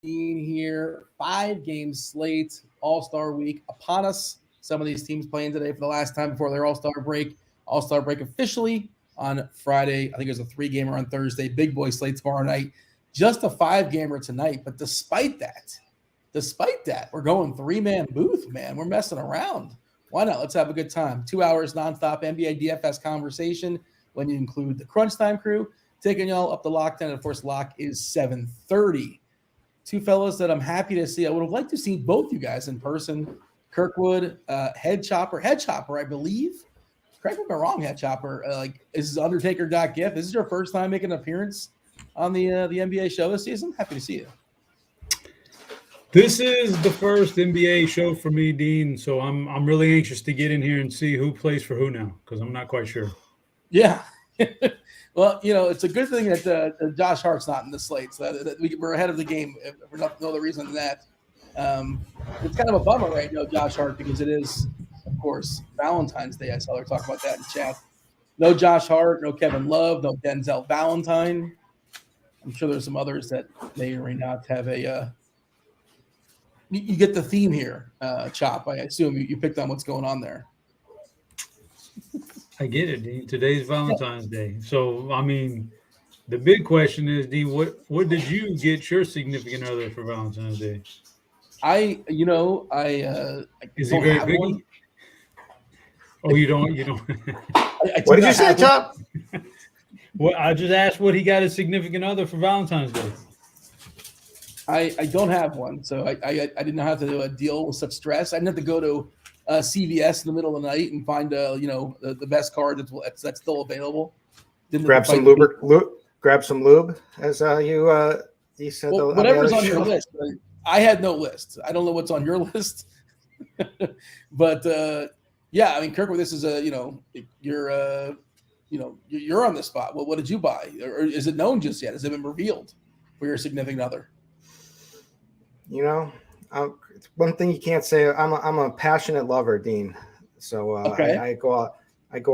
here. 5-game slate, All-Star week upon us. Some of these teams playing today for the last time before their All-Star break. All-Star break officially on Friday. I think it was a 3-gamer on Thursday. Big boy slate tomorrow night. Just a 5-gamer tonight. But despite that, we're going 3-man booth, man. We're messing around. Why not? Let's have a good time. 2 hours nonstop NBA DFS conversation when you include the Crunch Time crew. Taking y'all up the lock 10. And of course, lock is 7:30. Two fellas that I'm happy to see. I would have liked to see both you guys in person. Kirkwood, Head Chopper, I believe. Correct me if I'm wrong, Head Chopper. Is Undertaker.gif. This is your first time making an appearance on the NBA show this season. Happy to see you. This is the first NBA show for me, Dean. So I'm really anxious to get in here and see who plays for who now, because I'm not quite sure. Yeah. Well, it's a good thing that Josh Hart's not in the slate, so that we're ahead of the game for no other reason than that. It's kind of a bummer right now, Josh Hart, because it is, of course, Valentine's Day. I saw her talk about that in chat. No Josh Hart, no Kevin Love, no Denzel Valentine. I'm sure there's some others that may or may not have a you get the theme here, Chop. I assume you picked on what's going on there. I get it, Dean. Today's Valentine's Day. So, I mean, the big question is, Dean, what did you get your significant other for Valentine's Day? Is he very big? Oh, you don't. What did you say, Chop? Well, I just asked what he got his significant other for Valentine's Day. I don't have one, so I didn't know how to deal with such stress. I didn't have to go to CVS in the middle of the night and find the best card that's still available. Grab some lube, as you said. Well, whatever's on your list. I had no list. I don't know what's on your list, but yeah, I mean, Kirkwood, this is you're on the spot. Well, what did you buy, or is it known just yet? Has it been revealed for your significant other? One thing you can't say. I'm a passionate lover, Dean. So okay. I go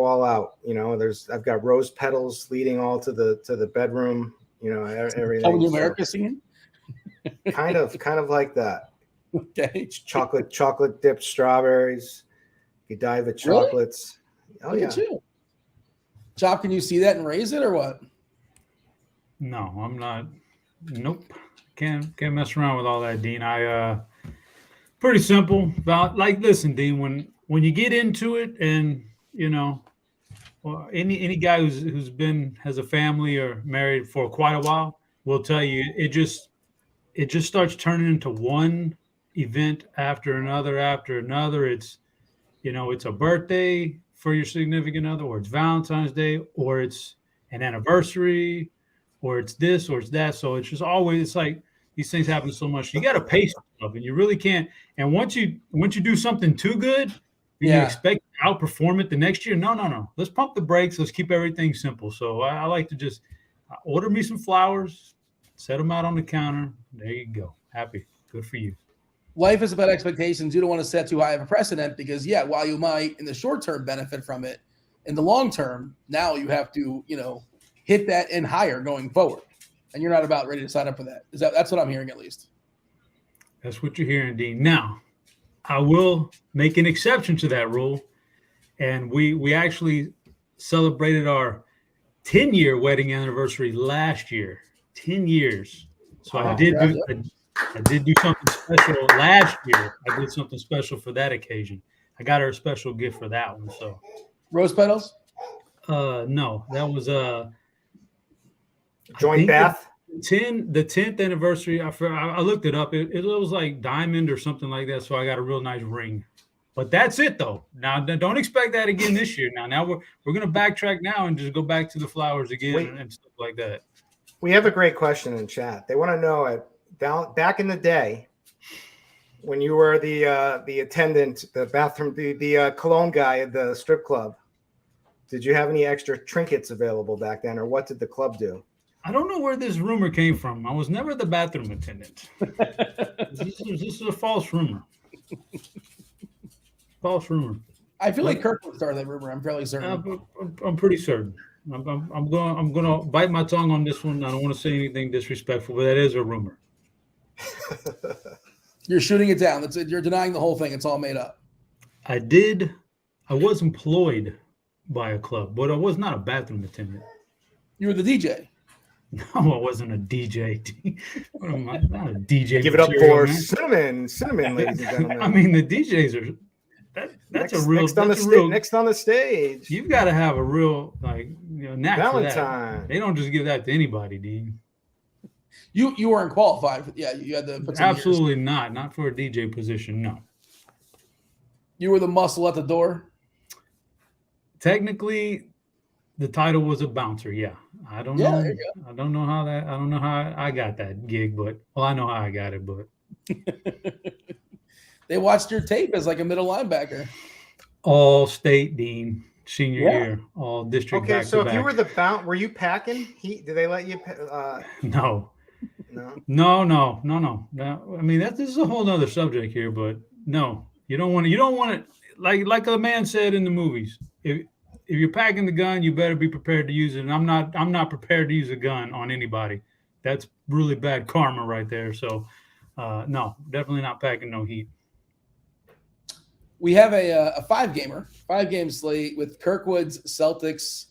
all out. I've got rose petals leading all to the bedroom. Everything. Coming to America singing. Kind of like that. Okay. Chocolate dipped strawberries, Godiva chocolates. Really? Oh, Look at you. Chop, can you see that and raise it or what? No, I'm not. Nope. Can't mess around with all that, Dean. I pretty simple. Listen, Dean, when you get into it, and any guy who's has a family or married for quite a while will tell you it just starts turning into one event after another. It's it's a birthday for your significant other, or it's Valentine's Day, or it's an anniversary, or it's this, or it's that. So it's just always, it's like these things happen so much. You got to pace yourself, and you really can't. And once you do something too good, you expect to outperform it the next year. No. Let's pump the brakes. Let's keep everything simple. So I like to just order me some flowers, set them out on the counter. There you go. Happy. Good for you. Life is about expectations. You don't want to set too high of a precedent because, while you might in the short term benefit from it, in the long term, now you have to, hit that and higher going forward. And you're not about ready to sign up for that. That's what I'm hearing, at least. That's what you're hearing, Dean. Now, I will make an exception to that rule. And we actually celebrated our 10-year wedding anniversary last year. 10 years. So I did do something special last year. I did something special for that occasion. I got her a special gift for that one. So rose petals? No, that was joint bath. The 10th anniversary. I looked it up. It was like diamond or something like that. So I got a real nice ring. But that's it though. Now don't expect that again this year. Now we're gonna backtrack now and just go back to the flowers again and stuff like that. We have a great question in chat. They want to know back in the day when you were the attendant, the bathroom, the cologne guy at the strip club. Did you have any extra trinkets available back then, or what did the club do? I don't know where this rumor came from. I was never the bathroom attendant. This is a false rumor. False rumor. I feel like Kirk would start that rumor. I'm fairly certain. I'm pretty certain. I'm going to bite my tongue on this one. I don't want to say anything disrespectful, but that is a rumor. You're shooting it down. That's it. You're denying the whole thing. It's all made up. I was employed by a club, but I was not a bathroom attendant. You were the DJ. No, I wasn't a DJ. What am I? Not a DJ. Give it up for man. Cinnamon, ladies and gentlemen. I mean, the DJs are that's a real next on the stage. You've got to have a real knack Valentine. for that. They don't just give that to anybody, Dean. You weren't qualified. You had to put some Absolutely not for a DJ position. No. You were the muscle at the door. Technically, the title was a bouncer. Yeah, I don't know. I don't know how I got that gig, but I know how I got it. But they watched your tape as like a middle linebacker. All state, Dean, senior year, all district. Okay, so if you were the bouncer, were you packing? Did they let you? No. I mean, this is a whole other subject here, but no, you don't want it. Like a man said in the movies, if you're packing the gun, you better be prepared to use it. And I'm not prepared to use a gun on anybody. That's really bad karma right there. So, no, definitely not packing no heat. We have a 5-game slate with Kirkwood's Celtics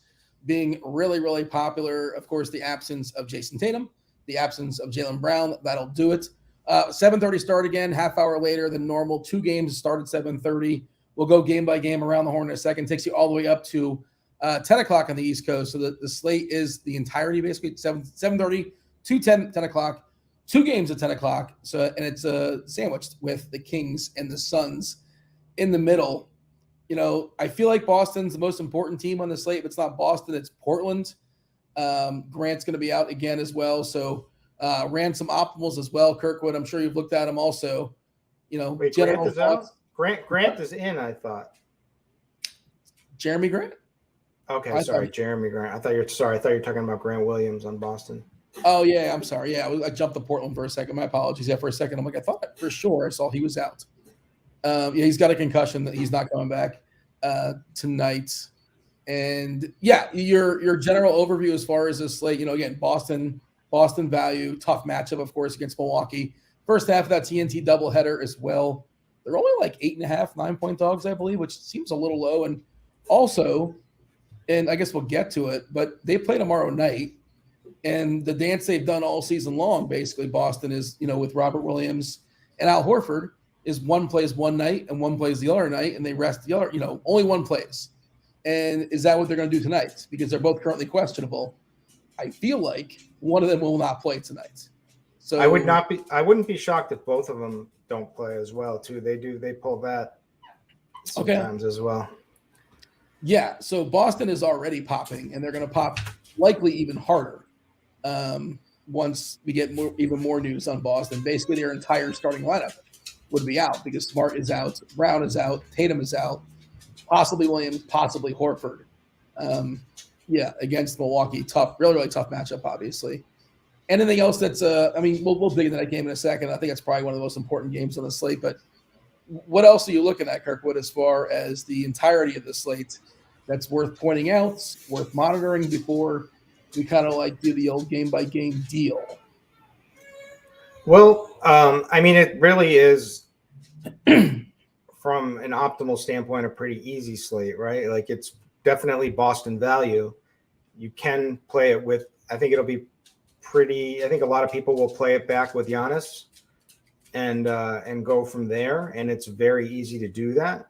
being really, really popular. Of course, the absence of Jason Tatum, the absence of Jaylen Brown, that'll do it. 7:30 start again, half hour later than normal. 2 games start at 7:30. We'll go game by game around the horn in a second. Takes you all the way up to 10 o'clock on the East Coast. So the slate is the entirety, basically 7:30 to 10 o'clock. 2 games at 10 o'clock. So, and it's sandwiched with the Kings and the Suns in the middle. I feel like Boston's the most important team on the slate. If it's not Boston, it's Portland. Grant's going to be out again as well. So ran some optimals as well. Kirkwood, I'm sure you've looked at him also. Wait, general Grant is out? Grant is in, I thought. Jeremy Grant? Okay, sorry, Jeremy Grant. I thought you were talking about Grant Williams on Boston. Oh, yeah, I'm sorry. Yeah, I jumped to Portland for a second. My apologies. Yeah, for a second, I'm like, I thought for sure I saw he was out. He's got a concussion that he's not coming back tonight. And yeah, your general overview as far as this slate, again, Boston value, tough matchup, of course, against Milwaukee. First half of that TNT doubleheader as well. They're only like 8.5, 9-point dogs, I believe, which seems a little low. And also, and I guess we'll get to it, but they play tomorrow night. And the dance they've done all season long, basically, Boston is, with Robert Williams and Al Horford, is one plays one night and one plays the other night, and they rest the other, only one plays. And is that what they're going to do tonight? Because they're both currently questionable. I feel like one of them will not play tonight. So I wouldn't be shocked if both of them don't play as well, too. They pull that sometimes as well. Yeah, so Boston is already popping, and they're going to pop likely even harder once we get even more news on Boston. Basically, their entire starting lineup would be out because Smart is out, Brown is out, Tatum is out, possibly Williams, possibly Horford. Against Milwaukee, tough, really, really tough matchup, obviously. Anything else that's we'll dig into that game in a second. I think it's probably one of the most important games on the slate. But what else are you looking at, Kirkwood, as far as the entirety of the slate that's worth pointing out, worth monitoring before we kind of do the old game by game deal? Well, it really is from an optimal standpoint, a pretty easy slate, right? It's definitely Boston value. You can play it with, I think it'll be I think a lot of people will play it back with Giannis and go from there. And it's very easy to do that.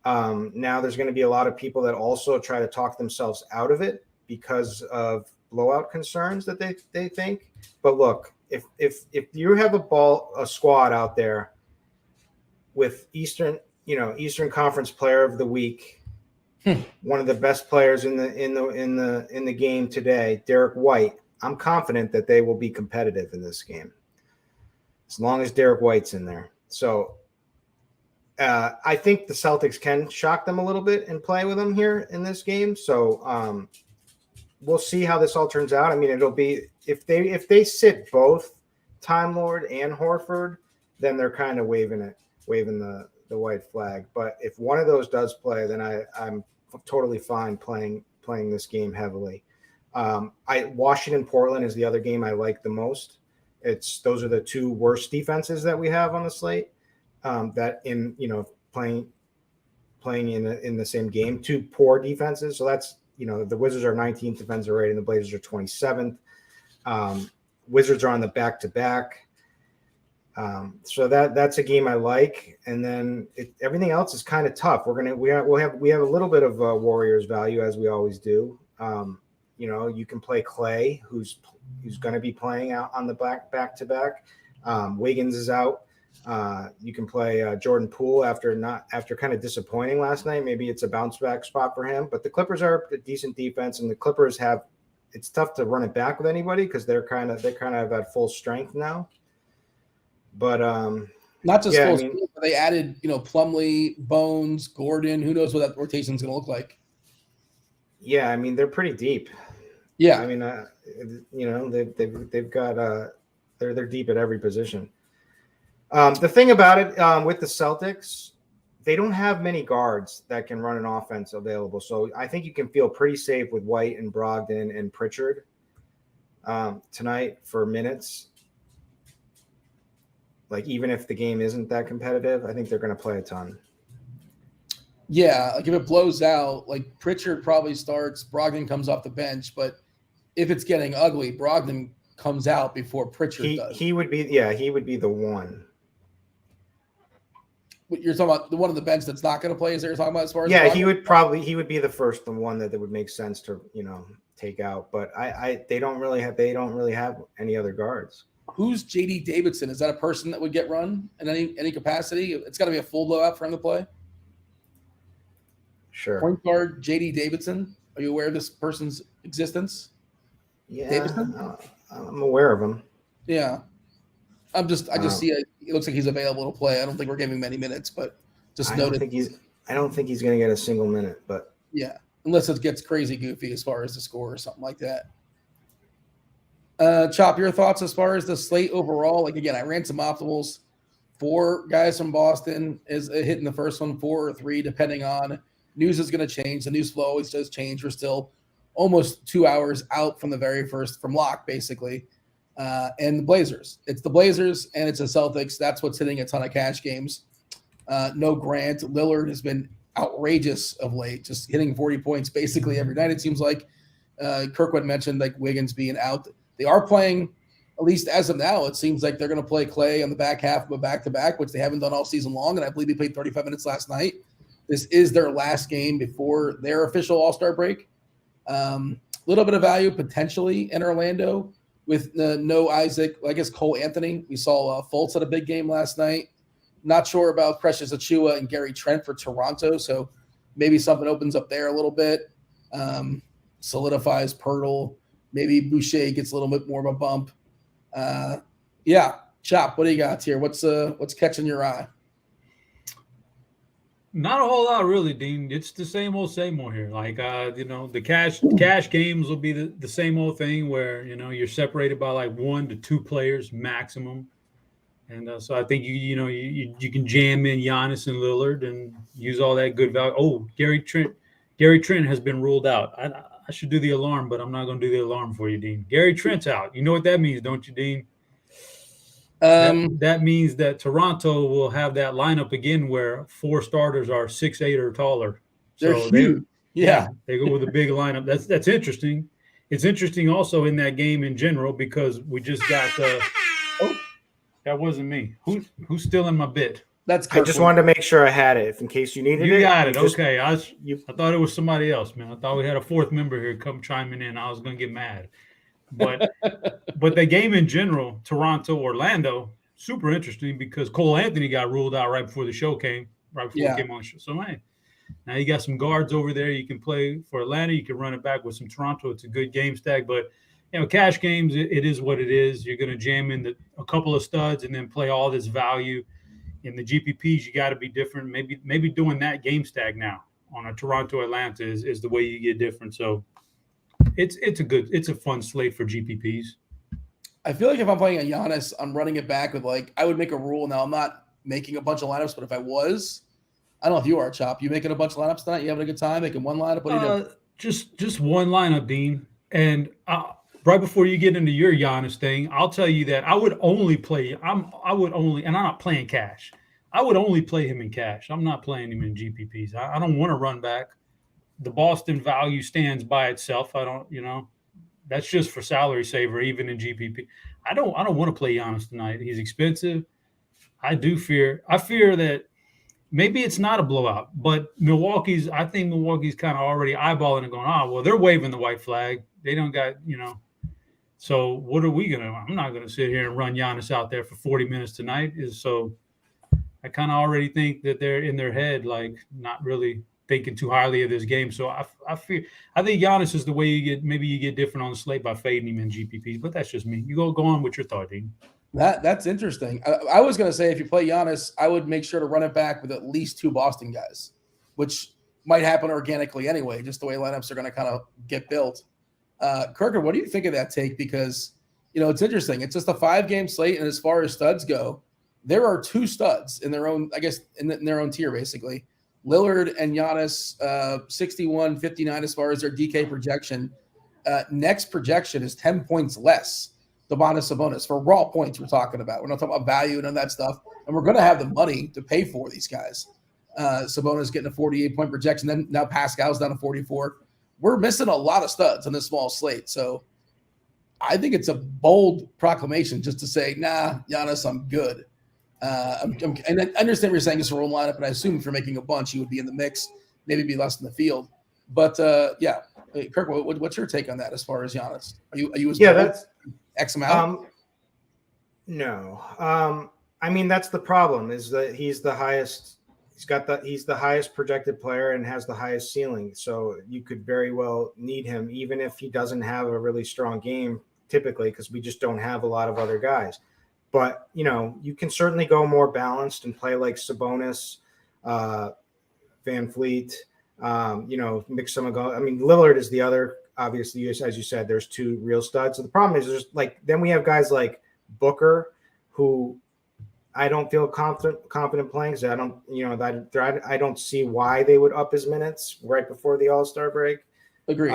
Now there's going to be a lot of people that also try to talk themselves out of it because of blowout concerns that they think. But look, if you have a squad out there with Eastern Conference Player of the Week, one of the best players in the game today, Derek White, I'm confident that they will be competitive in this game as long as Derek White's in there. So I think the Celtics can shock them a little bit and play with them here in this game. So we'll see how this all turns out. It'll be if they sit both Time Lord and Horford, then they're kind of waving the white flag. But if one of those does play, then I'm totally fine playing this game heavily. Washington Portland is the other game I like the most Those are the two worst defenses that we have on the slate. That in playing in the same game, two poor defenses. So that's the Wizards are 19th defensive rating, the Blazers are 27th. Wizards are on the back-to-back. So that's a game I like, and then everything else is kind of tough. We have a little bit of Warriors value, as we always do. You can play Clay, who's going to be playing out on the back-to-back. Wiggins is out. You can play Jordan Poole after kind of disappointing last night. Maybe it's a bounce back spot for him. But the Clippers are a decent defense, and the Clippers it's tough to run it back with anybody because they're kind of at full strength now. But not just full strength, but they added Plumlee, Bones, Gordon. Who knows what that rotation is going to look like? Yeah, I mean they're pretty deep. Yeah, I mean they've got they're deep at every position. The thing about it with the Celtics, they don't have many guards that can run an offense available. So I think you can feel pretty safe with White and Brogdon and Pritchard tonight for minutes. Like, even if the game isn't that competitive, I think they're going to play a ton. Yeah, like if it blows out, like Pritchard probably starts, Brogdon comes off the bench. But if it's getting ugly, Brogdon comes out before Pritchard does. He would be the one. You're talking about the one on the bench that's not going to play? Is that you're talking about as far as? Yeah, he would be the first, the one that would make sense to take out. But they don't really have any other guards. Who's JD Davidson? Is that a person that would get run in any capacity? It's got to be a full blowout for him to play. Sure. Point guard JD Davidson. Are you aware of this person's existence? Yeah, Davidson? I'm aware of him. Yeah, I just see it. It looks like he's available to play. I don't think we're giving him many minutes, but I don't think he's going to get a single minute. But yeah, unless it gets crazy goofy as far as the score or something like that. Chop, your thoughts as far as the slate overall? Like, again, I ran some optimals. 4 guys from Boston is a hit in the first one, 4 or 3, depending on news is going to change. The news flow always does change. We're still almost 2 hours out from the very first, from lock, basically. And the Blazers. It's the Blazers and it's the Celtics. That's what's hitting a ton of cash games. No Grant. Lillard has been outrageous of late, just hitting 40 points basically every night, it seems like. Kirkwood mentioned like Wiggins being out. They are playing, at least as of now, it seems like they're going to play Clay on the back half of a back-to-back, which they haven't done all season long, and I believe he played 35 minutes last night. This is their last game before their official All-Star break. Little bit of value potentially in Orlando with no Isaac, I guess Cole Anthony. We saw Fultz at a big game last night. Not sure about Precious Achiuwa and Gary Trent for Toronto, so maybe something opens up there a little bit. Solidifies Pirtle. Maybe Boucher gets a little bit more of a bump. Yeah, Chop, what do you got here? What's catching your eye? Not a whole lot, really, Dean. It's the same old here. Like, the cash games will be the same old thing where, you're separated by like 1 to 2 players maximum. And so I think you can jam in Giannis and Lillard and use all that good value. Oh, Gary Trent has been ruled out. I should do the alarm, but I'm not going to do the alarm for you, Dean. Gary Trent's out. You know what that means, don't you, Dean? That means that Toronto will have that lineup again where 4 starters are 6'8" or taller. They're huge. They go with a big lineup. That's interesting. It's interesting also in that game in general because we just got that wasn't me. Who's still in my bit? That's I just wanted to make sure I had it in case you needed it. You got it. Okay. I thought it was somebody else, man. I thought we had a 4th member here come chiming in. I was going to get mad. But the game in general, Toronto, Orlando, super interesting because Cole Anthony got ruled out right before the show came, right before we came on the show. So, man, now you got some guards over there. You can play for Atlanta. You can run it back with some Toronto. It's a good game stack. But, cash games, it is what it is. You're going to jam in a couple of studs and then play all this value. In the GPPs, you got to be different. Maybe doing that game stack now on a Toronto Atlanta is the way you get different. So it's a fun slate for GPPs. I feel like if I'm playing a Giannis, I'm running it back with I would make a rule. Now I'm not making a bunch of lineups, but if I was, I don't know if you are, Chop. You making a bunch of lineups tonight? You having a good time making one lineup? What are you doing? Just one lineup, Dean. And right before you get into your Giannis thing, I'll tell you that I would only play. And I'm not playing cash. I would only play him in cash. I'm not playing him in GPPs. I don't want to run back. The Boston value stands by itself. I don't, that's just for salary saver, even in GPP. I don't want to play Giannis tonight. He's expensive. I fear that maybe it's not a blowout, but I think Milwaukee's kind of already eyeballing and going, well, they're waving the white flag. They don't got, so what are we going to, I'm not going to sit here and run Giannis out there for 40 minutes tonight. I kind of already think that they're in their head, like not really thinking too highly of this game. So I think Giannis is the way you get different on the slate by fading him in GPP, but that's just me. You go on with your thought, Dean. That's interesting. I was going to say, if you play Giannis, I would make sure to run it back with at least 2 Boston guys, which might happen organically anyway, just the way lineups are going to kind of get built. Kirker, what do you think of that take? Because, it's interesting. It's just a 5-game slate, and as far as studs go, there are 2 studs in their own, I guess, in their own tier, basically. Lillard and Giannis, 61, 59 as far as their DK projection. Next projection is 10 points less. Domantas Sabonis for raw points we're talking about. We're not talking about value and all that stuff. And we're going to have the money to pay for these guys. Sabonis getting a 48-point projection. Then now Pascal's down to 44. We're missing a lot of studs on this small slate. So I think it's a bold proclamation just to say, nah, Giannis, I'm good. And I understand what you're saying it's a role lineup, and I assume if you're making a bunch, he would be in the mix, maybe be less in the field. But yeah, Kirk, what's your take on that as far as Giannis? Are you as that's X amount? No. I mean, that's the problem, is that he's the highest. He's the highest projected player and has the highest ceiling. So you could very well need him, even if he doesn't have a really strong game typically, because we just don't have a lot of other guys. But, you can certainly go more balanced and play like Sabonis, Van Fleet, mix some of – I mean, Lillard is the other, obviously, as you said, there's 2 real studs. So the problem is then we have guys like Booker, who I don't feel confident playing, because I don't, I don't see why they would up his minutes right before the All-Star break. Agreed.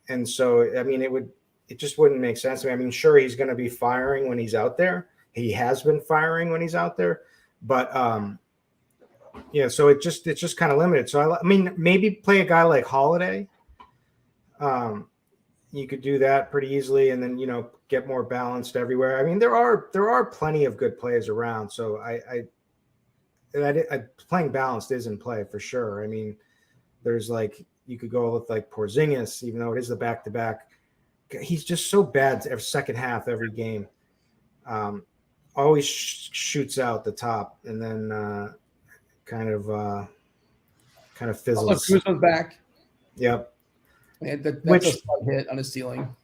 And so, I mean, it just wouldn't make sense to me. I mean, sure, he's going to be firing when he's out there. He has been firing when he's out there, but so it's just kind of limited. So I mean, maybe play a guy like Holiday. You could do that pretty easily, and then get more balanced everywhere. I mean, there are plenty of good plays around. So I playing balanced is in play for sure. I mean, there's you could go with like Porzingis, even though it is the back-to-back. He's just so bad every second half every game. Always shoots out the top, and then kind of fizzles. Look, Kuzma's back. Yep. And that's a slight hit on his ceiling.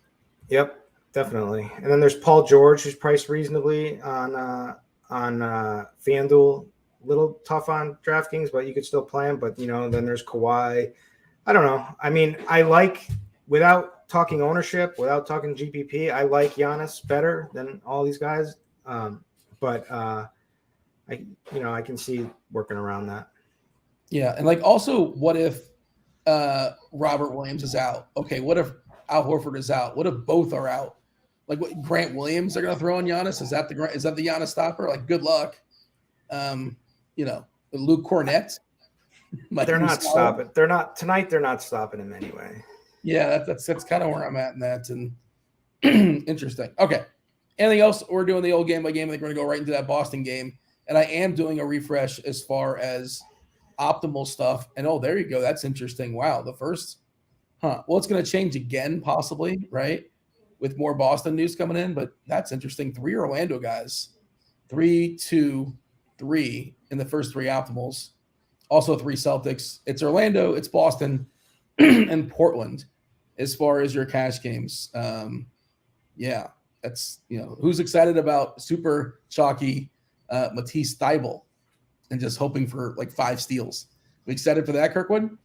Yep, definitely. And then there's Paul George, who's priced reasonably on FanDuel. A little tough on DraftKings, but you could still play him. But then there's Kawhi. I don't know. I mean, without talking ownership, without talking GPP, I like Giannis better than all these guys. But I can see working around that. Yeah, and also, what if Robert Williams is out? Okay, what if Al Horford is out? What if both are out? Like, what Grant Williams they're going to throw on Giannis? Is that the Giannis stopper? Like, good luck. Luke Cornett. They're not stopping. They're not tonight. They're not stopping him anyway. Yeah, that's kind of where I'm at in that. And interesting. Okay. Anything else? We're doing the old game by game. I think we're going to go right into that Boston game. And I am doing a refresh as far as optimal stuff. And, there you go. That's interesting. Wow. The first, well, it's going to change again, possibly, right? With more Boston news coming in. But that's interesting. 3 Orlando guys. 3, 2, 3 in the first 3 optimals. Also 3 Celtics. It's Orlando, it's Boston, and Portland as far as your cash games. Yeah. That's, who's excited about super chalky Matisse Thybulle and just hoping for 5 steals? We excited for that, Kirkwood?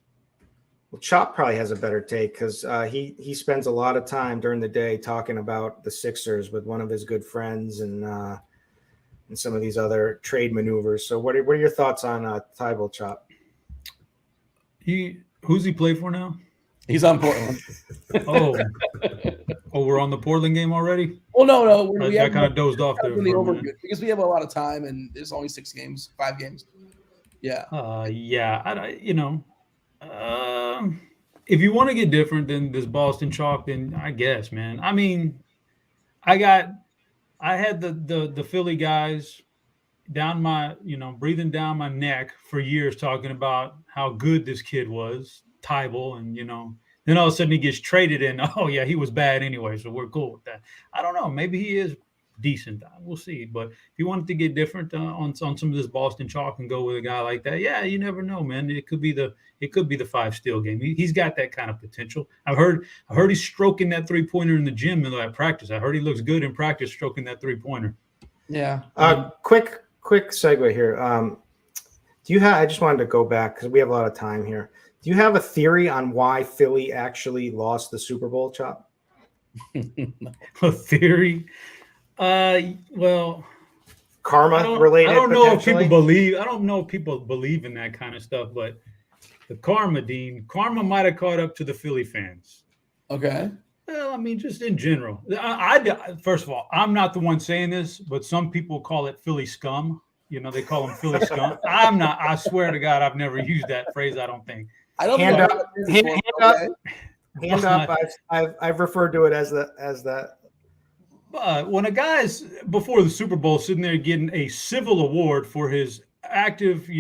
Well, Chop probably has a better take because he spends a lot of time during the day talking about the Sixers with one of his good friends and some of these other trade maneuvers. So what are your thoughts on Thybulle, Chop? Who's he play for now? He's on Portland. Oh, we're on the Portland game already? Well, no. I kind of dozed off there really over because we have a lot of time and there's only 5 games. Yeah. If you want to get different than this Boston chalk, then I guess, man. I mean, I had the Philly guys down my, breathing down my neck for years talking about how good this kid was, Tybal, and, then all of a sudden he gets traded and, oh, yeah, he was bad anyway, so we're cool with that. I don't know. Maybe he is decent. We'll see. But if you wanted to get different on some of this Boston chalk and go with a guy like that, yeah, you never know, man. It could be the 5-steal game. He's got that kind of potential. I heard he's stroking that 3-pointer in the gym in that practice. I heard he looks good in practice stroking that 3-pointer. Yeah. Quick segue here. I just wanted to go back because we have a lot of time here. Do you have a theory on why Philly actually lost the Super Bowl, Chop? A theory? Well, karma related. I don't know if people believe in that kind of stuff, but the karma might have caught up to the Philly fans. Okay. Well, I mean, just in general. First of all, I'm not the one saying this, but some people call it Philly scum. They call them Philly scum. I'm not. I swear to God, I've never used that phrase. I don't think. I don't hand know. Hand up. I've referred to it as that. But when a guy's before the Super Bowl sitting there getting a civil award for his active,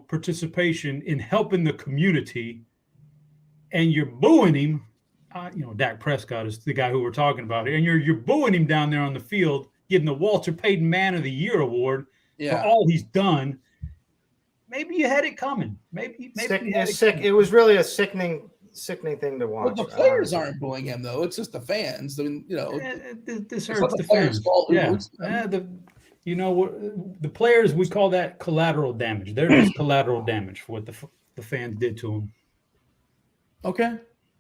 participation in helping the community, and you're booing him, Dak Prescott is the guy who we're talking about here, and you're booing him down there on the field, getting the Walter Payton Man of the Year award for all he's done. Maybe you had it coming. Maybe it was really a sickening thing to watch. But the players aren't booing him though. It's just the fans. I mean, this hurts the fans. The players, we call that collateral damage. They're just collateral damage for what the fans did to them. Okay.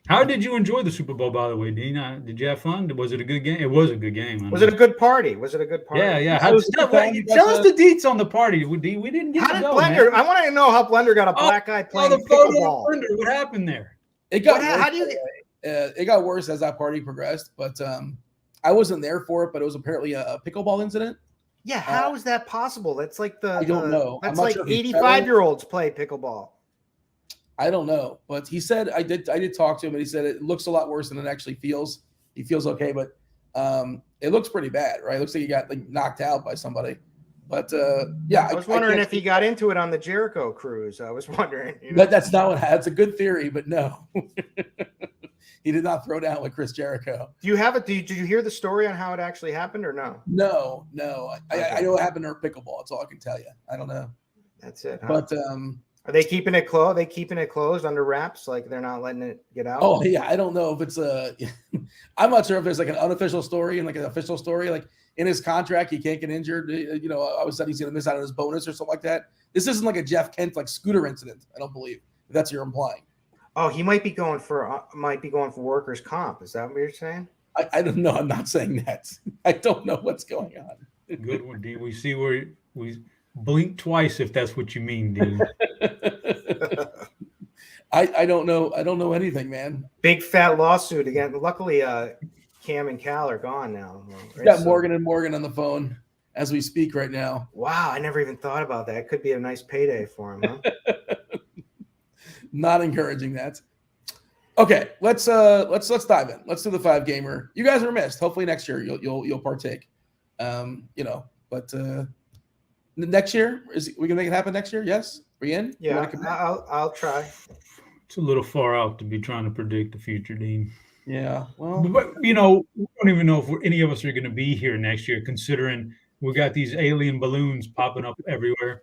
How did you enjoy the Super Bowl, by the way, Dean? Did you have fun? Was it a good game? It was a good game. Was it a good party? Yeah. Tell us the deets on the party. We didn't get to go, Blender? Man. I want to know how Blender got a black guy playing pickleball. Blender, what happened there? It got worse as that party progressed, but I wasn't there for it. But it was apparently a pickleball incident. Yeah, how is that possible? That's like I don't know. That's like 85-year-olds play pickleball. I don't know, but he said I did talk to him, and he said it looks a lot worse than it actually feels. He feels okay, but it looks pretty bad, right? It looks like he got knocked out by somebody. But I was wondering if he got into it on the Jericho cruise. I was wondering. That's not what. That's a good theory, but no, he did not throw down with Chris Jericho. Did you hear the story on how it actually happened or no? No. Okay. I know what happened to pickleball. That's all I can tell you. I don't know. That's it. Huh? But are they keeping it closed? Are they keeping it closed under wraps? Like they're not letting it get out? Oh yeah, I don't know if it's I'm not sure if there's like an unofficial story and like an official story. Like in his contract, he can't get injured. I was said he's going to miss out on his bonus or something like that. This isn't like a Jeff Kent like scooter incident. I don't believe if that's what you're implying. Oh, he might be going for workers' comp. Is that what you're saying? I don't know. I'm not saying that. I don't know what's going on. Good one, D. We see where we blink twice if that's what you mean, D. I don't know. I don't know anything, man. Big fat lawsuit again. Luckily, Cam and Cal are gone now. Right? We got Morgan and Morgan on the phone as we speak right now. Wow, I never even thought about that. It could be a nice payday for him, huh? Not encouraging that. Okay, let's dive in. Let's do the 5-gamer. You guys are missed. Hopefully next year you'll partake. But next year we can make it happen next year? Yes, we in? Yeah, I'll try. It's a little far out to be trying to predict the future, Dean. Yeah, well, but we don't even know if any of us are going to be here next year, considering we got these alien balloons popping up everywhere.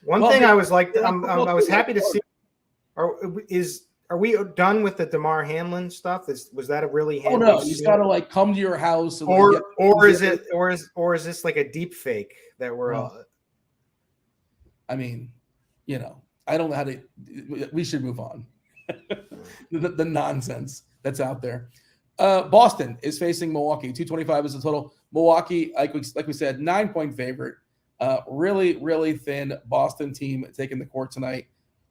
One thing I was like, I was happy to see. Are we done with the DeMar Hamlin stuff? Was that a really? Oh no, he's got to like come to your house, or is this like a deep fake that we're? I mean, I don't know how to. We should move on. the nonsense that's out there. Boston is facing Milwaukee. 225 is the total. Milwaukee, like we said, 9-point favorite. Really, really thin Boston team taking the court tonight.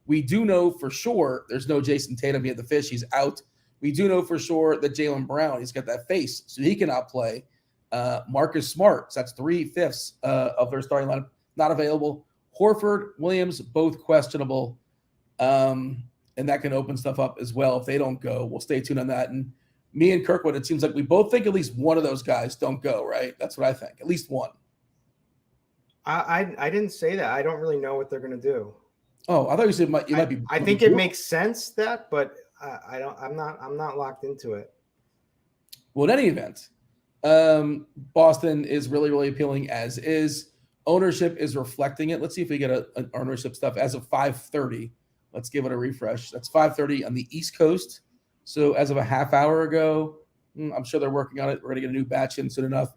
We do know for sure there's no Jason Tatum. He had the fish. He's out. We do know for sure that Jaylen Brown, he's got that face, so he cannot play. Marcus Smart, so that's 3/5 of their starting lineup, not available. Horford, Williams, both questionable. And that can open stuff up as well if they don't go. We'll stay tuned on that. And me and Kirkwood, it seems like we both think at least one of those guys don't go, right? That's what I think. At least one. I didn't say that. I don't really know what they're going to do. Oh, I thought you said you might be. I think it makes sense but I'm not locked into it. Well, in any event, Boston is really, really appealing as is. Ownership is reflecting it. Let's see if we get an ownership stuff as of 5:30. Let's give it a refresh. That's 5:30 on the East Coast. So as of a half hour ago, I'm sure they're working on it. We're going to get a new batch in soon enough.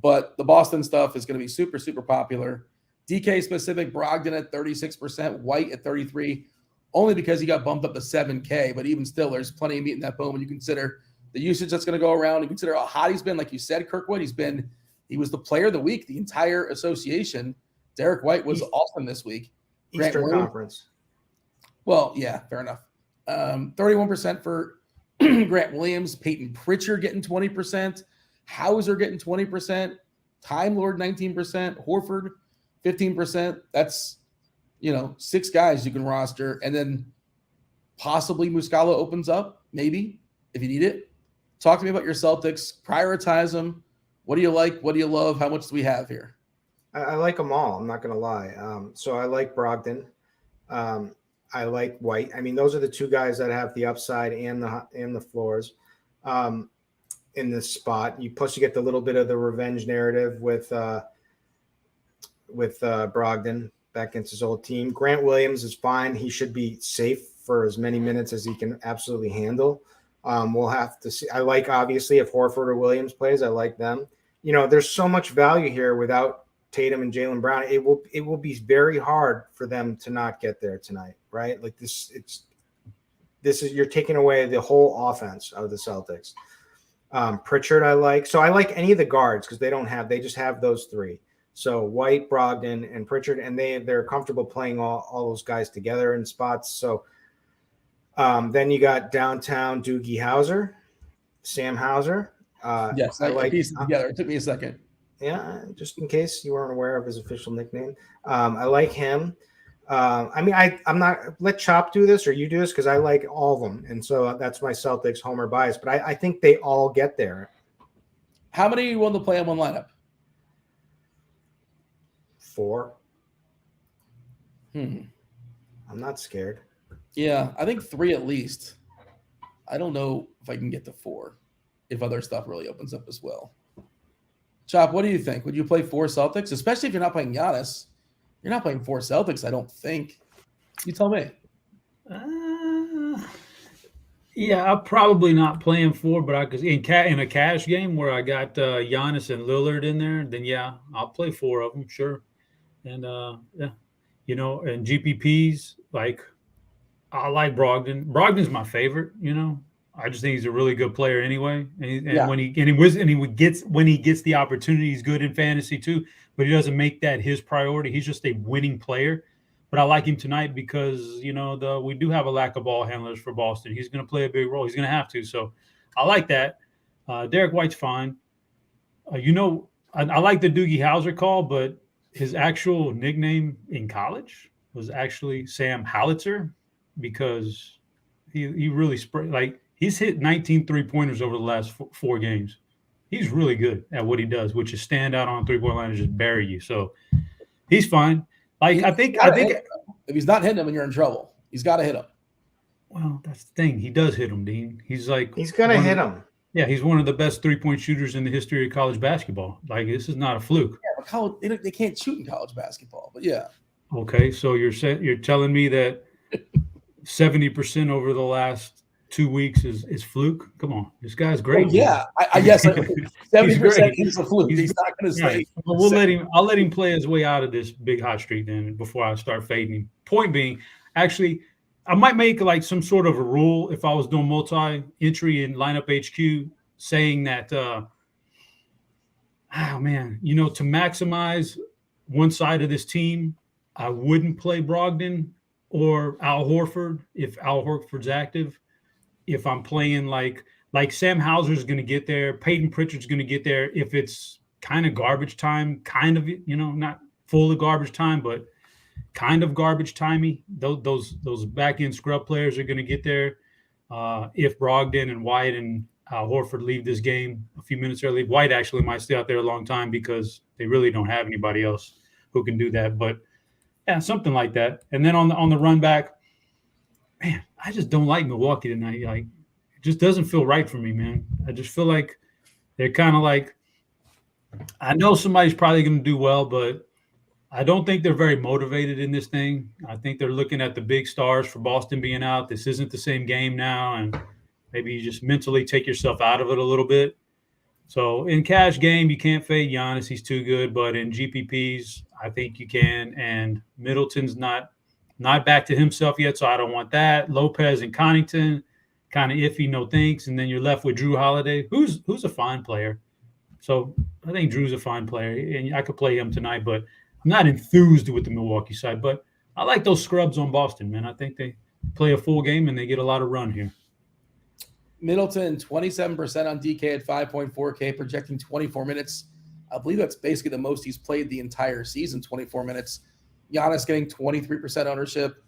But the Boston stuff is going to be super, super popular. DK specific, Brogdon at 36%, White at 33%, only because he got bumped up to 7K. But even still, there's plenty of meat in that bone when you consider the usage that's going to go around. You consider how hot he's been. Like you said, Kirkwood, he was the player of the week, the entire association. Derek White was awesome this week. Eastern Conference. Well, yeah, fair enough. 31% for Grant Williams, Peyton Pritchard getting 20%, Hauser getting 20%, Time Lord 19%, Horford 15%. That's 6 guys you can roster, and then possibly Muscala opens up, maybe if you need it. Talk to me about your Celtics. Prioritize them. What do you like? What do you love? How much do we have here? I like them all. I'm not going to lie. So I like Brogdon. I like White. I mean, those are the 2 guys that have the upside and the floors in this spot. Plus you get the little bit of the revenge narrative with Brogdon back against his old team. Grant Williams is fine. He should be safe for as many minutes as he can absolutely handle. We'll have to see. I like, obviously, if Horford or Williams plays, I like them. There's so much value here without Tatum and Jaylen Brown. It will be very hard for them to not get there tonight, right? Like this is you're taking away the whole offense of the Celtics. Pritchard, I like. So I like any of the guards because they just have those 3. So White, Brogdon, and Pritchard, and they're comfortable playing all those guys together in spots. So then you got downtown Doogie Howser, Sam Hauser. Yes, I like pieced it together. It took me a second. Yeah, just in case you weren't aware of his official nickname. I like him. I'm not let Chop do this or you do this because I like all of them, and so that's my Celtics homer bias. But I think they all get there. How many you want to play in one lineup? 4. I'm not scared. Yeah, I think 3 at least. I don't know if I can get to 4 if other stuff really opens up as well. Chop, what do you think? Would you play 4 Celtics, especially if you're not playing Giannis? You're not playing 4 Celtics, I don't think. You tell me. Yeah, I'm probably not playing 4, but I could in a cash game where I got Giannis and Lillard in there. Then yeah, I'll play 4 of them, sure. And and GPPs, like I like Brogdon. Brogdon's my favorite. I just think he's a really good player anyway. And when he gets the opportunity, he's good in fantasy too. But he doesn't make that his priority. He's just a winning player. But I like him tonight because we do have a lack of ball handlers for Boston. He's going to play a big role. He's going to have to. So I like that. Derek White's fine. I like the Doogie Howser call, but his actual nickname in college was actually Sam Howitzer because he really he's hit 19 3-pointers over the last 4 games. He's really good at what he does, which is stand out on 3-point line and just bury you. So he's fine. I think if he's not hitting him, you're in trouble. He's got to hit him. Well, that's the thing. He does hit him, Dean. He's going to hit him. Yeah, he's one of the best 3-point shooters in the history of college basketball. This is not a fluke. Yeah, but they can't shoot in college basketball. But yeah. Okay, so you're telling me that 70% over the last 2 weeks is fluke? Come on, this guy's great. Well, yeah, I guess 70% is a fluke. He's not going to say. Right. Well, I'll let him play his way out of this big hot streak then before I start fading him. Point being, actually, I might make some sort of a rule if I was doing multi-entry in lineup HQ, saying that, to maximize one side of this team, I wouldn't play Brogdon or Al Horford if Al Horford's active. If I'm playing like Sam Hauser's going to get there, Peyton Pritchard's going to get there. If it's kind of garbage time, kind of, not full of garbage time, but kind of garbage timey, those back end scrub players are going to get there. If Brogdon and White and Horford leave this game a few minutes early, White actually might stay out there a long time because they really don't have anybody else who can do that. But yeah, something like that. And then on the run back, man, I just don't like Milwaukee tonight. Like, it just doesn't feel right for me, man. I just feel like they're kind of like, I know somebody's probably going to do well, but I don't think they're very motivated in this thing. I think they're looking at the big stars for Boston being out. This isn't the same game now, and maybe you just mentally take yourself out of it a little bit. So in cash game, you can't fade Giannis. He's too good. But in GPPs, I think you can. And Middleton's not back to himself yet, so I don't want that. Lopez and Connaughton, kind of iffy, no thanks. And then you're left with Drew Holiday, who's a fine player. So I think Drew's a fine player, and I could play him tonight. But I'm not enthused with the Milwaukee side. But I like those scrubs on Boston, man. I think they play a full game, and they get a lot of run here. Middleton, 27% on DK at 5.4K, projecting 24 minutes. I believe that's basically the most he's played the entire season, 24 minutes. Giannis getting 23% ownership.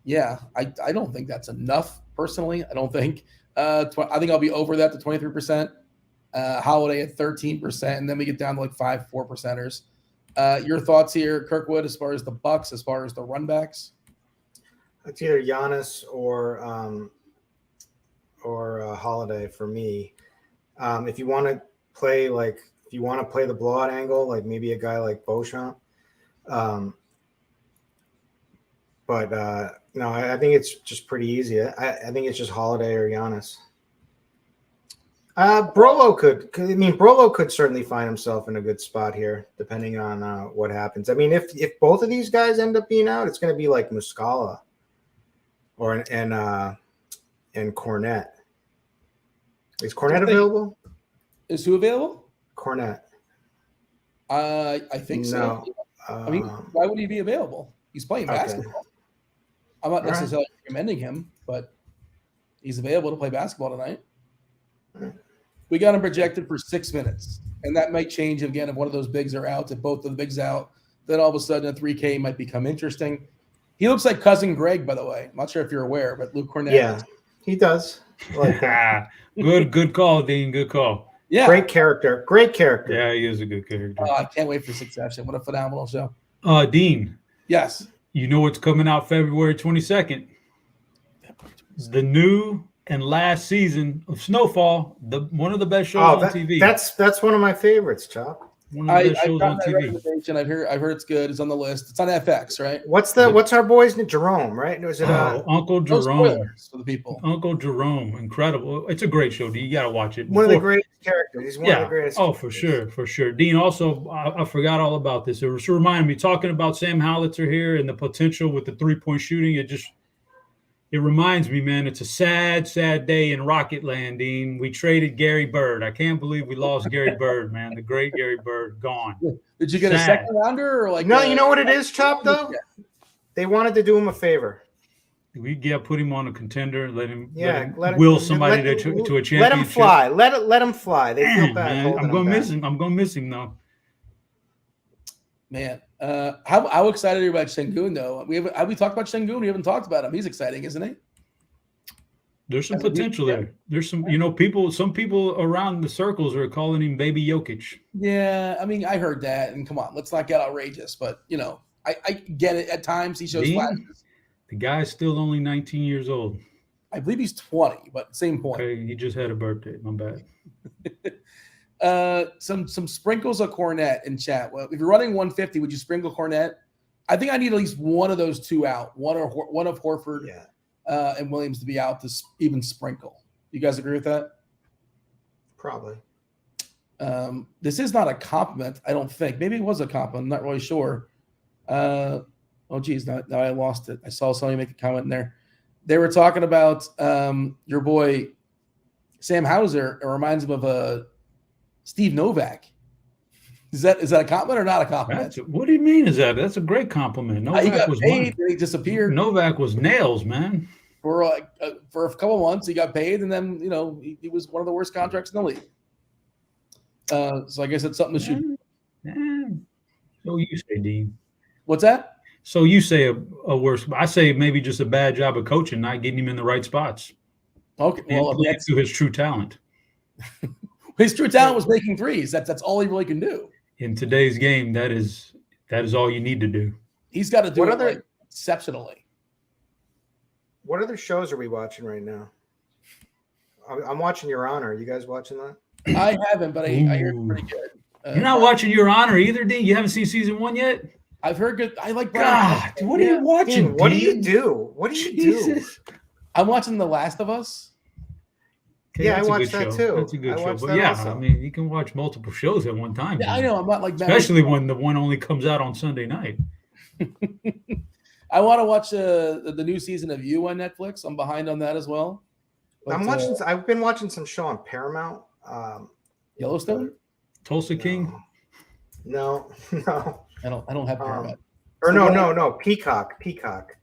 Yeah, I don't think that's enough, personally. I don't think. I think I'll be over that to 23%. Holiday at 13%, and then we get down to like 4%ers. Your thoughts here, Kirkwood, as far as the Bucks, as far as the runbacks? It's either Giannis or Holiday for me. If you want to play the blowout angle, like maybe a guy like Beauchamp. But no, I think it's just pretty easy. I think it's just Holiday or Giannis. Brolo could certainly find himself in a good spot here, depending on what happens. I mean, if both of these guys end up being out, it's going to be like Muscala and Cornette. Is Cornette available? Is who available? Cornette. I think so. No. I mean, why would he be available? He's playing basketball. I'm not necessarily recommending him, but he's available to play basketball tonight. We got him projected for 6 minutes, and that might change again if one of those bigs are out. If both of the bigs out, then all of a sudden a 3K might become interesting. He looks like cousin Greg, by the way. I'm not sure if you're aware, but Luke Cornette. Yeah, he does. Like Good call, Dean. Good call. Yeah, great character. Yeah, he is a good character. I can't wait for Succession. What a phenomenal show. Dean. Yes. You know what's coming out February 22nd? The new and last season of Snowfall, one of the best shows on TV. That's one of my favorites, Chop. One of the best shows on TV. I've heard it's good. It's on the list. It's on FX, right? What's our boy's name? Jerome, right? Was it Uncle Jerome? For the people. Uncle Jerome, incredible. It's a great show. You got to watch it. One of the greatest characters. He's one of the greatest. Oh, for sure. Dean, also, I forgot all about this. It was reminding me, talking about Sam Howitzer here and the potential with the 3-point shooting. It reminds me, man, it's a sad, sad day in Rocket Land, Dean. We traded Gary Bird. I can't believe we lost Gary Bird, man. The great Gary Bird, gone. Did you get a second rounder or like? No, you know what it is, Chop, though? They wanted to do him a favor. We put him on a contender, let him will somebody to a championship. Let him fly. Let him fly. They feel bad. Man, I'm going to miss him. I'm going to miss him, though. Man, how excited are you about Şengün, though? Have we talked about Şengün? We haven't talked about him. He's exciting, isn't he? There's some potential there. There's some, some people around the circles are calling him Baby Jokic. Yeah, I mean, I heard that, and come on, let's not get outrageous, but I get it. At times, he shows flashes. The guy's still only 19 years old. I believe he's 20, but same point. Okay, he just had a birthday. My bad. Some sprinkles of Cornette in chat. Well, if you're running 150, would you sprinkle Cornette? I think I need at least one of those two out. One of Horford and Williams to be out to even sprinkle. You guys agree with that? Probably. This is not a compliment, I don't think. Maybe it was a compliment. I'm not really sure. Oh, geez, now I lost it. I saw somebody make a comment in there. They were talking about your boy Sam Hauser. It reminds him of Steve Novak. Is that a compliment or not a compliment? What do you mean? That's a great compliment? He Novak got was paid and he disappeared. Novak was nails, man. For a couple months, he got paid, and then he was one of the worst contracts in the league. So I guess it's something to shoot. So you say, Dean. What's that? So you say a worse. I say maybe just a bad job of coaching, not getting him in the right spots. Okay, well, that's to his true talent. His true talent was making threes. That's all he really can do. In today's game, that is all you need to do. He's got to do it exceptionally. What other shows are we watching right now? I'm watching Your Honor. You guys watching that? I haven't, but I hear it's pretty good. You're not watching Your Honor either, Dean? You haven't seen season 1 yet? I've heard good. I like God, what are you watching? Dean, what do you do? What do you do? I'm watching The Last of Us. Okay, yeah, I watched that too. That's a good show. But yeah, also. I mean, you can watch multiple shows at one time. Yeah, I know. I'm not like that. Especially when the one only comes out on Sunday night. I want to watch the new season of You on Netflix. I'm behind on that as well. But, I've been watching some show on Paramount. Yellowstone? Tulsa King? No. I don't have Paramount. No. Peacock.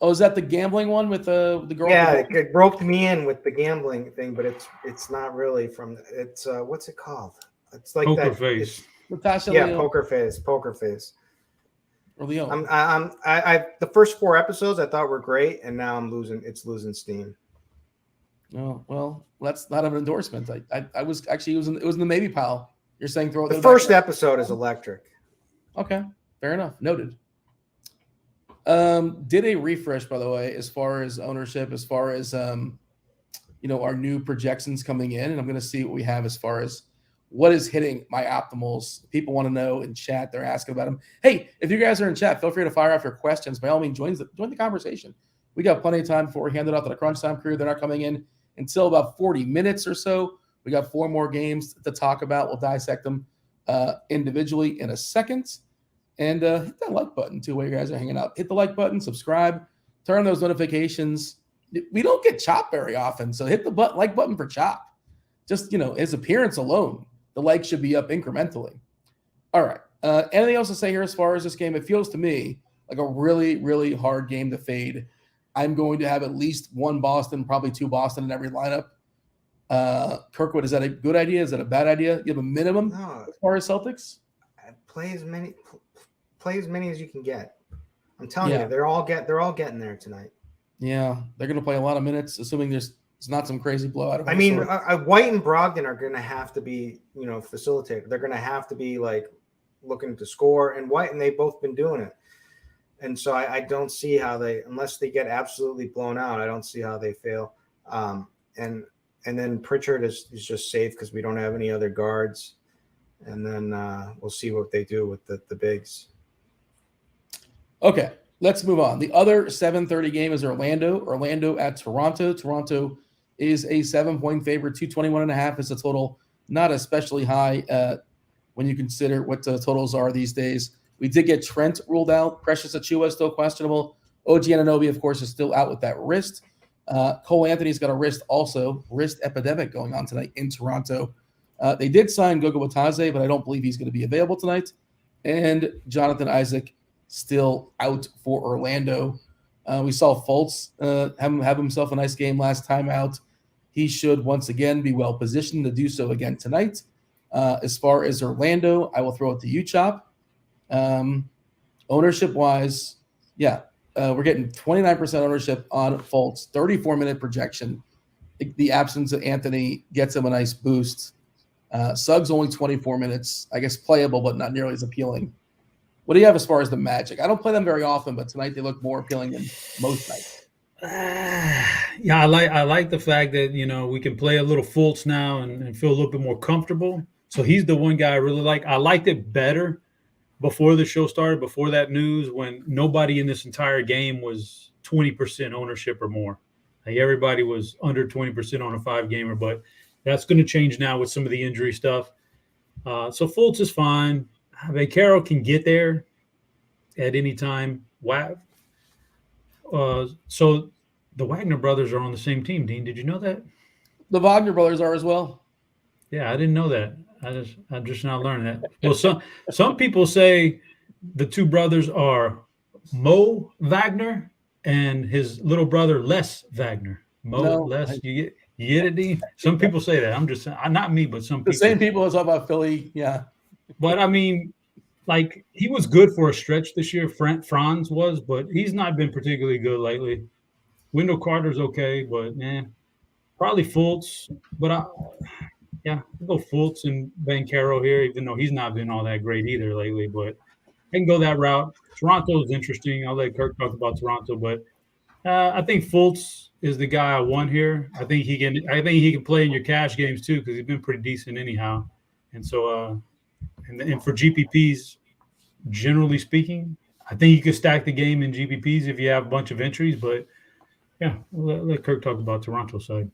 Oh, is that the gambling one with the girl? Yeah, it roped me in with the gambling thing, but it's not really from. It's what's it called? It's like Poker that. Face. Poker Face. Or Leo. I the first 4 episodes I thought were great, and now it's losing steam. Oh, well, that's not an endorsement. I was actually it was in the maybe pile. You're saying throw the first episode is electric. Okay, fair enough. Noted. Did a refresh, by the way, as far as ownership, as far as our new projections coming in, and I'm going to see what we have as far as what is hitting my optimals. People want to know in chat. They're asking about them. Hey, if you guys are in chat, feel free to fire off your questions. By all means, join the conversation. We got plenty of time before we hand it off to the crunch time crew. They're not coming in until about 40 minutes or so. We got 4 more games to talk about. We'll dissect them individually in a second. And hit that like button, too, while you guys are hanging out. Hit the like button, subscribe, turn on those notifications. We don't get Chop very often, so hit the like button for Chop. Just, his appearance alone, the like should be up incrementally. All right. Anything else to say here as far as this game? It feels to me like a really, really hard game to fade. I'm going to have at least 1 Boston, probably 2 Boston in every lineup. Kirkwood, is that a good idea? Is that a bad idea? You have a minimum as far as Celtics? Play as many as you can get. I'm telling you, they're all getting there tonight. Yeah, they're going to play a lot of minutes, assuming there's not some crazy blowout. I mean, White and Brogdon are going to have to be, facilitated. They're going to have to be like looking to score, and White and they've both been doing it. And so I don't see how unless they get absolutely blown out, I don't see how they fail. And then Pritchard is just safe because we don't have any other guards. And then we'll see what they do with the bigs. Okay, let's move on. The other 7:30 game is Orlando at Toronto. Toronto is a 7-point favorite. 221.5 is the total. Not especially high when you consider what the totals are these days. We did get Trent ruled out. Precious Achiuwa is still questionable. OG Anunoby, of course, is still out with that wrist. Cole Anthony's got a wrist epidemic going on tonight in Toronto. They did sign Goga Watase, but I don't believe he's going to be available tonight. And Jonathan Isaac still out for Orlando. We saw Fultz have himself a nice game last time out. He should once again be well positioned to do so again tonight. As far as Orlando, I will throw it to you, Chop. Ownership-wise, we're getting 29% ownership on Fultz, 34-minute projection. The absence of Anthony gets him a nice boost. Suggs only 24 minutes. I guess playable, but not nearly as appealing. What do you have as far as the Magic? I don't play them very often, but tonight they look more appealing than most nights. I like the fact that we can play a little Fultz now and feel a little bit more comfortable. So he's the one guy I really like. I liked it better before the show started, before that news, when nobody in this entire game was 20% ownership or more. Like everybody was under 20% on a 5-gamer, but that's going to change now with some of the injury stuff. So Fultz is fine. Vaccaro can get there at any time. Wow. So the Wagner brothers are on the same team, Dean. Did you know that? The Wagner brothers are as well. Yeah, I didn't know that. I'm just not learning that. Well, some people say the two brothers are Mo Wagner and his little brother Les Wagner. Les. You get it, D? Some people say that. I'm just saying, not me, but some people. The same people as about Philly, yeah. But I mean, like, he was good for a stretch this year. Franz was, but he's not been particularly good lately. Wendell Carter's okay, but probably Fultz. But I'll go Fultz and Banchero here, even though he's not been all that great either lately. But I can go that route. Toronto is interesting. I'll let Kirk talk about Toronto, but I think Fultz is the guy I want here. I think he can play in your cash games too, because he's been pretty decent anyhow. And so, and for GPPs, generally speaking, I think you could stack the game in GPPs if you have a bunch of entries. But yeah, let Kirk talk about Toronto side.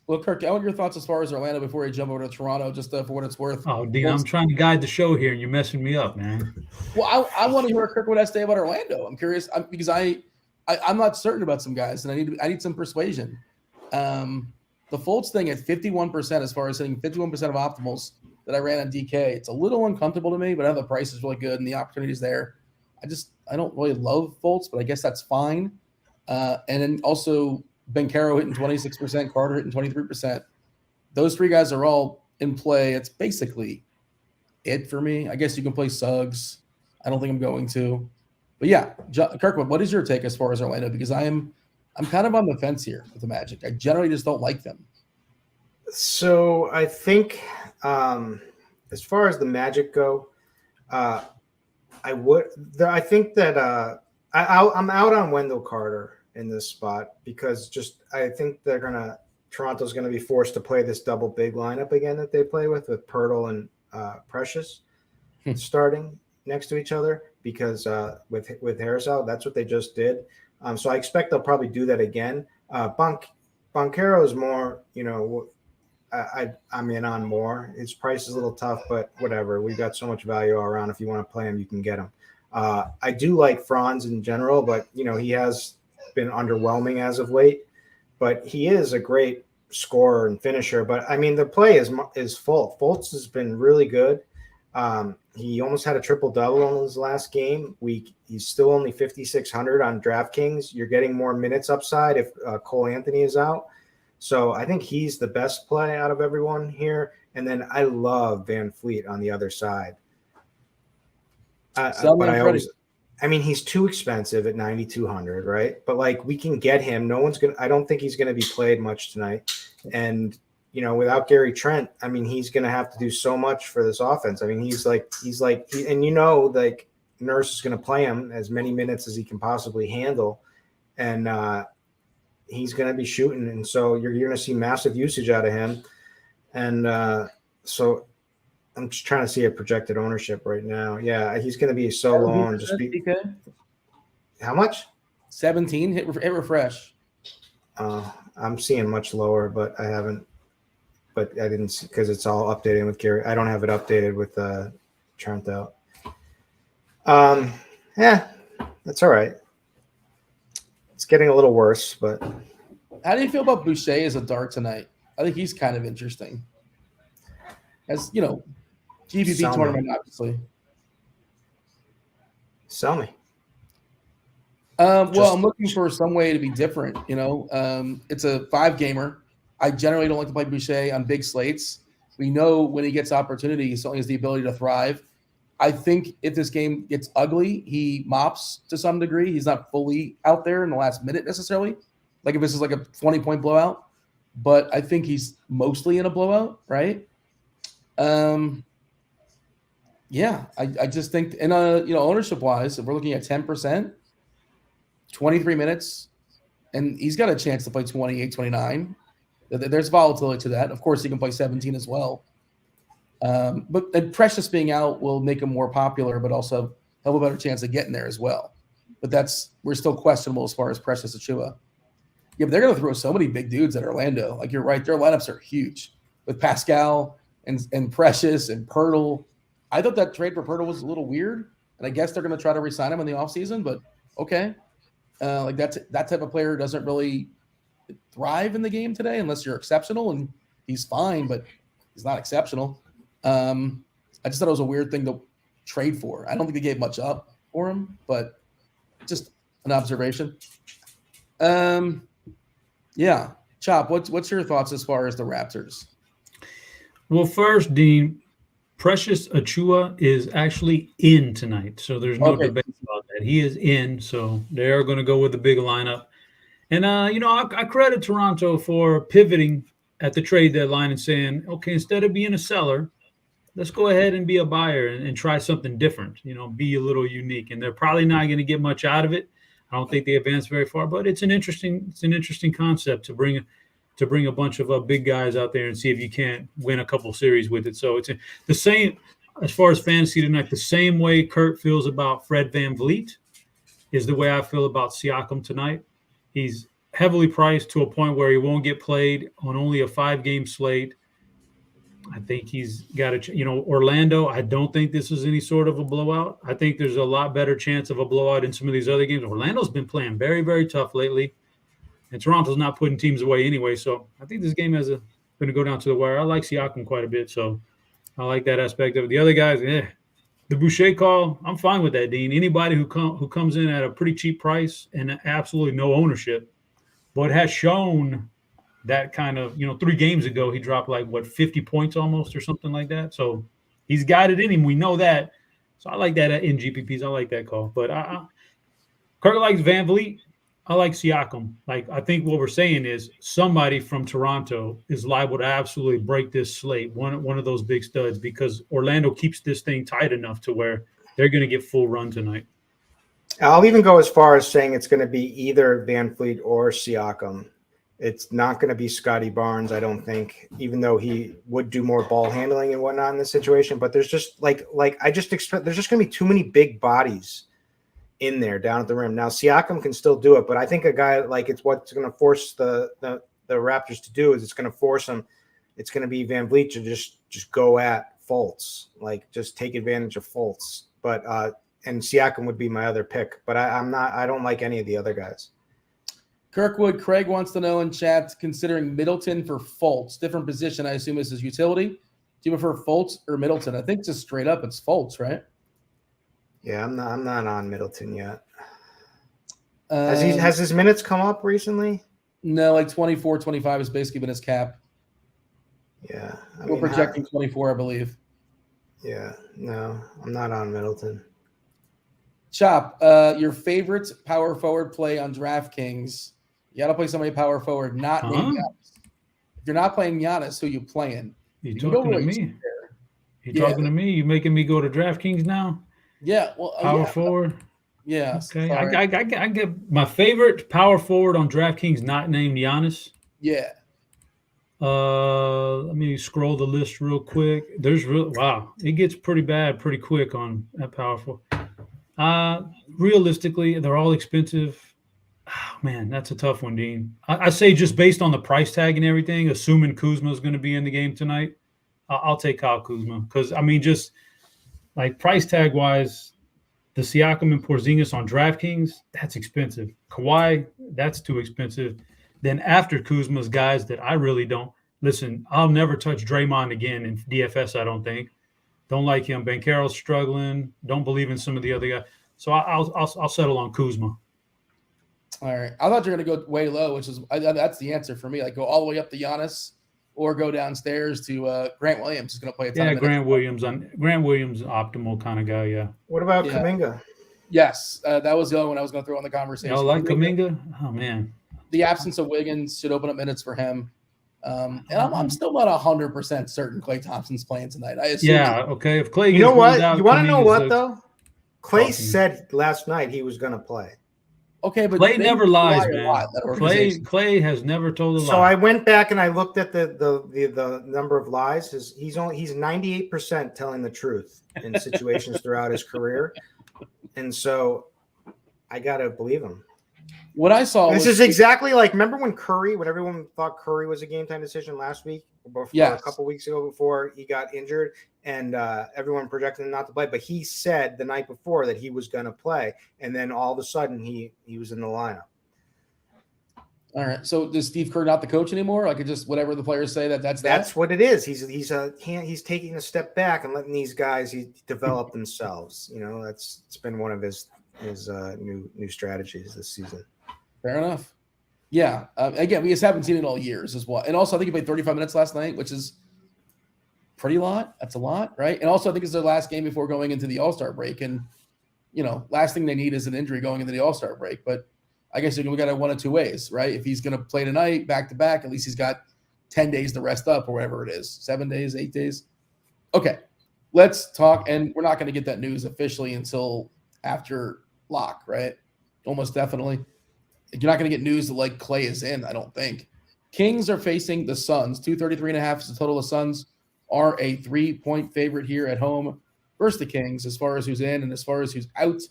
Well, Kirk, I want your thoughts as far as Orlando before we jump over to Toronto, just for what it's worth. Oh, Dean, I'm trying to guide the show here, and you're messing me up, man. Well, I want to hear what Kirk would have to say about Orlando. I'm curious because I'm not certain about some guys, and I need some persuasion. The Fultz thing at 51% as far as hitting 51% of optimals that I ran on DK. It's a little uncomfortable to me, but I know the price is really good and the opportunity's there. I don't really love Fultz, but I guess that's fine. And then also Banchero hitting 26%, Carter hitting 23%. Those three guys are all in play. It's basically it for me. I guess you can play Suggs. I don't think I'm going to. But yeah, Kirkwood, what is your take as far as Orlando? Because I'm kind of on the fence here with the Magic. I generally just don't like them. So I think as far as the Magic go, I think that I'm out on Wendell Carter in this spot because I think Toronto's gonna be forced to play this double big lineup again that they play with Pirtle and Precious starting next to each other because with Harris out, that's what they just did. So I expect they'll probably do that again. Banchero is more, I'm in on more. His price is a little tough, but whatever. We've got so much value all around. If you want to play him, you can get him. I do like Franz in general, but he has been underwhelming as of late. But he is a great scorer and finisher. But I mean, the play is full. Fultz has been really good. He almost had a triple-double in his last game. He's still only 5,600 on DraftKings. You're getting more minutes upside if Cole Anthony is out. So I think he's the best play out of everyone here. And then I love Van Fleet on the other side. He's too expensive at 9,200, right? But we can get him. I don't think he's going to be played much tonight. And without Gary Trent, he's going to have to do so much for this offense. Nurse is going to play him as many minutes as he can possibly handle. And he's going to be shooting. And so you're going to see massive usage out of him. And so I'm just trying to see a projected ownership right now. Yeah, he's going to be so low and just be. How much? 17. Hit refresh. I'm seeing much lower, but I haven't. But I didn't see because it's all updated with Gary. I don't have it updated with Trent out. Yeah, that's all right. It's getting a little worse, but. How do you feel about Boucher as a dart tonight? I think he's kind of interesting. As GPP tournament, obviously. Sell me. I'm looking for some way to be different. It's a 5-gamer. I generally don't like to play Boucher on big slates. We know when he gets opportunity, he certainly has the ability to thrive. I think if this game gets ugly, he mops to some degree. He's not fully out there in the last minute necessarily. Like if this is like a 20-point blowout. But I think he's mostly in a blowout, right? Yeah, I just think, and ownership wise, if we're looking at 10%, 23 minutes, and he's got a chance to play 28, 29. There's volatility to that. Of course, he can play 17 as well. But Precious being out will make him more popular, but also have a better chance of getting there as well. But we're still questionable as far as Precious Achiuwa. Yeah, but they're going to throw so many big dudes at Orlando. Like you're right, their lineups are huge with Pascal and Precious and Pirtle. I thought that trade for Pirtle was a little weird, and I guess they're going to try to re-sign him in the offseason, but okay. That type of player doesn't really thrive in the game today unless you're exceptional, and he's fine, but He's not exceptional. I just thought it was a weird thing to trade for. I don't think they gave much up for him, but just an observation. Yeah. Chop, what's your thoughts as far as the Raptors? Well, first, Dean, Precious Achua is actually in tonight, so there's no debate about that. He is in, so they are going to go with the big lineup. And, I credit Toronto for pivoting at the trade deadline and saying, okay, instead of being a seller, let's go ahead and be a buyer and try something different, be a little unique. And they're probably not going to get much out of it. I don't think they advance very far, but it's an interesting concept to bring a bunch of big guys out there and see if you can't win a couple series with it. So it's the same as far as fantasy tonight. The same way Kurt feels about Fred VanVleet is the way I feel about Siakam tonight. He's heavily priced to a point where he won't get played on only a 5-game slate. I think he's got Orlando. I don't think this is any sort of a blowout. I think there's a lot better chance of a blowout in some of these other games. Orlando's been playing very, very tough lately, and Toronto's not putting teams away anyway. So I think this game going to go down to the wire. I like Siakam quite a bit, so I like that aspect of it. The other guys, the Boucher call, I'm fine with that, Dean. Anybody who comes in at a pretty cheap price and absolutely no ownership, but has shown that kind of, 3 games ago, he dropped 50 points almost or something like that. So he's got it in him. We know that. So I like that in GPPs. I like that call. But Kirk likes VanVleet. I like Siakam. I think what we're saying is somebody from Toronto is liable to absolutely break this slate, one of those big studs, because Orlando keeps this thing tight enough to where they're going to get full run tonight. I'll even go as far as saying it's going to be either VanVleet or Siakam. It's not going to be Scotty Barnes, I don't think, even though he would do more ball handling and whatnot in this situation. But there's just I just expect there's just going to be too many big bodies in there down at the rim. Now Siakam can still do it, but I think a guy it's what's going to force the Raptors to do is it's going to force them. It's going to be VanVleet to just go at Fultz, just take advantage of Fultz. But and Siakam would be my other pick, but I don't like any of the other guys. Kirkwood, Craig wants to know in chat, considering Middleton for Fultz, different position, I assume this is utility. Do you prefer Fultz or Middleton? I think just straight up it's Fultz, right? Yeah, I'm not on Middleton yet. Has his minutes come up recently? No, 24, 25 has basically been his cap. Yeah. We're projecting 24, I believe. Yeah, no, I'm not on Middleton. Chop, your favorite power forward play on DraftKings. You got to play somebody power forward, not named Giannis. If you're not playing Giannis, who you playing? You talking to me? You talking to me? You making me go to DraftKings now? Yeah. Well, power forward. Yeah. Okay. I get my favorite power forward on DraftKings not named Giannis. Yeah. Let me scroll the list real quick. It gets pretty bad pretty quick on that power forward. Realistically, they're all expensive. Oh, man, that's a tough one, Dean. I say just based on the price tag and everything, assuming Kuzma is going to be in the game tonight, I'll take Kyle Kuzma because, just price tag wise, the Siakam and Porzingis on DraftKings, that's expensive. Kawhi, that's too expensive. Then after Kuzma's guys that I really don't listen, I'll never touch Draymond again in DFS. I don't think. Don't like him. Banchero's struggling. Don't believe in some of the other guys. So I'll settle on Kuzma. All right. I thought you were going to go way low, which is that's the answer for me. Go all the way up to Giannis or go downstairs to Grant Williams is going to play a ton of Grant Williams, optimal kind of guy, yeah. What about Kuminga? Yes, that was the other one I was going to throw in the conversation. Y'all like Kuminga? Oh, man. The absence of Wiggins should open up minutes for him. And I'm still not 100% certain Klay Thompson's playing tonight. I assume. Yeah, okay. If Klay, you know what? You want to know what though? Klay said last night he was going to play. Okay, but Klay never lies, man. Klay has never told a lie. So I went back and I looked at the number of lies. He's 98% telling the truth in situations throughout his career, and so I gotta believe him. What I saw is exactly remember when everyone thought Curry was a game time decision last week, a couple weeks ago before he got injured, and everyone projected him not to play. But he said the night before that he was going to play, and then all of a sudden he was in the lineup. All right. So does Steve Kerr not the coach anymore? Like, it just whatever the players say that's what it is. He's taking a step back and letting these guys develop themselves. It's been one of his new strategies this season. Fair enough. Yeah. Again, we just haven't seen it all years as well. And also, I think he played 35 minutes last night, which is pretty lot. That's a lot, right? And also, I think it's their last game before going into the All-Star break. And, last thing they need is an injury going into the All-Star break. But I guess we got it one of two ways, right? If he's going to play tonight, back-to-back, at least he's got 10 days to rest up or whatever it is. 7 days, 8 days. Okay, let's talk. And we're not going to get that news officially until after lock, right? Almost definitely. You're not going to get news that, like, Clay is in, I don't think. Kings are facing the Suns. 233.5 is the total. The Suns are a 3-point favorite here at home versus the Kings as far as who's in and as far as who's out.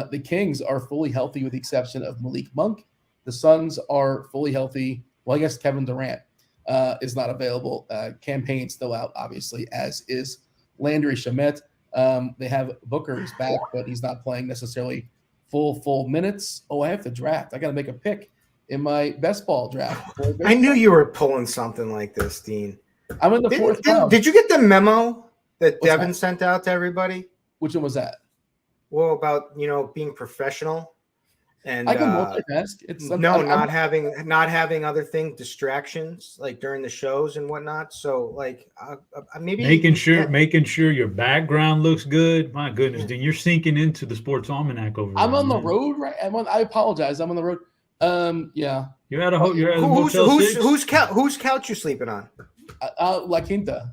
The Kings are fully healthy with the exception of Malik Monk. The Suns are fully healthy. Well, I guess Kevin Durant is not available. Campaign's still out, obviously, as is Landry Shamet. They have Booker's back, but he's not playing necessarily full minutes. Oh, I have to draft. I got to make a pick in my best ball draft. I knew you were pulling something like this, Dean. I'm in the fourth round. Did you get the memo that Devin sent out to everybody? Which one was that? Well, about being professional, and I can multitask. Not having other distractions like during the shows and whatnot. So maybe making sure your background looks good. My goodness, Dean, you're sinking into the Sports Almanac over there. I'm on the road, right? I apologize. I'm on the road. Yeah. You're at a Motel 6? Whose couch you sleeping on? La Quinta.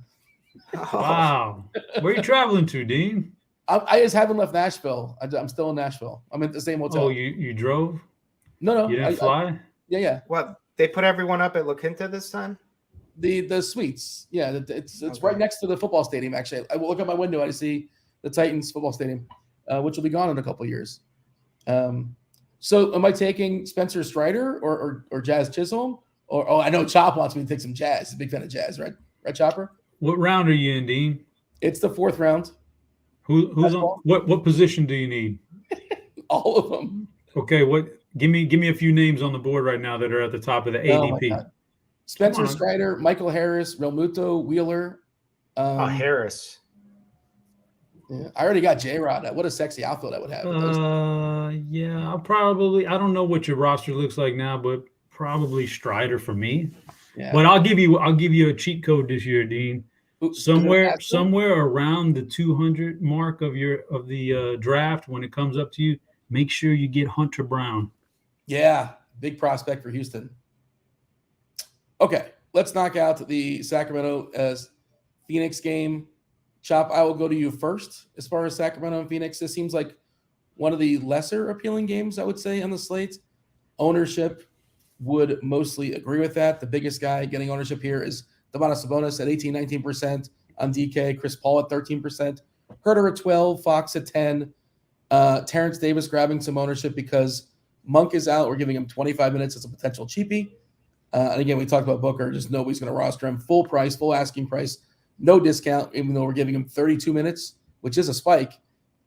Wow. Where are you traveling to, Dean? I just haven't left Nashville. I'm still in Nashville. I'm at the same hotel. Oh, you drove? No. You didn't fly? Yeah. What? They put everyone up at La Quinta this time? The suites. Yeah, it's okay. Right next to the football stadium, actually. I will look out my window. I see the Titans football stadium, which will be gone in a couple of years. So am I taking Spencer Strider or Jazz Chisholm? Or I know Chop wants me to take some Jazz. He's a big fan of Jazz, right? Right, Chopper? What round are you in, Dean? It's the fourth round. Who's on what position do you need? All of them. Okay, give me a few names on the board right now that are at the top of the ADP. Spencer Strider, Michael Harris, Realmuto, Wheeler. Harris. Yeah, I already got J-Rod. What a sexy outfield I would have. Yeah, I don't know what your roster looks like now, but probably Strider for me. Yeah. But I'll give you a cheat code this year, Dean. Somewhere around the 200 mark of the draft, when it comes up to you, make sure you get Hunter Brown. Yeah, big prospect for Houston. Okay, let's knock out the Sacramento Phoenix game. Chop, I will go to you first as far as Sacramento and Phoenix. This seems like one of the lesser appealing games, I would say, on the slate. Ownership would mostly agree with that. The biggest guy getting ownership here is Domantas Sabonis at 19% on DK, Chris Paul at 13%, Herter at 12%, Fox at 10%, Terrence Davis grabbing some ownership because Monk is out. We're giving him 25 minutes as a potential cheapie. And again, we talked about Booker. Just nobody's going to roster him. Full price, full asking price, no discount, even though we're giving him 32 minutes, which is a spike.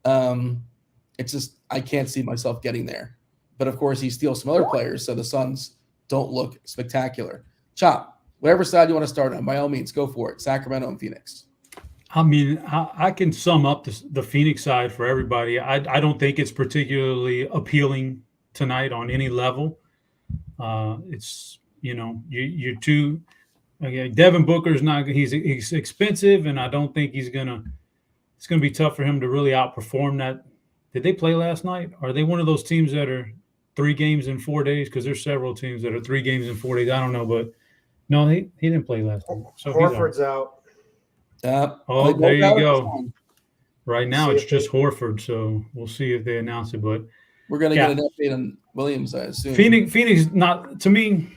It's just I can't see myself getting there. But, of course, he steals some other players, so the Suns don't look spectacular. Chop. Whatever side you want to start on, by all means, go for it. Sacramento and Phoenix. I mean, I can sum up the Phoenix side for everybody. I don't think it's particularly appealing tonight on any level. It's, you're too – again, Devin Booker's not – he's expensive, and I don't think it's going to be tough for him to really outperform that. Did they play last night? Are they one of those teams that are 3 games in 4 days? Because there's several teams that are 3 games in 4 days. I don't know, but – no, he didn't play last night. So Horford's out. There you go. Right now it's just Horford, so we'll see if they announce it. But we're going to get an update on Williams, I assume. Phoenix, not to me.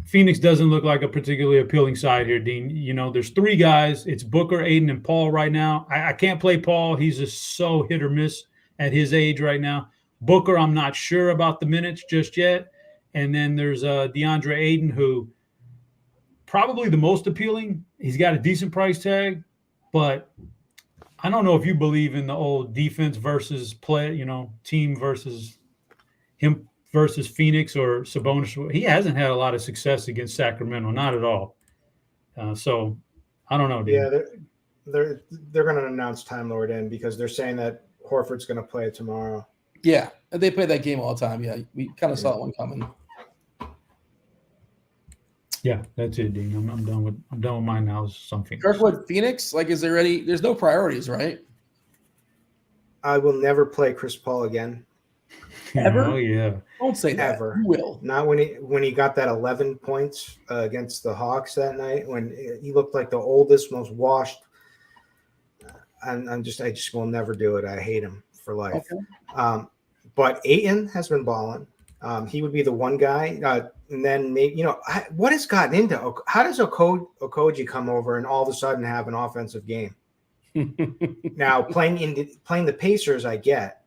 Phoenix doesn't look like a particularly appealing side here, Dean. There's 3 guys. It's Booker, Aiden, and Paul right now. I can't play Paul. He's just so hit or miss at his age right now. Booker, I'm not sure about the minutes just yet. And then there's DeAndre Aiden, who probably the most appealing. He's got a decent price tag, but I don't know if you believe in the old defense versus play, team versus him versus Phoenix or Sabonis. He hasn't had a lot of success against Sacramento, not at all. So I don't know, dude. Yeah, they're going to announce Time Lord in because they're saying that Horford's going to play tomorrow. Yeah, they play that game all the time. Yeah, we kind of saw that one coming. Yeah, that's it, Dean. I'm done with mine now. Something. Kirkwood, Phoenix. Like, is there any? There's no priorities, right? I will never play Chris Paul again. Ever? Oh yeah. Don't say that. Ever. You will. Not when he got that 11 points against the Hawks that night when he looked like the oldest, most washed. I just will never do it. I hate him for life. Okay. But Ayton has been balling. He would be the one guy. And then maybe, what has gotten into how does Okogie come over and all of a sudden have an offensive game? Now playing the Pacers, I get,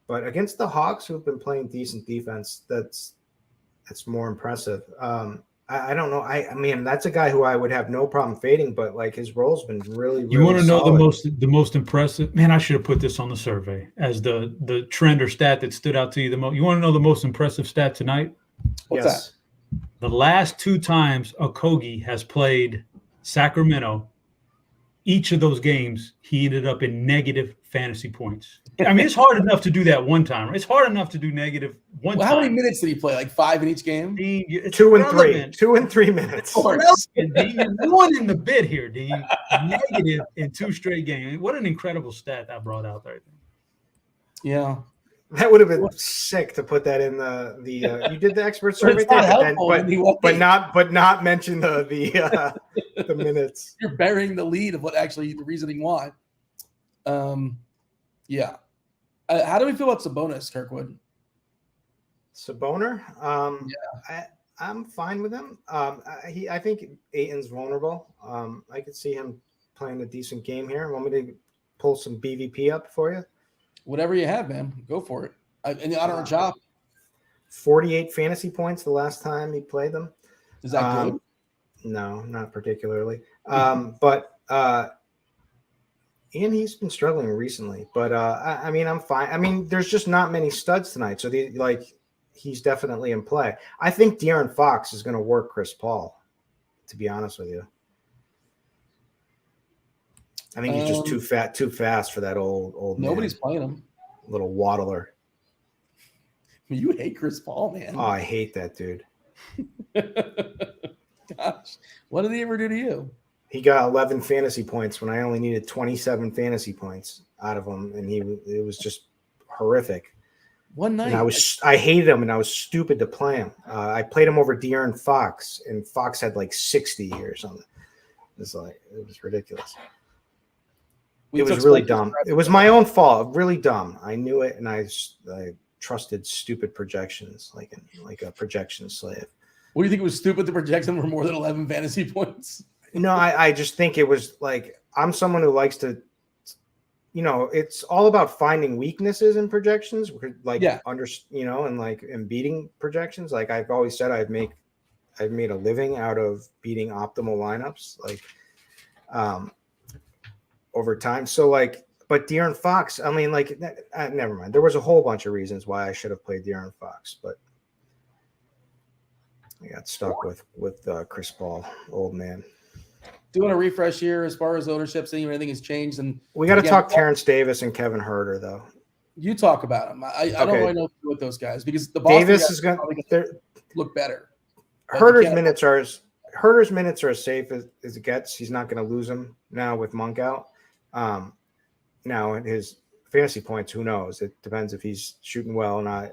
but against the Hawks, who've been playing decent defense, that's more impressive. I don't know. I mean, that's a guy who I would have no problem fading, but like his role's been really. You want to know the most impressive? Man, I should have put this on the survey as the trend or stat that stood out to you the most. You want to know the most impressive stat tonight? What's that? The last 2 times Okogie has played Sacramento, each of those games, he ended up in negative fantasy points. I mean, it's hard enough to do that one time. Right? It's hard enough to do negative one time. How many minutes did he play? Like 5 in each game? Dean, 2 and 3. 2 and 3 minutes. Dean, you're ruining the bid here, Dean. Negative in 2 straight games. What an incredible stat that brought out there. Yeah. That would have been sick to put that in the you did the expert survey thing, but not mention the minutes. You're burying the lead of what actually the reasoning why. Yeah. How do we feel about Sabonis, Kirkwood? Saboner? I'm fine with him. I think Ayton's vulnerable. I could see him playing a decent game here. Want me to pull some BVP up for you? Whatever you have, man. Go for it. And the honor job. 48 fantasy points the last time he played them. Is that good? No, not particularly. But and he's been struggling recently. But I mean, I'm fine. I mean, there's just not many studs tonight, so he's definitely in play. I think De'Aaron Fox is going to work Chris Paul. To be honest with you, I think he's just too fast for that old. Nobody's playing him. Little waddler. You hate Chris Paul, man. Oh, I hate that dude. Gosh, what did he ever do to you? He got 11 fantasy points when I only needed 27 fantasy points out of him, and it was just horrific. One night, and I hated him, and I was stupid to play him. I played him over De'Aaron Fox, and Fox had like 60 or something. It was ridiculous. It was really dumb. It was my own fault. Really dumb. I knew it, and I trusted stupid projections, like a projection slave. What do you think it was stupid to project them for more than 11 fantasy points? No, I just think it was like I'm someone who likes to, it's all about finding weaknesses in projections, and beating projections. Like I've always said, I've made a living out of beating optimal lineups, over time. So but De'Aaron Fox, I mean, never mind. There was a whole bunch of reasons why I should have played De'Aaron Fox, but I got stuck with Chris Paul, old man. Doing a refresh here as far as ownership, seeing if anything has changed. And we got to talk Terrence Davis and Kevin Huerter, though. You talk about them. I don't really know what those guys, because the Boston Davis is going to look better. Huerter's minutes are as safe as it gets. He's not going to lose them now with Monk out. Now his fantasy points, who knows? It depends if he's shooting well or not.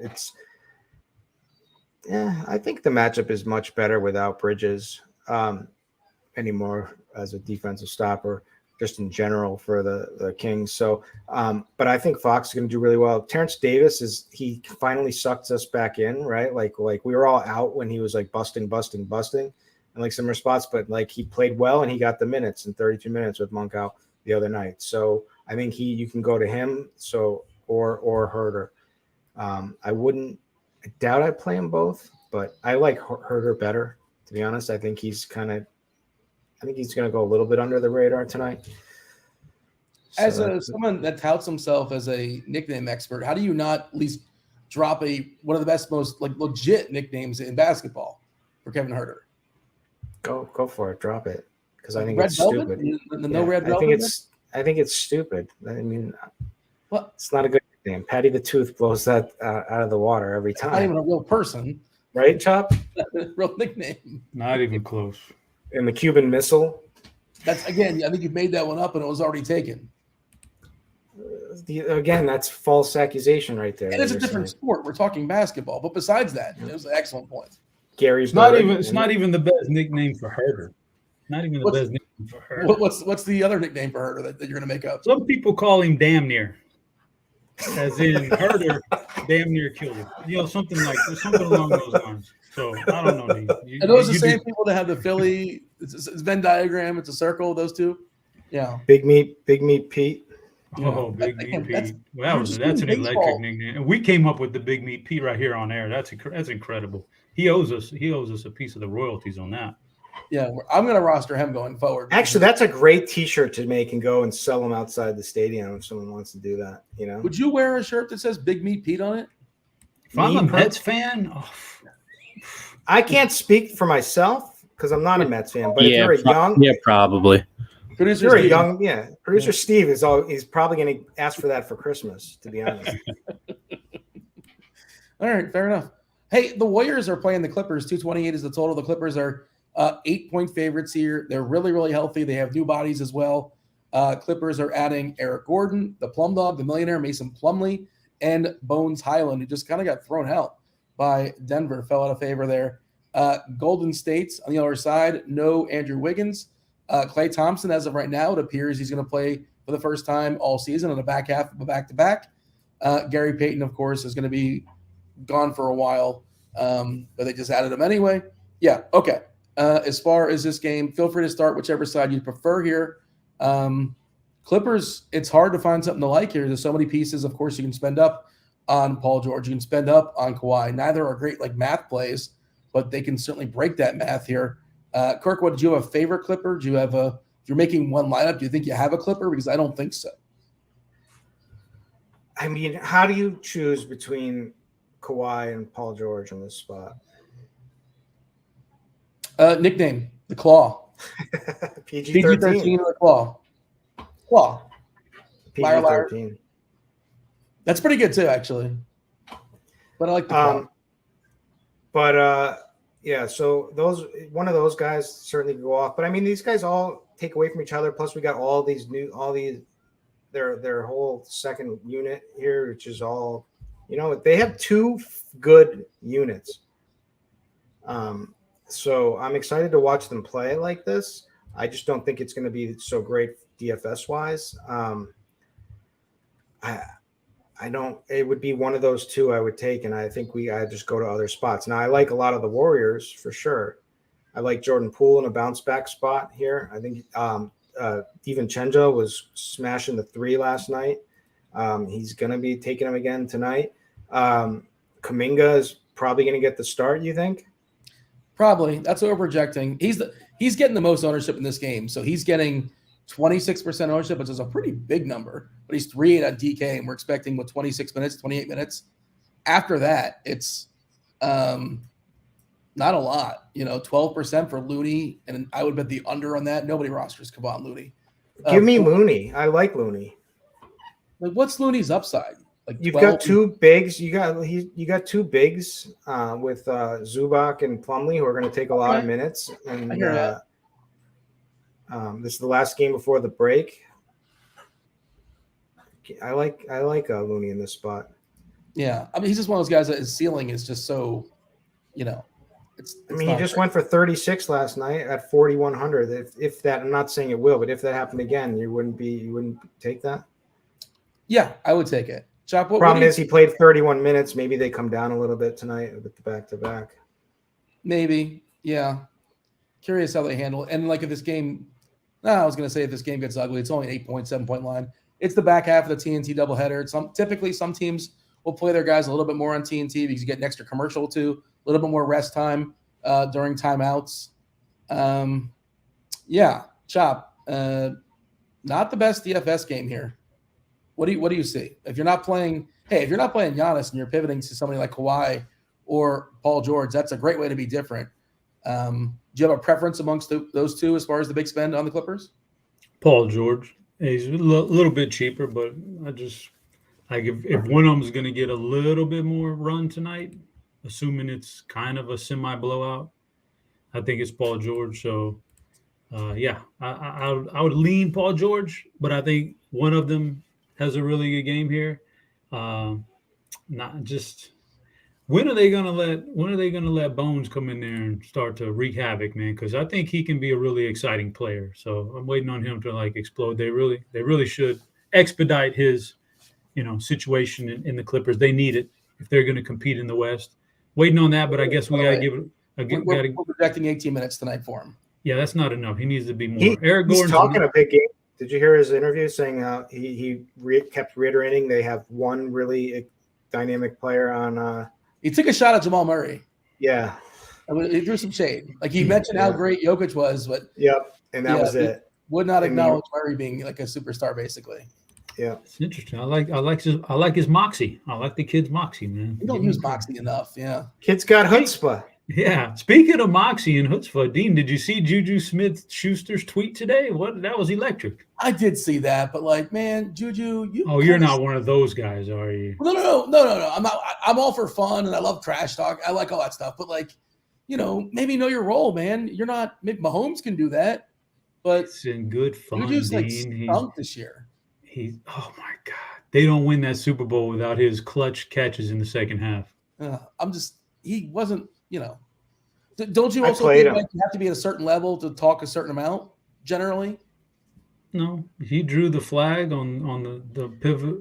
I think the matchup is much better without Bridges anymore as a defensive stopper, just in general for the Kings. So, but I think Fox is going to do really well. Terrence Davis he finally sucked us back in, right? Like we were all out when he was busting in some spots, but he played well and he got the minutes in 32 minutes with Monk out the other night. So I think you can go to him. So or Huerter. I doubt I'd play them both, but I like Huerter better, to be honest. I think he's going to go a little bit under the radar tonight. As someone that touts himself as a nickname expert, how do you not at least drop one of the best, most like legit nicknames in basketball for Kevin Huerter. Go for it. Drop it. Because I think Red it's Velvet? stupid. No Red Velvet? I think it's stupid. I mean, what? It's not a good nickname. Patty the Tooth blows that out of the water every time. Not even a real person. Right, Chop? Real nickname. Not even close. And the Cuban Missile. That's, again, I think you made that one up and it was already taken. Again, that's false accusation right there. And it's a different sport. We're talking basketball. But besides that, it was an excellent point. Gary's it's not even the best nickname for Huerter. Not even the best nickname for Huerter. What's the other nickname for Huerter that you're going to make up? Some people call him damn near. As in Huerter damn near killed him. You know, something along those lines. So I don't know. Are those the same people that have the Philly? It's Venn diagram. It's a circle. Those two. Yeah. Big Meat Pete. Oh, Big Meat Pete. Well, that's an electric nickname. And we came up with the Big Meat Pete right here on air. That's incredible. He owes us a piece of the royalties on that. Yeah, I'm going to roster him going forward. Actually, that's a great T-shirt to make and go and sell them outside the stadium if someone wants to do that. You know, would you wear a shirt that says Big Meat Pete on it? If I'm a Mets fan, I can't speak for myself because I'm not a Mets fan. But if you're a young, probably. Producer Steve. Producer Steve he's probably going to ask for that for Christmas. To be honest. All right, fair enough. Hey, the Warriors are playing the Clippers. 228 is the total. The Clippers are 8-point favorites here. They're really, really healthy. They have new bodies as well. Clippers are adding Eric Gordon, the Plum Dog, the millionaire, Mason Plumlee, and Bones Highland, who just kind of got thrown out by Denver, fell out of favor there. Golden State's on the other side, no Andrew Wiggins. Klay Thompson, as of right now, it appears he's going to play for the first time all season on the back half of a back-to-back. Gary Payton, of course, is going to be gone for a while, but they just added him anyway. Yeah, okay. As far as this game, feel free to start whichever side you prefer here. Clippers, it's hard to find something to like here. There's so many pieces. Of course, you can spend up on Paul George. You can spend up on Kawhi. Neither are great like math plays, but they can certainly break that math here. Kirk, did you have a favorite Clipper? Do you have if you're making one lineup, do you think you have a Clipper? Because I don't think so. I mean, how do you choose between Kawhi and Paul George on this spot? Nickname, the Claw. PG-13 or the Claw. Claw. PG-13. That's pretty good too, actually. But I like the Claw. Yeah, so one of those guys certainly go off. But I mean, these guys all take away from each other. Plus, we got their whole second unit here, which is all, they have two good units. So I'm excited to watch them play like this. I just don't think it's going to be so great DFS wise. It would be one of those two I would take, and I think I just go to other spots. Now I like a lot of the Warriors for sure. I like Jordan Poole in a bounce back spot here. I think DiVincenzo was smashing the three last night. He's going to be taking him again tonight. Kuminga is probably going to get the start, you think? Probably. That's what we're projecting. He's getting the most ownership in this game. So he's getting 26% ownership, which is a pretty big number. But he's 3-8 on DK, and we're expecting 26 minutes, 28 minutes. After that, it's not a lot. 12% for Looney, and I would bet the under on that. Nobody rosters Kevon Looney. Give me Looney. I like Looney. Like, what's Looney's upside? Like you've got two bigs. You got two bigs with Zubac and Plumlee, who are going to take a lot of minutes. And I hear that. This is the last game before the break. I like Looney in this spot. Yeah, I mean, he's just one of those guys that his ceiling is just so, It's he just went for 36 last night at 4,100. If that, I'm not saying it will, but if that happened again, you wouldn't take that. Yeah, I would take it. Chop, Problem is he played 31 minutes. Maybe they come down a little bit tonight with the back-to-back. Maybe, yeah. Curious how they handle it. And like if this game, I was going to say if this game gets ugly, it's only an 8-point, 7-point line. It's the back half of the TNT doubleheader. Typically some teams will play their guys a little bit more on TNT because you get an extra commercial too, a little bit more rest time during timeouts. Yeah, Chop. Not the best DFS game here. What do you see? If you're not playing Giannis and you're pivoting to somebody like Kawhi or Paul George, that's a great way to be different. Do you have a preference amongst those two as far as the big spend on the Clippers? Paul George. He's a little bit cheaper, but I just if one of them is going to get a little bit more run tonight, assuming it's kind of a semi blowout, I think it's Paul George. So, I would lean Paul George, but I think one of them has a really good game here. Not just when are they gonna let Bones come in there and start to wreak havoc, man? Because I think he can be a really exciting player. So I'm waiting on him to explode. They really should expedite his situation in the Clippers. They need it if they're going to compete in the West. Waiting on that, but I guess we got to give it. We're projecting 18 minutes tonight for him. Yeah, that's not enough. He needs to be more. Eric He's Gordon's talking a big game. Did you hear his interview saying he kept reiterating they have one really dynamic player on He took a shot at Jamal Murray. Yeah. He threw some shade. He mentioned how great Jokic was, but and that was it. Would not acknowledge Murray being like a superstar, basically. Yeah, it's interesting. I like his moxie. I like the kid's moxie, man. We don't use moxie enough. Yeah, kid's got chutzpah. Yeah. Speaking of moxie and chutzpah, Dean, did you see Juju Smith-Schuster's tweet today? That was electric. I did see that, but man, Juju, you're not one of those guys, are you? No. I'm not. I'm all for fun, and I love trash talk. I like all that stuff, but maybe know your role, man. You're not. Maybe Mahomes can do that, but it's in good fun. Juju's stunk this year. Oh my God. They don't win that Super Bowl without his clutch catches in the second half. He wasn't, don't you also think you have to be at a certain level to talk a certain amount generally? No, he drew the flag on the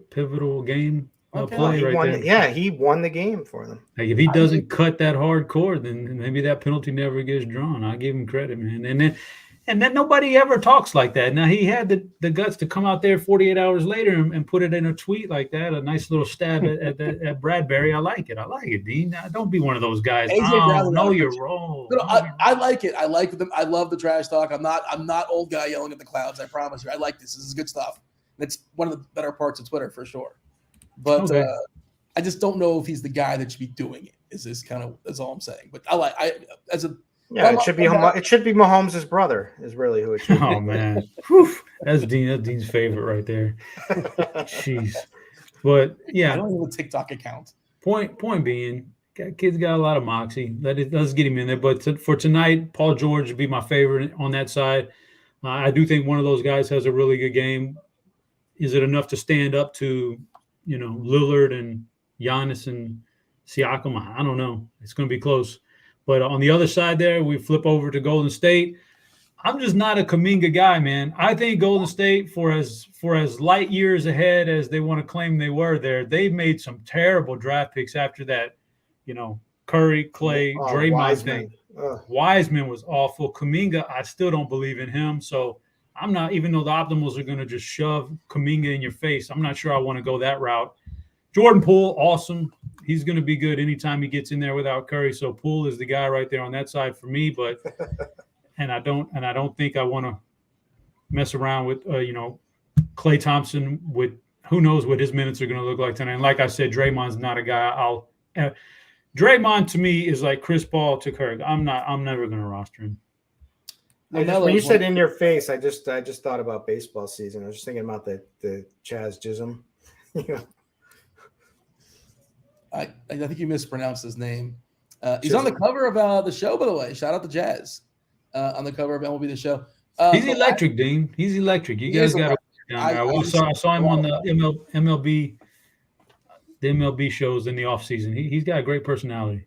pivotal game play right there. He won the game for them. If he doesn't cut that hard cord, then maybe that penalty never gets drawn. I give him credit, man. And then nobody ever talks like that. Now, he had the guts to come out there 48 hours later and put it in a tweet like that, a nice little stab at Bradbury. I like it, Dean. Now, don't be one of those guys. Know your role. No, I like it. I like them. I love the trash talk. I'm not old guy yelling at the clouds. I promise you. I like this. This is good stuff. It's one of the better parts of Twitter for sure. But I just don't know if he's the guy that should be doing it. That's all I'm saying. But it should be Mahomes' brother is really who it should be. Oh man, that's Dean's favorite right there. Jeez, but yeah, I don't have a TikTok account. Point being, kid's got a lot of moxie. Let's get him in there. But for tonight, Paul George would be my favorite on that side. I do think one of those guys has a really good game. Is it enough to stand up to Lillard and Giannis and Siakam? I don't know. It's going to be close. But on the other side there, we flip over to Golden State. I'm just not a Kuminga guy, man. I think Golden State, for as light years ahead as they want to claim they were there, they've made some terrible draft picks after that, Curry, Clay, Draymond thing. Wiseman was awful. Kuminga, I still don't believe in him. So I'm not, even though the Optimals are going to just shove Kuminga in your face, I'm not sure I want to go that route. Jordan Poole, awesome. He's going to be good anytime he gets in there without Curry. So Poole is the guy right there on that side for me. But and I don't think I want to mess around with Klay Thompson. With who knows what his minutes are going to look like tonight. And like I said, Draymond's not a guy. Draymond to me is like Chris Paul to Kirk. I'm never going to roster him. When you said in your face, I just thought about baseball season. I was just thinking about the Chaz Chisholm. I think you mispronounced his name. He's on the cover of the show, by the way. Shout out to Jazz on the cover of MLB The Show. He's electric, Dean. He's electric. You guys got to. I saw him on the MLB shows in the offseason. He's got a great personality.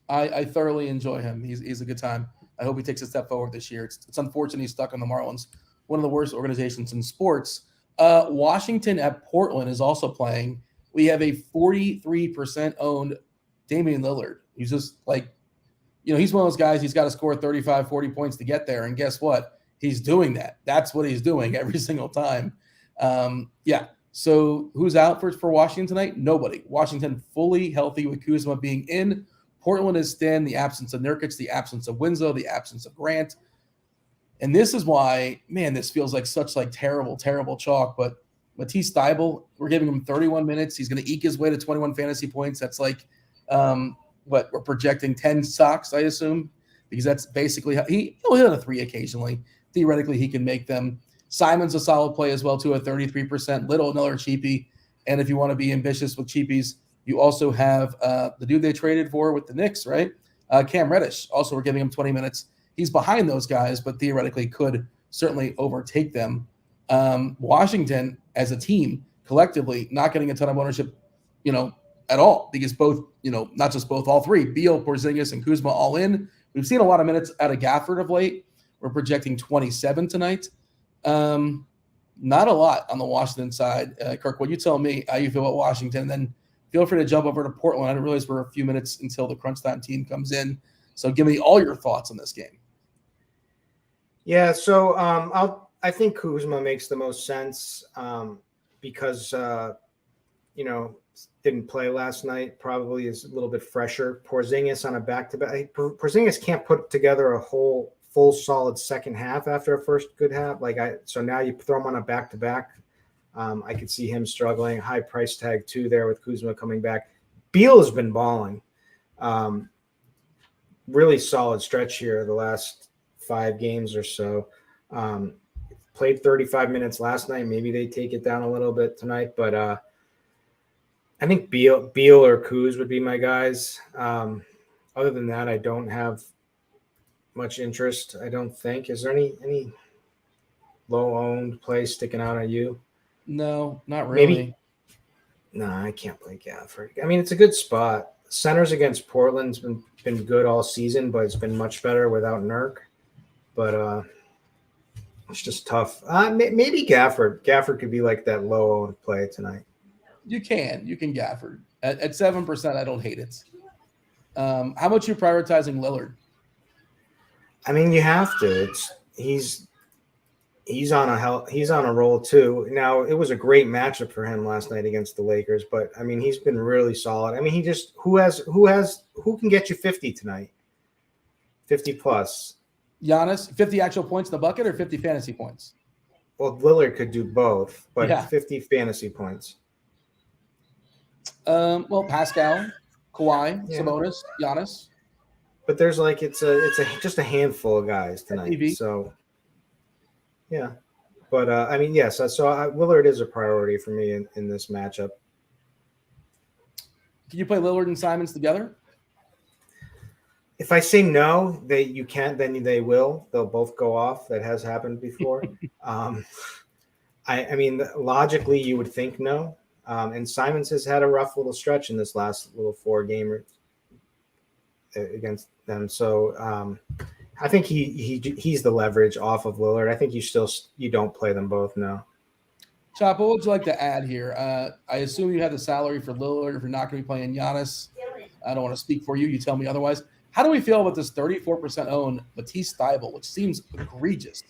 I thoroughly enjoy him. He's a good time. I hope he takes a step forward this year. It's unfortunate he's stuck on the Marlins, one of the worst organizations in sports. Washington at Portland is also playing. We have a 43% owned Damian Lillard. He's just he's one of those guys. He's got to score 35, 40 points to get there. And guess what? He's doing that. That's what he's doing every single time. So who's out for Washington tonight? Nobody. Washington fully healthy with Kuzma being in. Portland is thin. The absence of Nurkic, the absence of Winslow, the absence of Grant. And this is why, man, this feels like such terrible, terrible chalk. But Matisse Thybulle, we're giving him 31 minutes. He's going to eke his way to 21 fantasy points. That's like what we're projecting 10 socks, I assume, because that's basically how he'll hit a 3 occasionally. Theoretically, he can make them. Simon's a solid play as well, too, at 33%. Little, another cheapie. And if you want to be ambitious with cheapies, you also have the dude they traded for with the Knicks, right? Cam Reddish. Also, we're giving him 20 minutes. He's behind those guys, but theoretically could certainly overtake them. Washington, as a team, collectively, not getting a ton of ownership, at all, because both, not just both, all three, Beal, Porzingis, and Kuzma all in. We've seen a lot of minutes out of Gafford of late. We're projecting 27 tonight. Not a lot on the Washington side. Kirk, what you tell me how you feel about Washington, and then feel free to jump over to Portland. I didn't realize we're a few minutes until the crunch time team comes in. So give me all your thoughts on this game. Yeah, so I think Kuzma makes the most sense because, didn't play last night, probably is a little bit fresher. Porzingis on a back-to-back. Porzingis can't put together a whole full solid second half after a first good half. So now you throw him on a back-to-back. I could see him struggling. High price tag too there with Kuzma coming back. Beal has been balling. Really solid stretch here the last 5 games or so. Played 35 minutes last night. Maybe they take it down a little bit tonight, but I think Beal or Kuz would be my guys. Other than that, I don't have much interest, I don't think. Is there any low-owned play sticking out at you? No, not really. Maybe. No, I can't play Gafford. I mean, it's a good spot. Centers against Portland's been good all season, but it's been much better without Nurk. But it's just tough. Maybe Gafford. Gafford could be like that low-owned play tonight. You can Gafford. At 7%, I don't hate it. How much are you prioritizing Lillard? I mean, you have to. He's on a roll too. Now, it was a great matchup for him last night against the Lakers, but I mean, he's been really solid. I mean, who can get you 50 tonight? 50 plus. Giannis, 50 actual points in the bucket or 50 fantasy points? Well, Lillard could do both, but yeah. 50 fantasy points. Well, Pascal, Kawhi, Sabonis, Giannis. But there's it's just a handful of guys tonight. So, yeah. But, I mean, yes. So Lillard is a priority for me in this matchup. Can you play Lillard and Simons together? If I say no, you can't, then they will. They'll both go off. That has happened before. I mean, logically, you would think no. And Simons has had a rough little stretch in this last little 4-game against them. So I think he's the leverage off of Lillard. I think you don't play them both now. Chop, what would you like to add here? I assume you have the salary for Lillard if you're not going to be playing Giannis. I don't want to speak for you. You tell me otherwise. How do we feel about this 34% owned Matisse Thybulle, which seems egregious?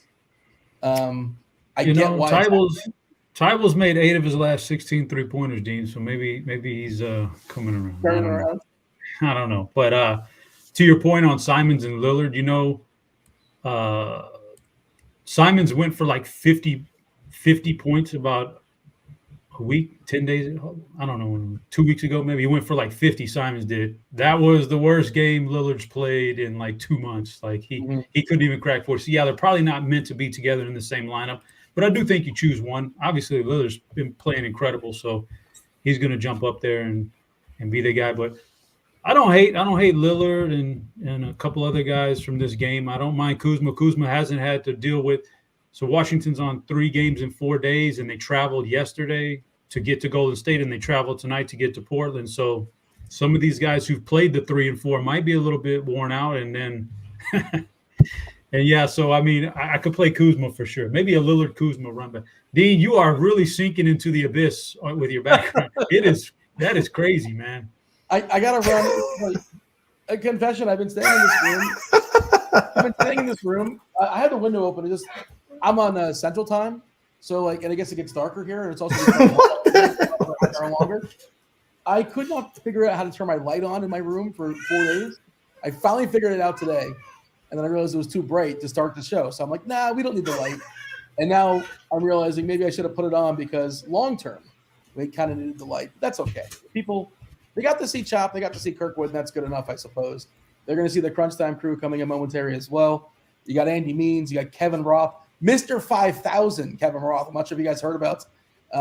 Tyball's made 8 of his last 16 3-pointers, Dean. So maybe he's coming around. I don't know. But to your point on Simons and Lillard, Simons went for like 50 points about a week, 10 days. I don't know, 2 weeks ago maybe. He went for like 50. Simons did. That was the worst game Lillard's played in like 2 months. Like he couldn't even crack 40. So yeah, they're probably not meant to be together in the same lineup. But I do think you choose one. Obviously, Lillard's been playing incredible, so he's going to jump up there and be the guy. But I don't hate Lillard and a couple other guys from this game. I don't mind Kuzma. Kuzma hasn't had to deal with. So Washington's on 3 games in 4 days, and they traveled yesterday to get to Golden State, and they traveled tonight to get to Portland. So some of these guys who've played the 3 and 4 might be a little bit worn out, and then. And yeah, so I mean, I could play Kuzma for sure. Maybe a Lillard Kuzma run back. Dean, you are really sinking into the abyss with your background. That is crazy, man. I gotta run a confession. I've been staying in this room. I had the window open. I'm on Central Time, so and I guess it gets darker here, and it's also longer. I could not figure out how to turn my light on in my room for 4 days. I finally figured it out today. And then I realized it was too bright to start the show. So I'm like, nah, we don't need the light. And now I'm realizing maybe I should have put it on because long term, we kind of needed the light. That's okay. People, they got to see Chop, they got to see Kirkwood, and that's good enough, I suppose. They're going to see the Crunch Time crew coming in momentarily as well. You got Andy Means, you got Kevin Roth, Mr. 5000 Kevin Roth. I'm not sure if you guys heard about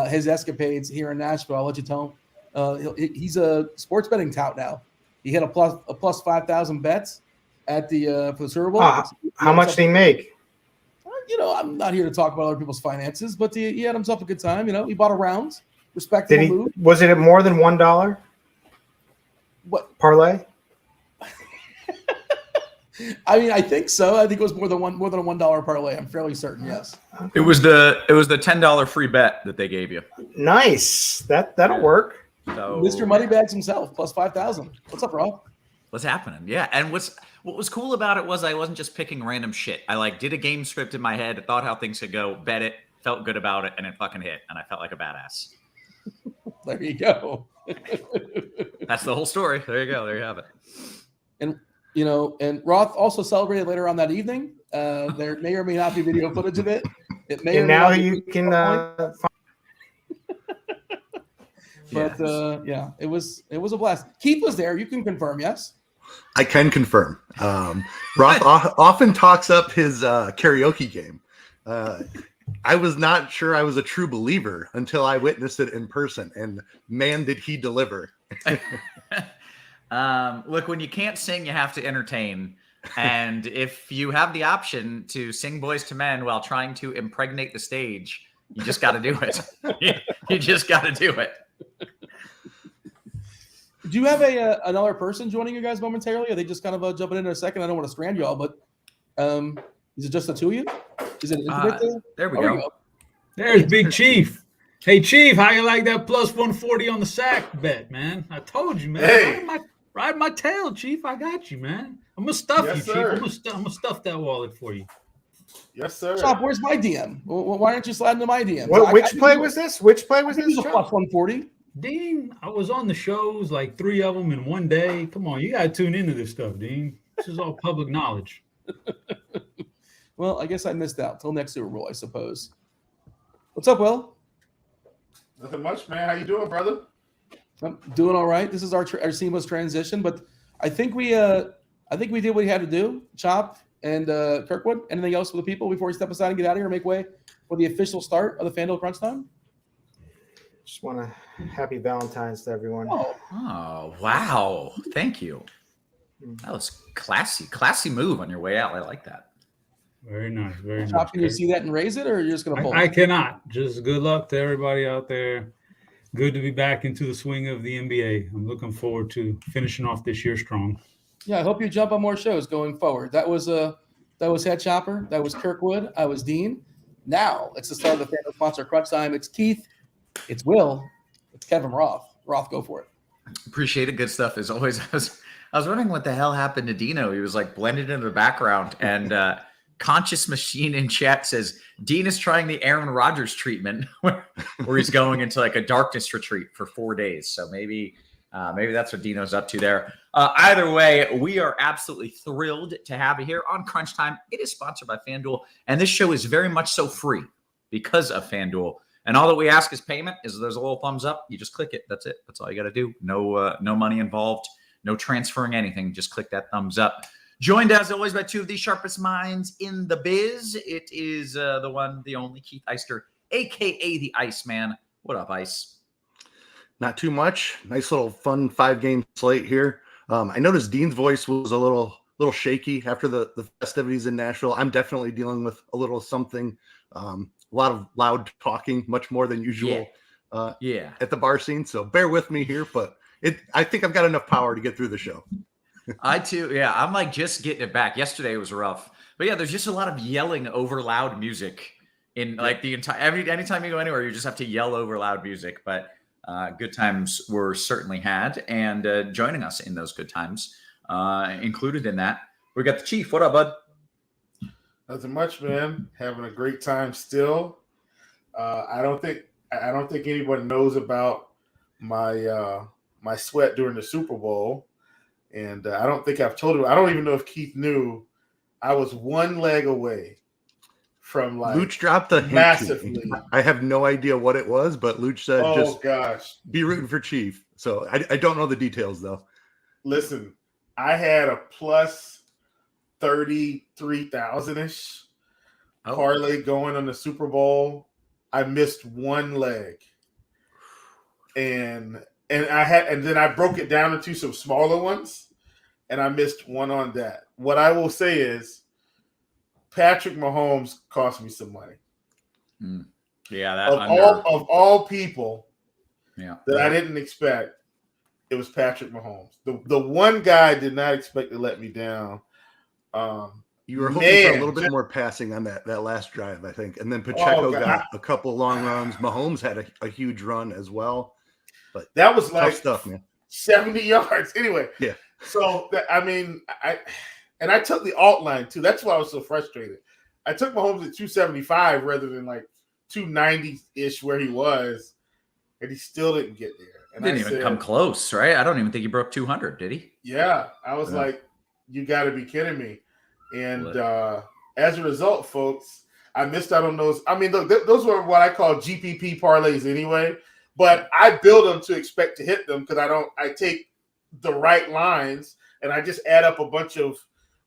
his escapades here in Nashville. I'll let you tell him. He's a sports betting tout now. He hit a plus 5,000 bets at the for the Super Bowl. How much did he make? I'm not here to talk about other people's finances, but he had himself a good time. He bought a round. Respectable move. Was it more than $1? What parlay? I mean, I think so. I think it was more than a $1 parlay. I'm fairly certain. Yes. It was the $10 free bet that they gave you. Nice. That'll work. So, Mr. Moneybags himself, plus 5,000. What's up, Rob? What's happening? Yeah, and what was cool about it was I wasn't just picking random shit. I did a game script in my head, thought how things could go, bet it, felt good about it, and it fucking hit, and I felt like a badass. There you go. That's the whole story. There you go. There you have it. And Roth also celebrated later on that evening. There may or may not be video footage of it. It may. And now you can. But yeah, it was a blast. Keith was there. You can confirm, yes? I can confirm. Roth often talks up his karaoke game. I was not sure I was a true believer until I witnessed it in person, and man, did he deliver. Look, when you can't sing, you have to entertain. And if you have the option to sing Boys to Men while trying to impregnate the stage, you just got to do it. You just got to do it. Do you have another person joining you guys momentarily? Are they just kind of jumping in a second? I don't want to strand you all, but is it just the two of you? Is it there we go. There's Big Chief. Hey, Chief, how you like that plus 140 on the sack bet, man? I told you, man. Hey. Ride my tail, Chief. I got you, man. I'm going to stuff you, sir. Chief. I'm gonna stuff that wallet for you. Yes, sir. Chop, where's my DM? Why aren't you sliding to my DM? Which play was this? Which play was this? Plus 140. Dean, I was on the shows, like 3 of them in one day. Come on, you got to tune into this stuff, Dean. This is all public knowledge. Well, I guess I missed out. Till next Super Bowl, I suppose. What's up, Will? Nothing much, man. How you doing, brother? I'm doing all right. This is our seamless transition, but I think we did what we had to do. Chop and Kirkwood. Anything else for the people before we step aside and get out of here and make way for the official start of the Fanduel Crunch Time? Just want to happy Valentine's to everyone. Oh, wow. Thank you. That was classy move on your way out. I like that. Very nice. Very nice. Chop, can you see that and raise it, or you're just going to pull it? I cannot. Just good luck to everybody out there. Good to be back into the swing of the NBA. I'm looking forward to finishing off this year strong. Yeah, I hope you jump on more shows going forward. That was Head Chopper. That was Kirkwood. I was Dean. Now it's the start of the Fanduel sponsor Crunch Time. It's Keith. It's Will. It's Kevin Roth. Roth, go for it. Appreciate it. Good stuff as always. I was wondering what the hell happened to Dino. He was like blended into the background, and Conscious Machine in chat says Dean is trying the Aaron Rodgers treatment where he's going into like a darkness retreat for 4 days. So maybe that's what Dino's up to there. Either way, we are absolutely thrilled to have you here on Crunch Time. It is sponsored by FanDuel, and this show is very much so free because of FanDuel. And all that we ask is payment. There's a little thumbs up. You just click it. That's it. That's all you got to do. No money involved. No transferring anything. Just click that thumbs up. Joined as always by two of the sharpest minds in the biz. It is the one, the only Keith Eyster, aka the Iceman. What up, Ice? Not too much. Nice little fun 5-game slate here. I noticed Dean's voice was a little shaky after the festivities in Nashville. I'm definitely dealing with a little something. A lot of loud talking, much more than usual at the bar scene. So bear with me here, but I think I've got enough power to get through the show. I too, yeah. I'm like just getting it back. Yesterday was rough, but yeah, there's just a lot of yelling over loud music in like the entire. Anytime you go anywhere, you just have to yell over loud music. But good times were certainly had, and joining us in those good times, included in that, we got the Chief. What up, bud? Nothing much, man. Having a great time still. I don't think anyone knows about my my sweat during the Super Bowl. And I don't think I've told him. I don't even know if Keith knew I was one leg away from like Luch dropped a hint to me. massively. I have no idea what it was, but Luch said just Gosh. be rooting for Chief. So I don't know the details though. Listen, I had a plus 33,000-ish parlay going on the Super Bowl. I missed one leg. And then I broke it down into some smaller ones, and I missed one on that. What I will say is Patrick Mahomes cost me some money. Yeah, that of all people that I I didn't expect, it was Patrick Mahomes. The one guy I did not expect to let me down. You were hoping for a little bit more passing on that last drive, I think. And then Pacheco got a couple long runs. Mahomes had a huge run as well. But that was like stuff, man. 70 yards. Anyway. Yeah. So, I took the alt line, too. That's why I was so frustrated. I took Mahomes at 275 rather than like 290-ish where he was, and he still didn't get there. And didn't even come close, right? I don't even think he broke 200, did he? Yeah. I was like, you got to be kidding me. And as a result, folks, I missed out on those. I mean, look, those were what I call GPP parlays anyway, but I build them to expect to hit them because I take the right lines and I just add up a bunch of,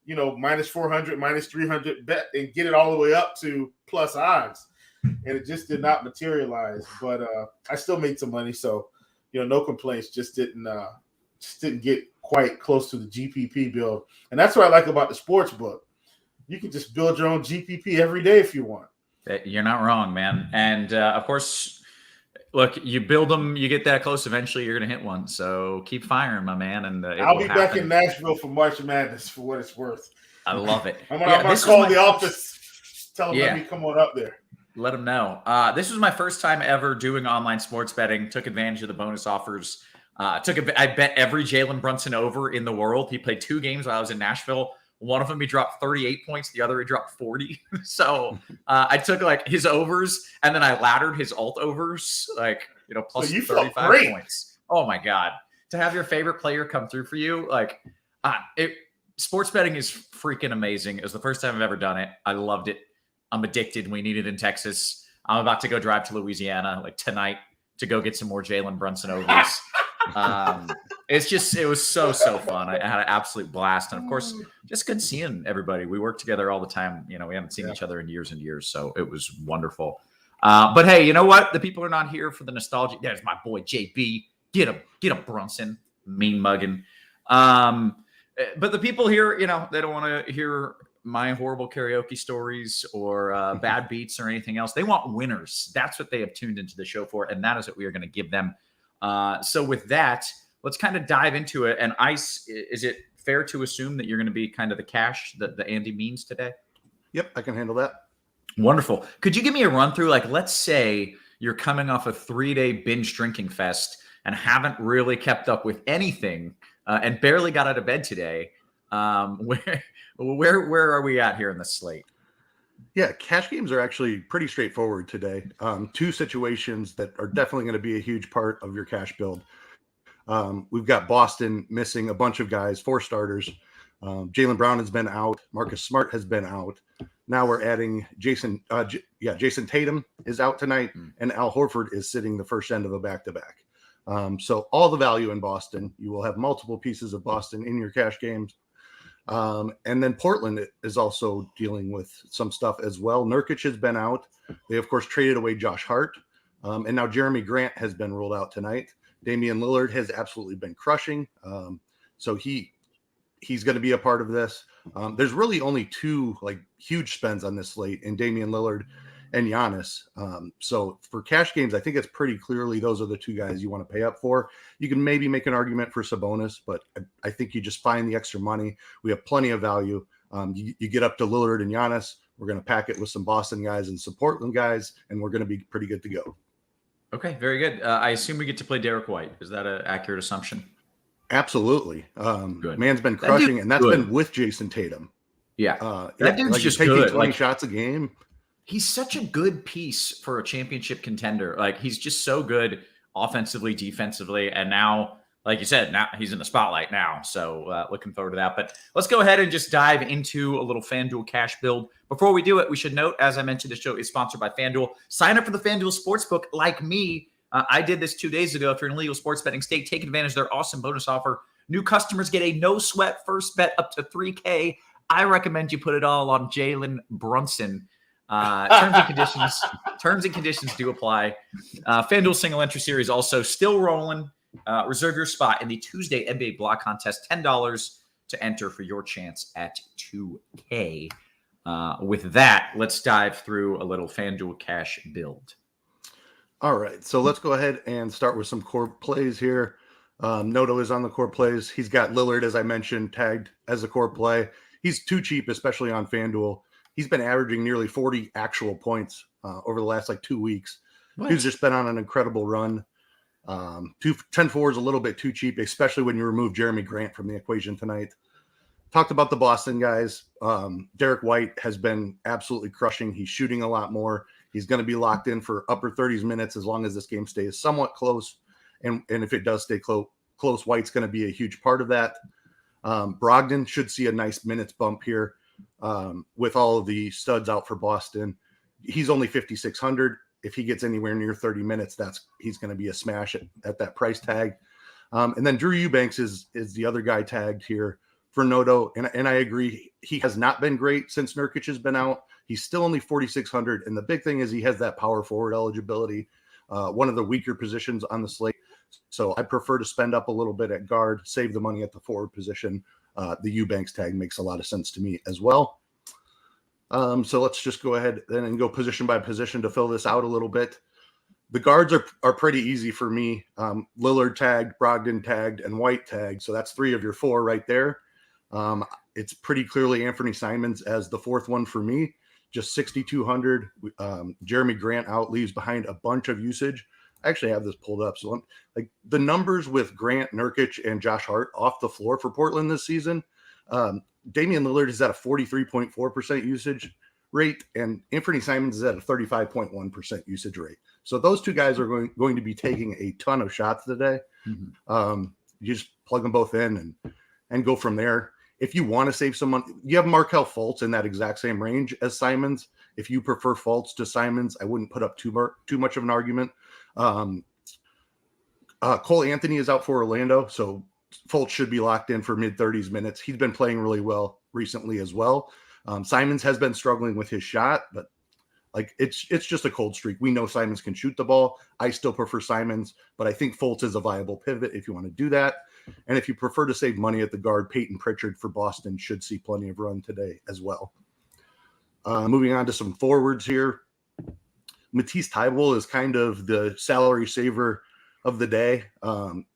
minus 400, minus 300 bet and get it all the way up to plus odds. And it just did not materialize, but I still made some money. So, no complaints, just didn't get quite close to the GPP build. And that's what I like about the sports book. You can just build your own GPP every day if you want. You're not wrong, man. And of course, look, you build them, you get that close, eventually you're going to hit one. So keep firing, my man. And I'll be back in Nashville for March Madness for what it's worth. I love it. I'm going to call the office, tell them let me come on up there. Let them know. This was my first time ever doing online sports betting. Took advantage of the bonus offers. I bet every Jalen Brunson over in the world. He played 2 games while I was in Nashville. One of them, he dropped 38 points. The other, he dropped 40. So I took like his overs and then I laddered his alt overs, plus 35 points. Oh my God. To have your favorite player come through for you, sports betting is freaking amazing. It was the first time I've ever done it. I loved it. I'm addicted. We need it in Texas. I'm about to go drive to Louisiana tonight to go get some more Jalen Brunson overs. It was so fun. I had an absolute blast. And of course, just good seeing everybody. We work together all the time. We haven't seen each other in years and years. So it was wonderful. But hey, you know what? The people are not here for the nostalgia. There's my boy, JB. Get him, Brunson. Mean mugging. But the people here, they don't want to hear my horrible karaoke stories or bad beats or anything else. They want winners. That's what they have tuned into the show for. And that is what we are going to give them. So with that, let's kind of dive into it. And Ice, is it fair to assume that you're going to be kind of the cash that the Andy means today? Yep, I can handle that. Wonderful. Could you give me a run through? Let's say you're coming off a 3-day binge drinking fest and haven't really kept up with anything and barely got out of bed today. Where are we at here in the slate? Yeah, cash games are actually pretty straightforward today. 2 situations that are definitely going to be a huge part of your cash build. We've got Boston missing a bunch of guys, 4 starters. Jaylen Brown has been out. Marcus Smart has been out. Now we're adding Jason Tatum is out tonight, and Al Horford is sitting the first end of a back-to-back. So all the value in Boston. You will have multiple pieces of Boston in your cash games. And then Portland is also dealing with some stuff as well. Nurkic has been out. They, of course, traded away Josh Hart. And now Jeremy Grant has been ruled out tonight. Damian Lillard has absolutely been crushing. So he's going to be a part of this. There's really only 2 huge spends on this slate in Damian Lillard and Giannis. So for cash games, I think it's pretty clearly those are the 2 guys you want to pay up for. You can maybe make an argument for Sabonis, but I think you just find the extra money. We have plenty of value. You get up to Lillard and Giannis. We're going to pack it with some Boston guys and some Portland guys, and we're going to be pretty good to go. Okay, very good. I assume we get to play Derek White. Is that an accurate assumption? Absolutely. Good. Man's been crushing, and that's been with Jason Tatum. Yeah. That dude's just taking good. 20 shots a game. He's such a good piece for a championship contender. He's just so good offensively, defensively, and now like you said, now he's in the spotlight now. So looking forward to that. But let's go ahead and just dive into a little FanDuel cash build. Before we do it, we should note, as I mentioned, the show is sponsored by FanDuel. Sign up for the FanDuel Sportsbook like me. I did this 2 days ago. If you're in a legal sports betting state, take advantage of their awesome bonus offer. New customers get a no-sweat first bet up to $3K. I recommend you put it all on Jalen Brunson. Terms and conditions do apply. FanDuel single entry series also still rolling. Reserve your spot in the Tuesday NBA block contest. $10 to enter for your chance at 2K. With that, let's dive through a little FanDuel cash build. All right, so let's go ahead and start with some core plays here. Noto is on the core plays. He's got Lillard, as I mentioned, tagged as a core play. He's too cheap, especially on FanDuel. He's been averaging nearly 40 actual points over the last 2 weeks. What? He's just been on an incredible run. 10-4 is a little bit too cheap, especially when you remove Jeremy Grant from the equation tonight. Talked about the Boston guys. Derek White has been absolutely crushing. He's shooting a lot more. He's going to be locked in for upper 30s minutes as long as this game stays somewhat close. And if it does stay close, White's going to be a huge part of that. Brogdon should see a nice minutes bump here with all of the studs out for Boston. He's only 5,600. If he gets anywhere near 30 minutes, he's going to be a smash at that price tag. And then Drew Eubanks is the other guy tagged here for Noto. And I agree. He has not been great since Nurkic has been out. He's still only 4,600. And the big thing is he has that power forward eligibility, one of the weaker positions on the slate. So I prefer to spend up a little bit at guard, save the money at the forward position. The Eubanks tag makes a lot of sense to me as well. So let's just go ahead then and go position by position to fill this out a little bit. The guards are pretty easy for me. Lillard tagged, Brogdon tagged, and White tagged. So that's 3 of your 4 right there. It's pretty clearly Anthony Simons as the 4th one for me. Just 6,200. Jeremy Grant out, leaves behind a bunch of usage. I actually have this pulled up. So the numbers with Grant, Nurkic, and Josh Hart off the floor for Portland this season, Damian Lillard is at a 43.4% usage rate, and Anthony Simons is at a 35.1% usage rate. So those 2 guys are going to be taking a ton of shots today. Mm-hmm. You just plug them both in and go from there. If you want to save some money, you have Markelle Fultz in that exact same range as Simons. If you prefer Fultz to Simons, I wouldn't put up too much of an argument. Cole Anthony is out for Orlando, so Fultz should be locked in for mid-30s minutes. He's been playing really well recently as well. Simons has been struggling with his shot, but it's just a cold streak. We know Simons can shoot the ball. I still prefer Simons, but I think Fultz is a viable pivot if you want to do that. And if you prefer to save money at the guard, Peyton Pritchard for Boston should see plenty of run today as well. Moving on to some forwards here. Matisse Thybulle is kind of the salary saver of the day.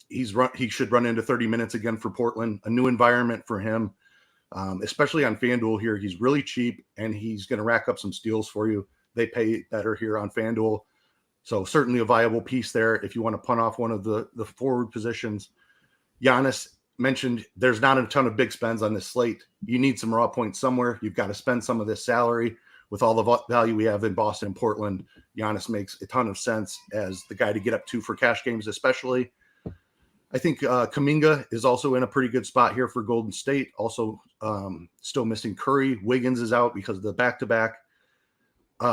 He should run into 30 minutes again for Portland, a new environment for him, especially on FanDuel here. He's really cheap, and he's going to rack up some steals for you. They pay better here on FanDuel. So certainly a viable piece there if you want to punt off one of the forward positions. Giannis mentioned there's not a ton of big spends on this slate. You need some raw points somewhere. You've got to spend some of this salary. With all the value we have in Boston and Portland, Giannis makes a ton of sense as the guy to get up to for cash games especially. I think Kuminga is also in a pretty good spot here for Golden State. Also still missing Curry. Wiggins is out because of the back-to-back.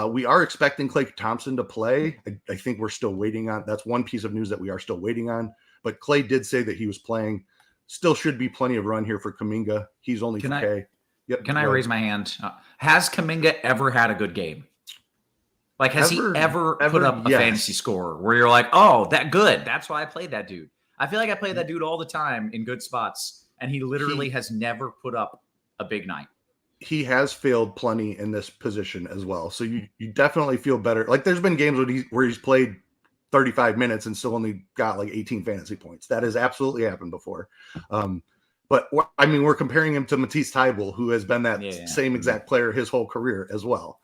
We are expecting Klay Thompson to play. I think we're still waiting on. That's one piece of news that we are still waiting on. But Klay did say that he was playing. Still should be plenty of run here for Kuminga. He's only K. Yep. Can I raise my hand? Has Kuminga ever had a good game? Has he ever put up a fantasy score where you're like, oh, that good. That's why I played that dude. I feel like I play that dude all the time in good spots, and he literally has never put up a big night. He has failed plenty in this position as well. So you definitely feel better. There's been games where he's played 35 minutes and still only got 18 fantasy points. That has absolutely happened before. But I mean, we're comparing him to Matisse Thybulle, who has been that same exact player his whole career as well.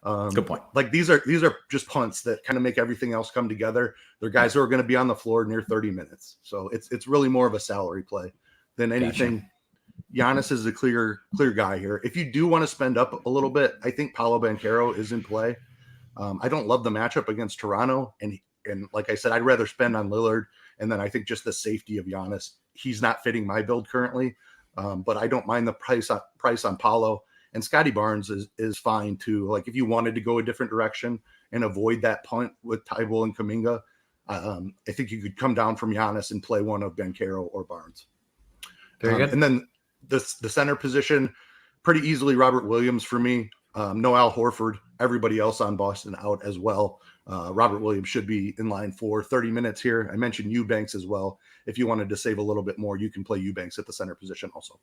Good point. These are just punts that kind of make everything else come together. They're guys who are going to be on the floor near 30 minutes. So it's really more of a salary play than anything. Gotcha. Giannis is a clear guy here. If you do want to spend up a little bit, I think Paolo Banchero is in play. I don't love the matchup against Toronto, and like I said, I'd rather spend on Lillard And then I think just the safety of Giannis, he's not fitting my build currently, but I don't mind the price on Paolo. And Scotty Barnes is fine too. Like if you wanted to go a different direction and avoid that punt with Tybalt and Kuminga, I think you could come down from Giannis and play one of Banchero or Barnes. Very good. And then the center position, pretty easily Robert Williams for me. No Al Horford. Everybody else on Boston out as well. Robert Williams should be in line for 30 minutes here. I mentioned Eubanks as well. If you wanted to save a little bit more, you can play Eubanks at the center position also.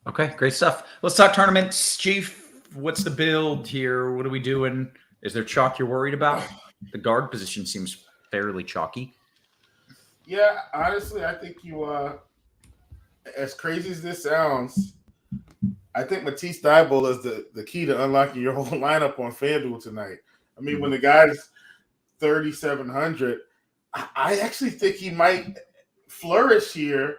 Okay, great stuff. Let's talk tournaments. Chief, what's the build here? What are we doing? Is there chalk you're worried about? The guard position seems fairly chalky. Yeah, honestly, I think you, as crazy as this sounds, I think Matisse Thybulle is the key to unlocking your whole lineup on FanDuel tonight. I mean, when the guy's 3,700, I actually think he might flourish here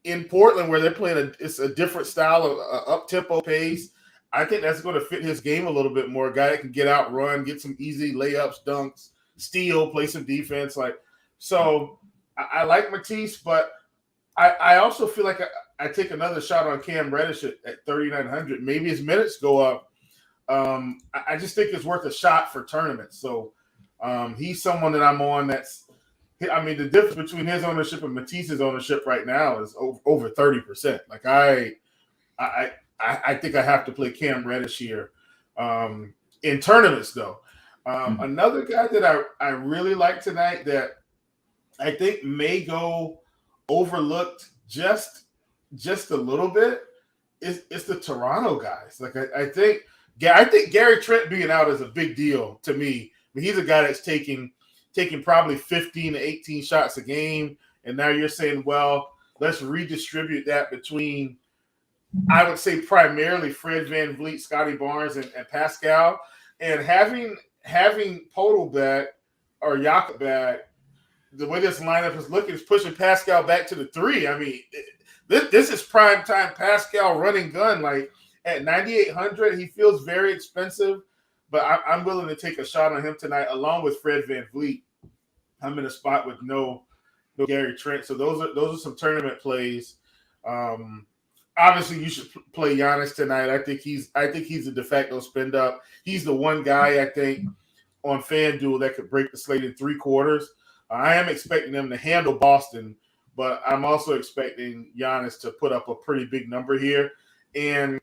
in Portland, where they're playing it's a different style of up-tempo pace. I think that's going to fit his game a little bit more. A guy that can get out, run, get some easy layups, dunks, steal, play some defense. So I like Matisse, but I also feel like I take another shot on Cam Reddish at 3,900. Maybe his minutes go up. I just think it's worth a shot for tournaments. So he's someone that I'm on the difference between his ownership and Matisse's ownership right now is over 30%. Like I think I have to play Cam Reddish here in tournaments, though. Another guy that I really like tonight that I think may go overlooked just a little bit is the Toronto guys. Like I think Gary Trent being out is a big deal to me. I mean, he's a guy that's taking probably 15 to 18 shots a game, and now you're saying, well, let's redistribute that between, I would say, primarily Fred VanVleet, Scotty Barnes, and Pascal, and having Podol back or Jakob back. The way this lineup is looking is pushing Pascal back to the 3. I mean, this is prime time Pascal running gun. Like at 9,800, he feels very expensive, but I'm willing to take a shot on him tonight, along with Fred VanVleet. I'm in a spot with no Gary Trent, so those are some tournament plays. Obviously, you should play Giannis tonight. I think he's a de facto spend up. He's the one guy I think on FanDuel that could break the slate in 3 quarters. I am expecting them to handle Boston, but I'm also expecting Giannis to put up a pretty big number here. And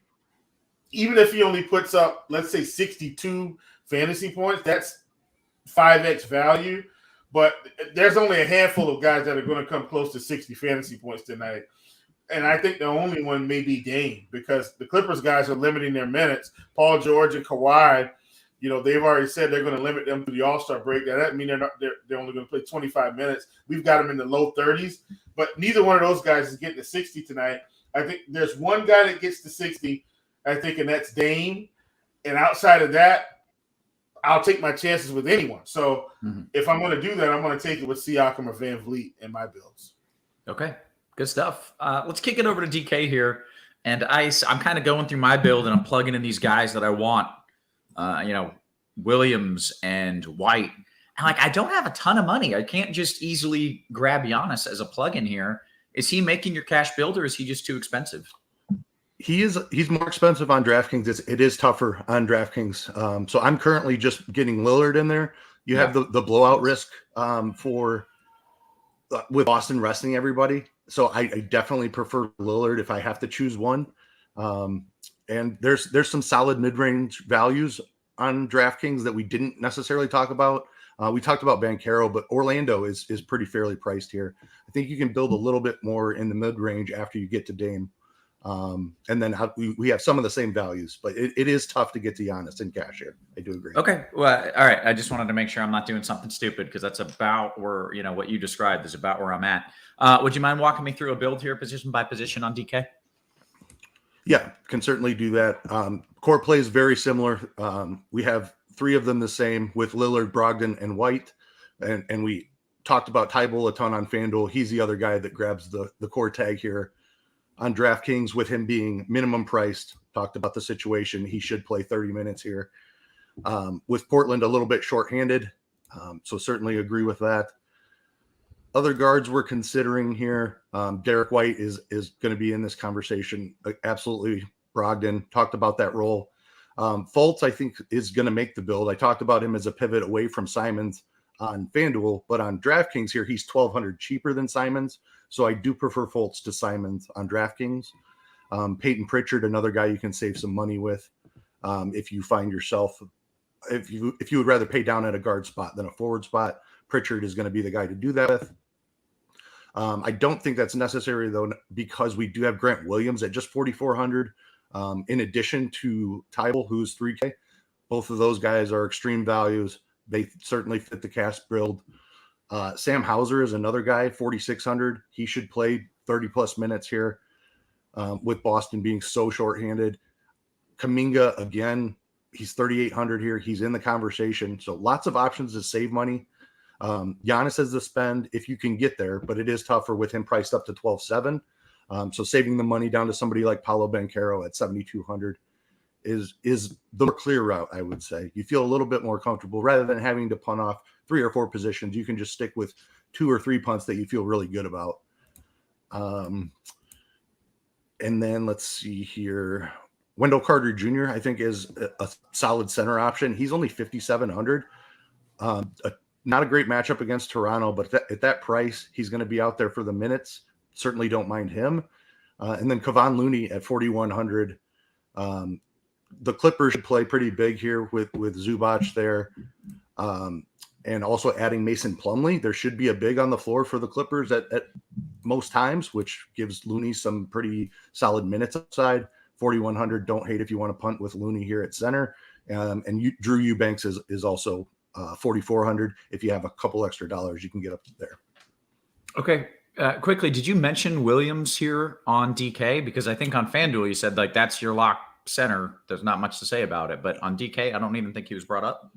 even if he only puts up, let's say, 62 fantasy points, that's 5x value. But there's only a handful of guys that are going to come close to 60 fantasy points tonight. And I think the only one may be Dame, because the Clippers guys are limiting their minutes. Paul George and Kawhi, they've already said they're going to limit them to the All-Star break. That doesn't mean they're only going to play 25 minutes. We've got them in the low 30s, but neither one of those guys is getting to 60 tonight. I think there's one guy that gets to 60, I think, and that's Dame. And outside of that, I'll take my chances with anyone. So if I'm going to do that, I'm going to take it with Siakam or VanVleet in my builds. Okay, good stuff. Let's kick it over to DK here. And I'm kind of going through my build, and I'm plugging in these guys that I want. Williams and White. And I don't have a ton of money. I can't just easily grab Giannis as a plug-in here. Is he making your cash build, or is he just too expensive? He's more expensive on DraftKings. It is tougher on DraftKings. So I'm currently just getting Lillard in there. You have the blowout risk with Boston resting everybody. So I definitely prefer Lillard if I have to choose one. And there's some solid mid-range values on DraftKings that we didn't necessarily talk about. We talked about Banchero, but Orlando is pretty fairly priced here. I think you can build a little bit more in the mid-range after you get to Dame. And then we have some of the same values, but it is tough to get to Giannis in cash here. I do agree. Okay. Well, all right. I just wanted to make sure I'm not doing something stupid, because that's about where, what you described is about where I'm at. Would you mind walking me through a build here, position by position on DK? Yeah, can certainly do that. Core play is very similar. We have 3 of them the same with Lillard, Brogdon, and White. And we talked about Tybalt a ton on FanDuel. He's the other guy that grabs the core tag here. On DraftKings, with him being minimum priced, talked about the situation. He should play 30 minutes here. With Portland a little bit shorthanded, so certainly agree with that. Other guards we're considering here. Derek White is going to be in this conversation. Absolutely. Brogdon talked about that role. Fultz, I think, is going to make the build. I talked about him as a pivot away from Simons on FanDuel, but on DraftKings here, he's $1,200 cheaper than Simons. So I do prefer Fultz to Simons on DraftKings. Peyton Pritchard, another guy you can save some money with. If you find yourself, if you would rather pay down at a guard spot than a forward spot, Pritchard is going to be the guy to do that with. I don't think that's necessary though, because we do have Grant Williams at just 4,400. In addition to Tybal, who's 3K. Both of those guys are extreme values. They certainly fit the cast build. Sam Hauser is another guy, 4,600. He should play 30 plus minutes here with Boston being so shorthanded. Kuminga, again, he's 3,800 here. He's in the conversation. So lots of options to save money. Giannis has to spend if you can get there, but it is tougher with him priced up to 12.7. So saving the money down to somebody like Paolo Banchero at 7,200 is the more clear route, I would say. You feel a little bit more comfortable rather than having to punt off 3 or 4 positions. You can just stick with 2 or 3 punts that you feel really good about. And then let's see here. Wendell Carter Jr., I think, is a solid center option. He's only 5,700. Not a great matchup against Toronto, but at that price, he's going to be out there for the minutes. Certainly don't mind him. And then Kevon Looney at 4,100. The Clippers should play pretty big here with Zubac there. And also adding Mason Plumlee. There should be a big on the floor for the Clippers at most times, which gives Looney some pretty solid minutes upside. 4,100. Don't hate if you want to punt with Looney here at center. And Drew Eubanks is also 4,400. If you have a couple extra dollars, you can get up there. Okay. Quickly, did you mention Williams here on DK? Because I think on FanDuel you said like that's your lock center. There's not much to say about it, but on DK, I don't even think he was brought up.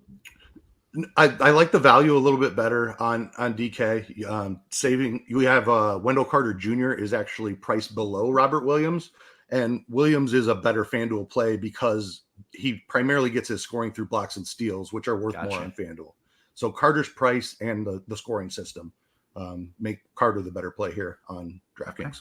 I like the value a little bit better on DK. Saving, we have Wendell Carter Jr. is actually priced below Robert Williams, and Williams is a better FanDuel play because he primarily gets his scoring through blocks and steals, which are worth more on FanDuel. So Carter's price and the scoring system make Carter the better play here on DraftKings. Okay.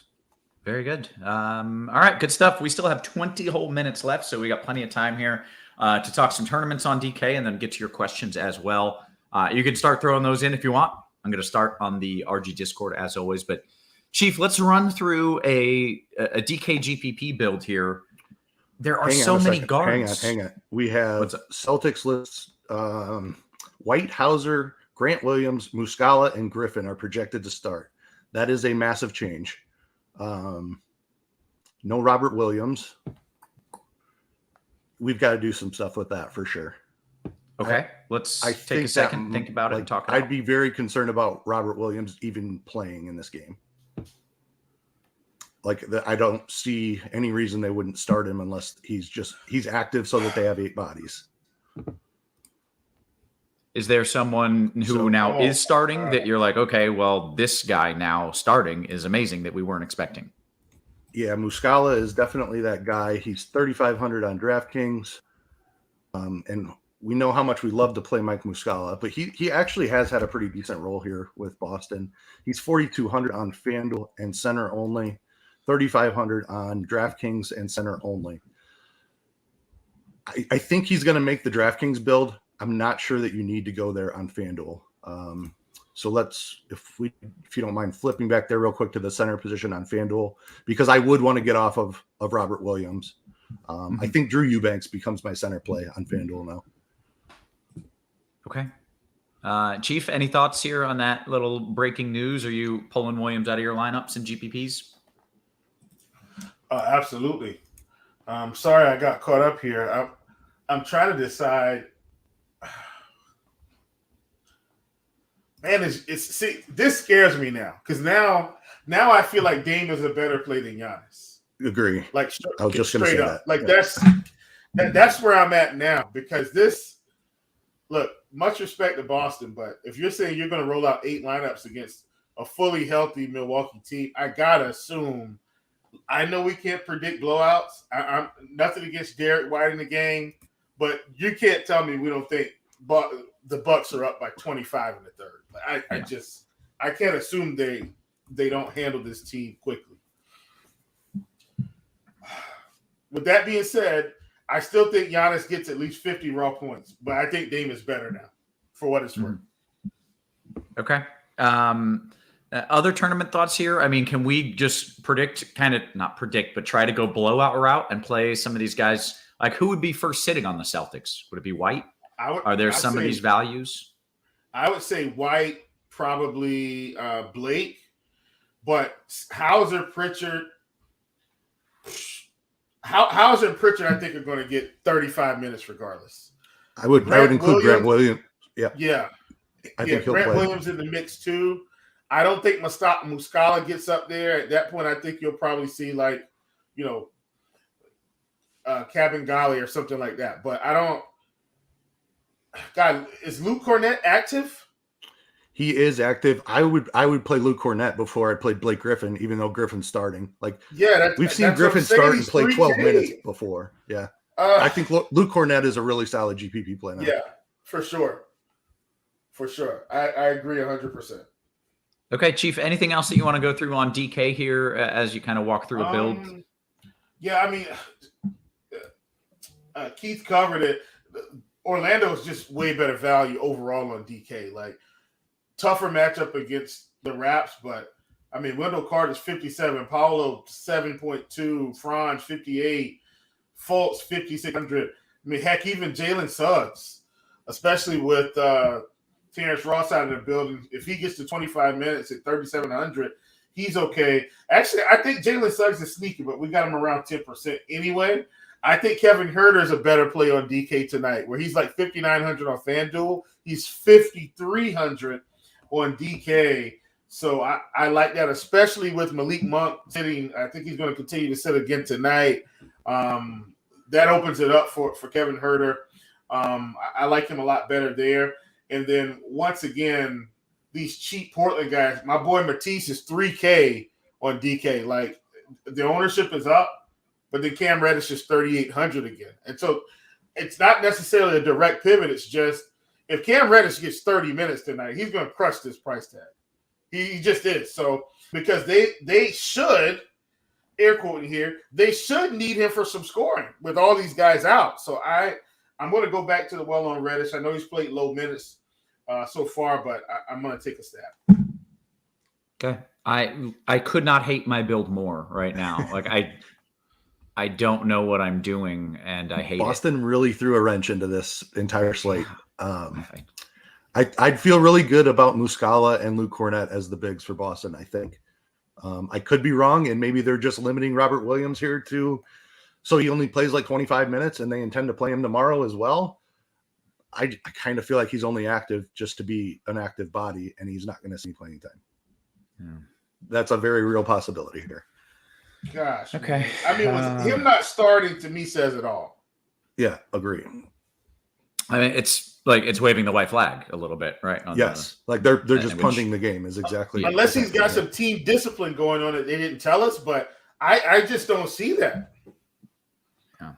Very good. All right, good stuff. We still have 20 whole minutes left, so we got plenty of time here to talk some tournaments on DK and then get to your questions as well. You can start throwing those in if you want. I'm going to start on the RG Discord as always. But Chief, let's run through a DK GPP build here. There are so many guards. Hang on. We have Celtics lists. White, Hauser, Grant Williams, Muscala, and Griffin are projected to start. That is a massive change. No Robert Williams. We've got to do some stuff with that for sure. Okay, let's take a second, think about it, and talk about it. I'd be very concerned about Robert Williams even playing in this game. I don't see any reason they wouldn't start him unless he's active so that they have 8 bodies. Is there someone who now is starting that you're like, okay, well, this guy now starting is amazing that we weren't expecting? Yeah, Muscala is definitely that guy. He's 3,500 on DraftKings. And we know how much we love to play Mike Muscala, but he actually has had a pretty decent role here with Boston. He's 4,200 on FanDuel and center only, 3,500 on DraftKings and center only. I think he's going to make the DraftKings build. I'm not sure that you need to go there on FanDuel. So let's, if you don't mind flipping back there real quick to the center position on FanDuel, because I would want to get off of Robert Williams. I think Drew Eubanks becomes my center play on FanDuel now. Okay. Chief, any thoughts here on that little breaking news? Are you pulling Williams out of your lineups and GPPs? Absolutely. Sorry I got caught up here. I'm trying to decide. Man, see, this scares me now because now I feel like Dame is a better play than Giannis. Agree. Like I was just going to say that. Like that's where I'm at now because this. Look, much respect to Boston, but if you're saying you're going to roll out 8 lineups against a fully healthy Milwaukee team, I gotta assume. I know we can't predict blowouts. I'm nothing against Derek White in the game, but you can't tell me we don't think the Bucks are up by 25 in the third. I can't assume they don't handle this team quickly. With that being said, I still think Giannis gets at least 50 raw points, but I think Dame is better now, for what it's worth. Okay. Other tournament thoughts here? I mean, can we just not predict, but try to go blowout route and play some of these guys? Like, who would be first sitting on the Celtics? Would it be White? Are there some of these values? I would say White, probably Blake, but Hauser, Pritchard, Hauser and Pritchard, I think, are going to get 35 minutes regardless. I would include Grant Williams. Yeah. I think he'll Grant play. Williams in the mix too. I don't think Muscala gets up there. At that point, I think you'll probably see Kabengele or something like that. But I don't. God, is Luke Cornett active? He is active. I would play Luke Cornett before I played Blake Griffin, even though Griffin's starting. We've seen Griffin start and play 12 minutes before. Yeah, I think Luke Cornett is a really solid GPP play now. Yeah, for sure. I agree 100%. Okay, Chief, anything else that you want to go through on DK here as you kind of walk through a build? Yeah, I mean, Keith covered it. Orlando is just way better value overall on DK. Tougher matchup against the Raps, but I mean, Wendell Carter's 57, Paolo 7.2, Franz 58, Fultz 5,600. I mean, heck, even Jalen Suggs, especially with Terrence Ross out of the building, if he gets to 25 minutes at 3,700, he's okay. Actually, I think Jalen Suggs is sneaky, but we got him around 10% anyway. I think Kevin Huerter is a better play on DK tonight, where he's like 5,900 on FanDuel. He's 5,300 on DK. So I like that, especially with Malik Monk sitting. I think he's going to continue to sit again tonight. That opens it up for Kevin Huerter. I like him a lot better there. And then once again, these cheap Portland guys, my boy Matisse is 3K on DK. The ownership is up, but then Cam Reddish is 3,800 again. And so it's not necessarily a direct pivot. It's just if Cam Reddish gets 30 minutes tonight, he's going to crush this price tag. He just is. So because they should, air quoting here, they should need him for some scoring with all these guys out. So I'm going to go back to the well on Reddish. I know he's played low minutes so far, but I'm going to take a stab. Okay. I could not hate my build more right now. I don't know what I'm doing, and I hate Boston really threw a wrench into this entire slate. I'd feel really good about Muscala and Luke Cornett as the bigs for Boston, I think. I could be wrong, and maybe they're just limiting Robert Williams here so he only plays 25 minutes, and they intend to play him tomorrow as well. I kind of feel like he's only active just to be an active body, and he's not going to see playing time. Yeah. That's a very real possibility here. Gosh. Okay. I mean, him not starting to me says it all. Yeah, agree. I mean, it's waving the white flag a little bit, right? They're just punting the game is exactly. Unless he's got some team discipline going on that they didn't tell us, but I just don't see that. Yeah.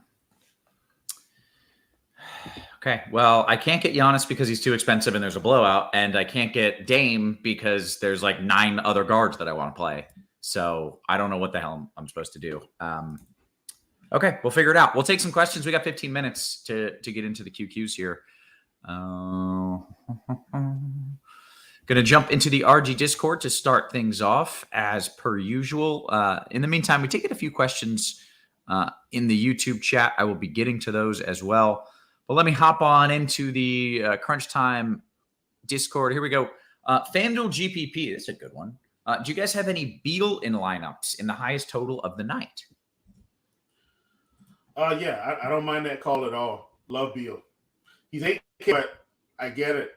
Okay. Well, I can't get Giannis because he's too expensive and there's a blowout, and I can't get Dame because there's 9 other guards that I want to play. So I don't know what the hell I'm supposed to do. Okay, we'll figure it out. We'll take some questions. We got 15 minutes to get into the QQs here. Going to jump into the RG Discord to start things off as per usual. In the meantime, we take a few questions in the YouTube chat. I will be getting to those as well. But let me hop on into the Crunch Time Discord. Here we go. FanDuel GPP. That's a good one. Do you guys have any Beal in lineups in the highest total of the night? Yeah, I don't mind that call at all. Love Beal. He's 8K, but I get it.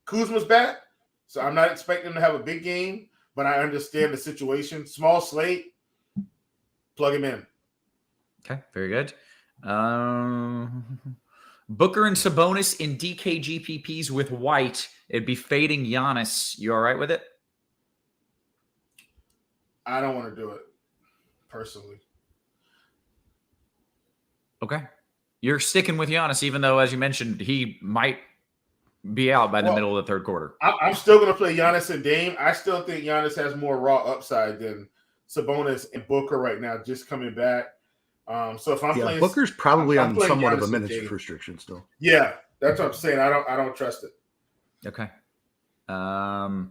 Kuzma's back, so I'm not expecting him to have a big game, but I understand the situation. Small slate, plug him in. Okay, very good. Booker and Sabonis in DK GPPs with White. It'd be fading Giannis. You all right with it? I don't want to do it, personally. Okay. You're sticking with Giannis, even though, as you mentioned, he might be out by the middle of the third quarter. I'm still going to play Giannis and Dame. I still think Giannis has more raw upside than Sabonis and Booker right now, just coming back. So if I'm playing, Booker's probably on somewhat Giannis of a minutes restriction still. Yeah, that's what I'm saying. I don't trust it. Okay. FanDuel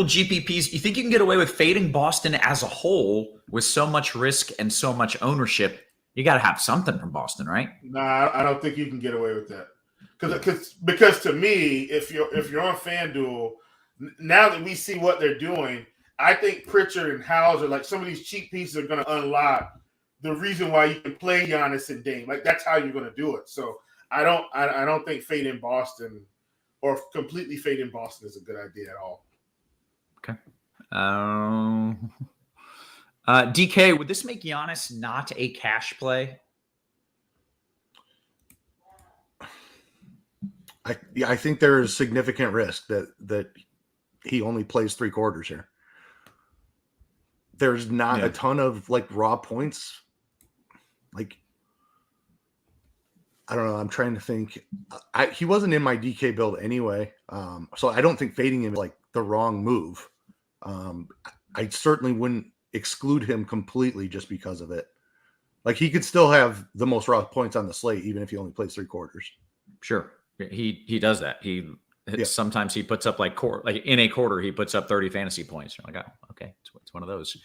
GPPs, you think you can get away with fading Boston as a whole with so much risk and so much ownership? You got to have something from Boston, right? Nah, I don't think you can get away with that. Because to me, if you're on FanDuel, now that we see what they're doing, I think Pritchard and Hauser, like some of these cheap pieces, are going to unlock the reason why you can play Giannis and Dame. Like that's how you're going to do it. So I don't think fading Boston or completely fading Boston is a good idea at all. Okay. DK, would this make Giannis not a cash play? I think there is significant risk that he only plays 3 quarters here. There's not a ton of like raw points. Like, I don't know. I'm trying to think. He wasn't in my DK build anyway. So I don't think fading him is like the wrong move. I certainly wouldn't exclude him completely just because of it. Like he could still have the most raw points on the slate, even if he only plays 3 quarters. Sure. He does that. Sometimes he puts up like in a quarter, he puts up 30 fantasy points. You're like, oh, okay. It's one of those.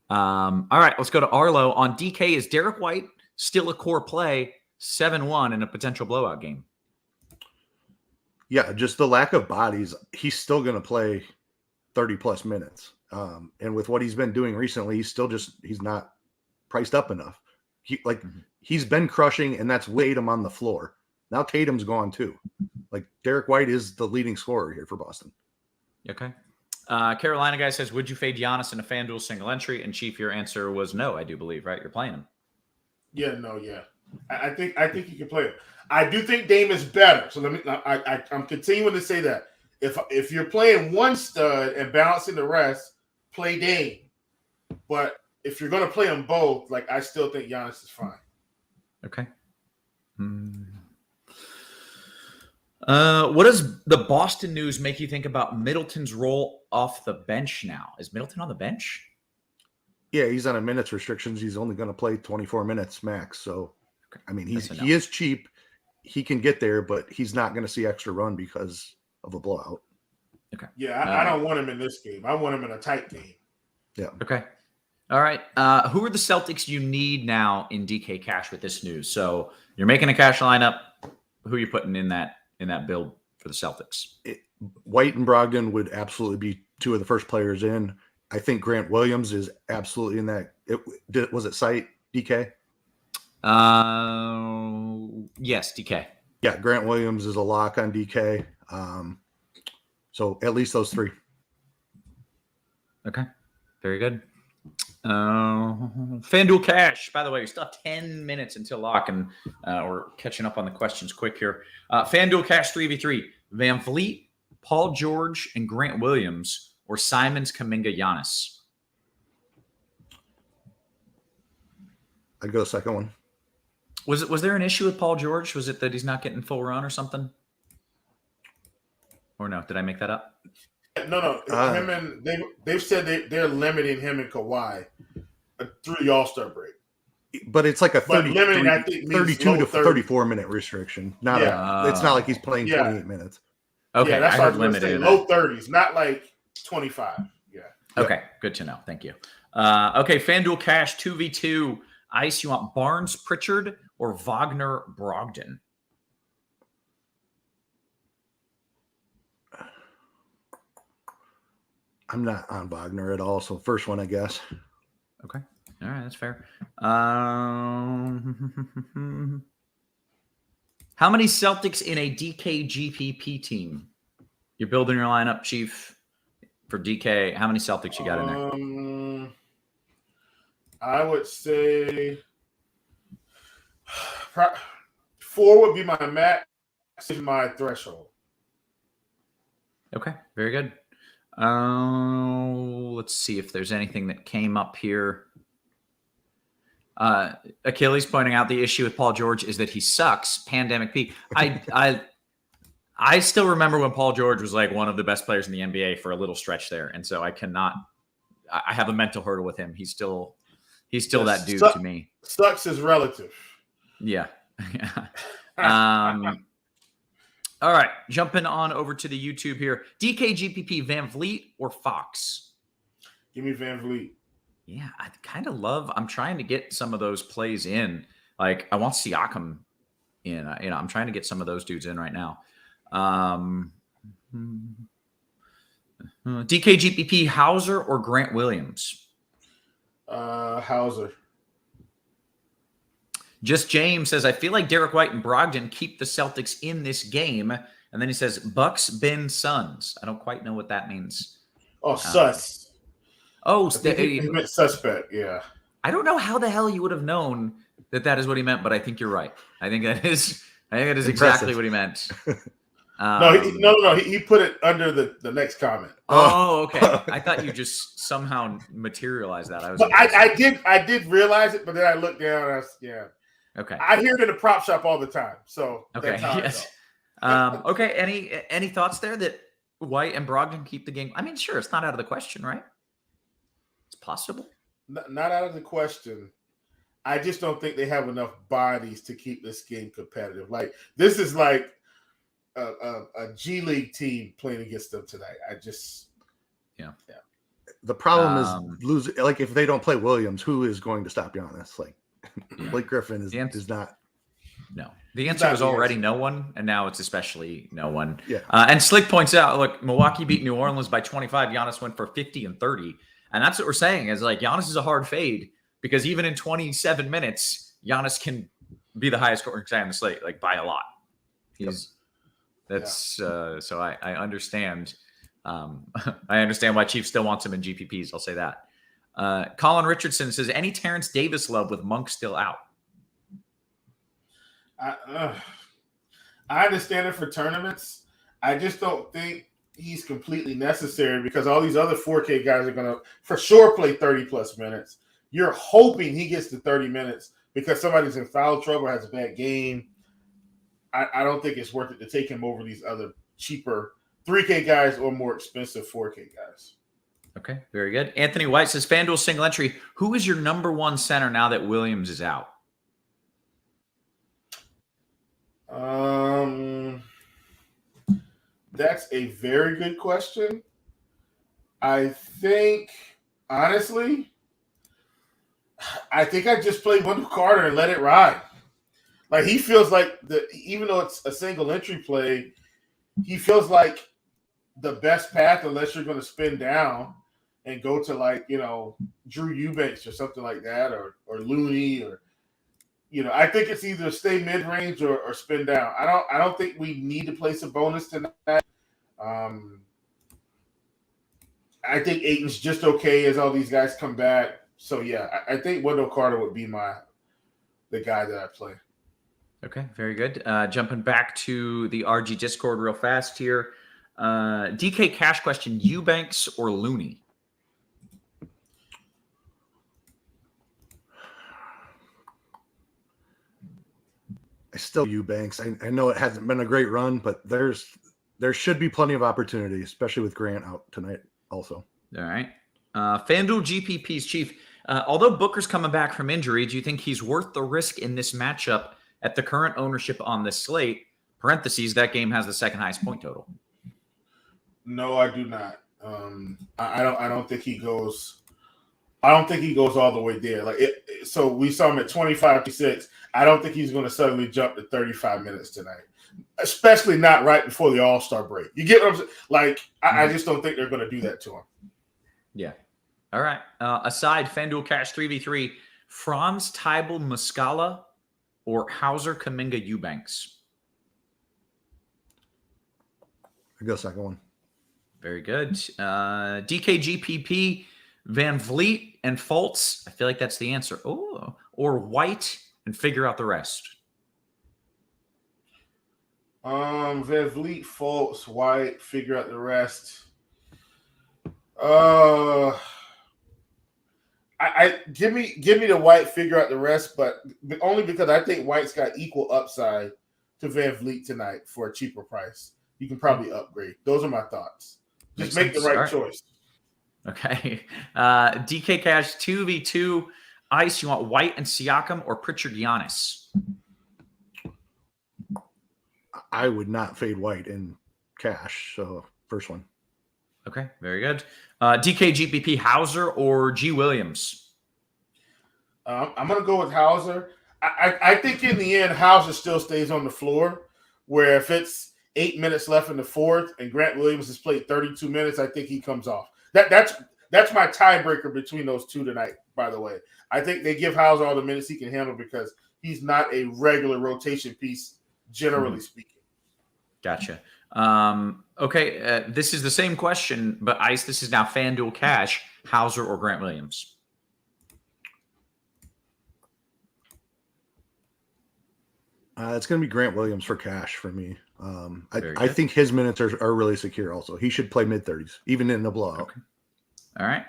All right, let's go to Arlo on DK. Is Derek White still a core play 7-1 in a potential blowout game? Yeah. Just the lack of bodies. He's still going to play 30 plus minutes. And with what he's been doing recently, he's not priced up enough. He's been crushing, and that's weighed him on the floor. Now Tatum's gone too. Like Derek White is the leading scorer here for Boston. Okay. Carolina guy says, would you fade Giannis in a FanDuel single entry? And Chief, your answer was no, I do believe, right? You're playing him. Yeah, no, yeah. I think you can play him. I do think Dame is better. So I'm continuing to say that. If you're playing one stud and balancing the rest, play Dame. But if you're going to play them both, like I still think Giannis is fine. Okay. What does the Boston news make you think about Middleton's role off the bench now? Is Middleton on the bench? Yeah, he's on a minutes restrictions. He's only going to play 24 minutes max. So, I mean, he is cheap. He can get there, but he's not going to see extra run because of a blowout. Okay. Yeah, I don't want him in this game. I want him in a tight game. Yeah. Okay. All right. Who are the Celtics you need now in DK cash with this news? So you're making a cash lineup. Who are you putting in that build for the Celtics? White and Brogdon would absolutely be 2 of the first players in. I think Grant Williams is absolutely in that. Was it site DK? Yes, DK. Yeah, Grant Williams is a lock on DK. So at least those 3. Okay, very good. FanDuel Cash, by the way, we still have 10 minutes until lock, and we're catching up on the questions quick here. FanDuel Cash 3v3, Van Vliet, Paul George, and Grant Williams, or Simons, Kuminga, Giannis? I'd go second one. Was there an issue with Paul George? Was it that he's not getting full run or something? Or no? Did I make that up? No. Him and they've said they're limiting him and Kawhi through the All-Star break. But it's like a 32 to 34 minute restriction. It's not like he's playing 28 minutes. Okay, yeah, that's I heard limited. Low 30s, not like 25. Yeah. Okay, good to know. Thank you. Okay, FanDuel Cash 2v2. Ice, you want Barnes, Pritchard, or Wagner, Brogdon? I'm not on Wagner at all, so first one, I guess. Okay. All right, that's fair. How many Celtics in a DK GPP team? You're building your lineup, Chief, for DK. How many Celtics you got in there? I would say 4 would be my max, is my threshold. Okay, very good. Let's see if there's anything that came up here. Achilles pointing out the issue with Paul George is that he sucks. Pandemic peak. I still remember when Paul George was like one of the best players in the NBA for a little stretch there, and so I have a mental hurdle with him. He's still that dude to me. Sucks is relative. Yeah. All right, jumping on over to the YouTube here. DKGPP, Van Vliet or Fox? Give me Van Vliet. Yeah, I kind of love. I'm trying to get some of those plays in. Like I want Siakam in. I'm trying to get some of those dudes in right now. DKGPP, Hauser or Grant Williams? Hauser. Just James says, I feel like Derek White and Brogdon keep the Celtics in this game. And then he says, Bucks, Ben, Suns. I don't quite know what that means. Oh, sus. He meant suspect, yeah. I don't know how the hell you would have known that is what he meant, but I think you're right. I think that is exactly what he meant. No. He put it under the next comment. Oh, okay. I thought you just somehow materialized that. I did realize it, but then I looked down. Okay. I hear it in the prop shop all the time. So okay. That's how yes. Okay. Any thoughts there that White and Brogdon keep the game? I mean, sure, it's not out of the question, right? It's possible. Not out of the question. I just don't think they have enough bodies to keep this game competitive. Like this is like a G League team playing against them tonight. Yeah. The problem is losing. Like if they don't play Williams, who is going to stop Giannis? Like Blake Griffin is not. No, the answer was already no one, and now it's especially no one. Yeah. And Slick points out, look, Milwaukee beat New Orleans by 25. Giannis went for 50 and 30, and that's what we're saying is like Giannis is a hard fade because even in 27 minutes, Giannis can be the highest scoring guy on the slate, like by a lot. So I understand. I understand why Chief still wants him in GPPs. I'll say that. Colin Richardson says, any Terrence Davis love with Monk still out? I understand it for tournaments. I just don't think he's completely necessary because all these other 4K guys are going to for sure play 30-plus minutes. You're hoping he gets to 30 minutes because somebody's in foul trouble, has a bad game. I don't think it's worth it to take him over these other cheaper 3K guys or more expensive 4K guys. Okay, very good. Anthony White says, FanDuel single entry. Who is your number one center now that Williams is out? That's a very good question. I think, honestly, I just play Wendell Carter and let it ride. Like he feels like even though it's a single entry play, he feels like the best path unless you're going to spin down and go to like, Drew Eubanks or something like that or Looney or, I think it's either stay mid-range or spin down. I don't think we need to place a bonus tonight. I think Ayton's just okay as all these guys come back. So yeah, I think Wendell Carter would be the guy that I play. Okay, very good. Jumping back to the RG Discord real fast here. DK Cash question, Eubanks or Looney? I still Eubanks. I know it hasn't been a great run, but there should be plenty of opportunity, especially with Grant out tonight also. All right. FanDuel GPP's Chief. Although Booker's coming back from injury, do you think he's worth the risk in this matchup at the current ownership on this slate? Parentheses, that game has the second highest point total. No, I do not. I don't think he goes. I don't think he goes all the way there. So we saw him at 25-6. I don't think he's going to suddenly jump to 35 minutes tonight, especially not right before the All-Star break. You get what I'm saying? Like, I just don't think they're going to do that to him. Yeah. All right. Aside, FanDuel Cash 3v3, Franz Tybal Muscala or Hauser Kuminga Eubanks? I go second one. Very good. DKGPP, Van Vliet and Fultz. I feel like that's the answer. Oh, or White and figure out the rest. Van Vliet, Fultz, White, figure out the rest. I give me the White, figure out the rest, but only because I think White's got equal upside to Van Vliet tonight for a cheaper price. You can probably upgrade. Those are my thoughts. Just make the right choice. Okay. DK Cash 2v2 Ice. You want White and Siakam or Pritchard Giannis? I would not fade White in Cash. So first one. Okay, very good. DK GPP Hauser or G Williams? I'm going to go with Hauser. I think in the end, Hauser still stays on the floor, where if it's 8 minutes left in the fourth and Grant Williams has played 32 minutes, I think he comes off. That's my tiebreaker between those two tonight, by the way. I think they give Hauser all the minutes he can handle because he's not a regular rotation piece, generally speaking. Gotcha. Okay, this is the same question, but Ice, this is now FanDuel Cash, Hauser or Grant Williams? It's going to be Grant Williams for Cash for me. I think his minutes are really secure also. He should play mid-30s, even in the blowout. Okay. All right.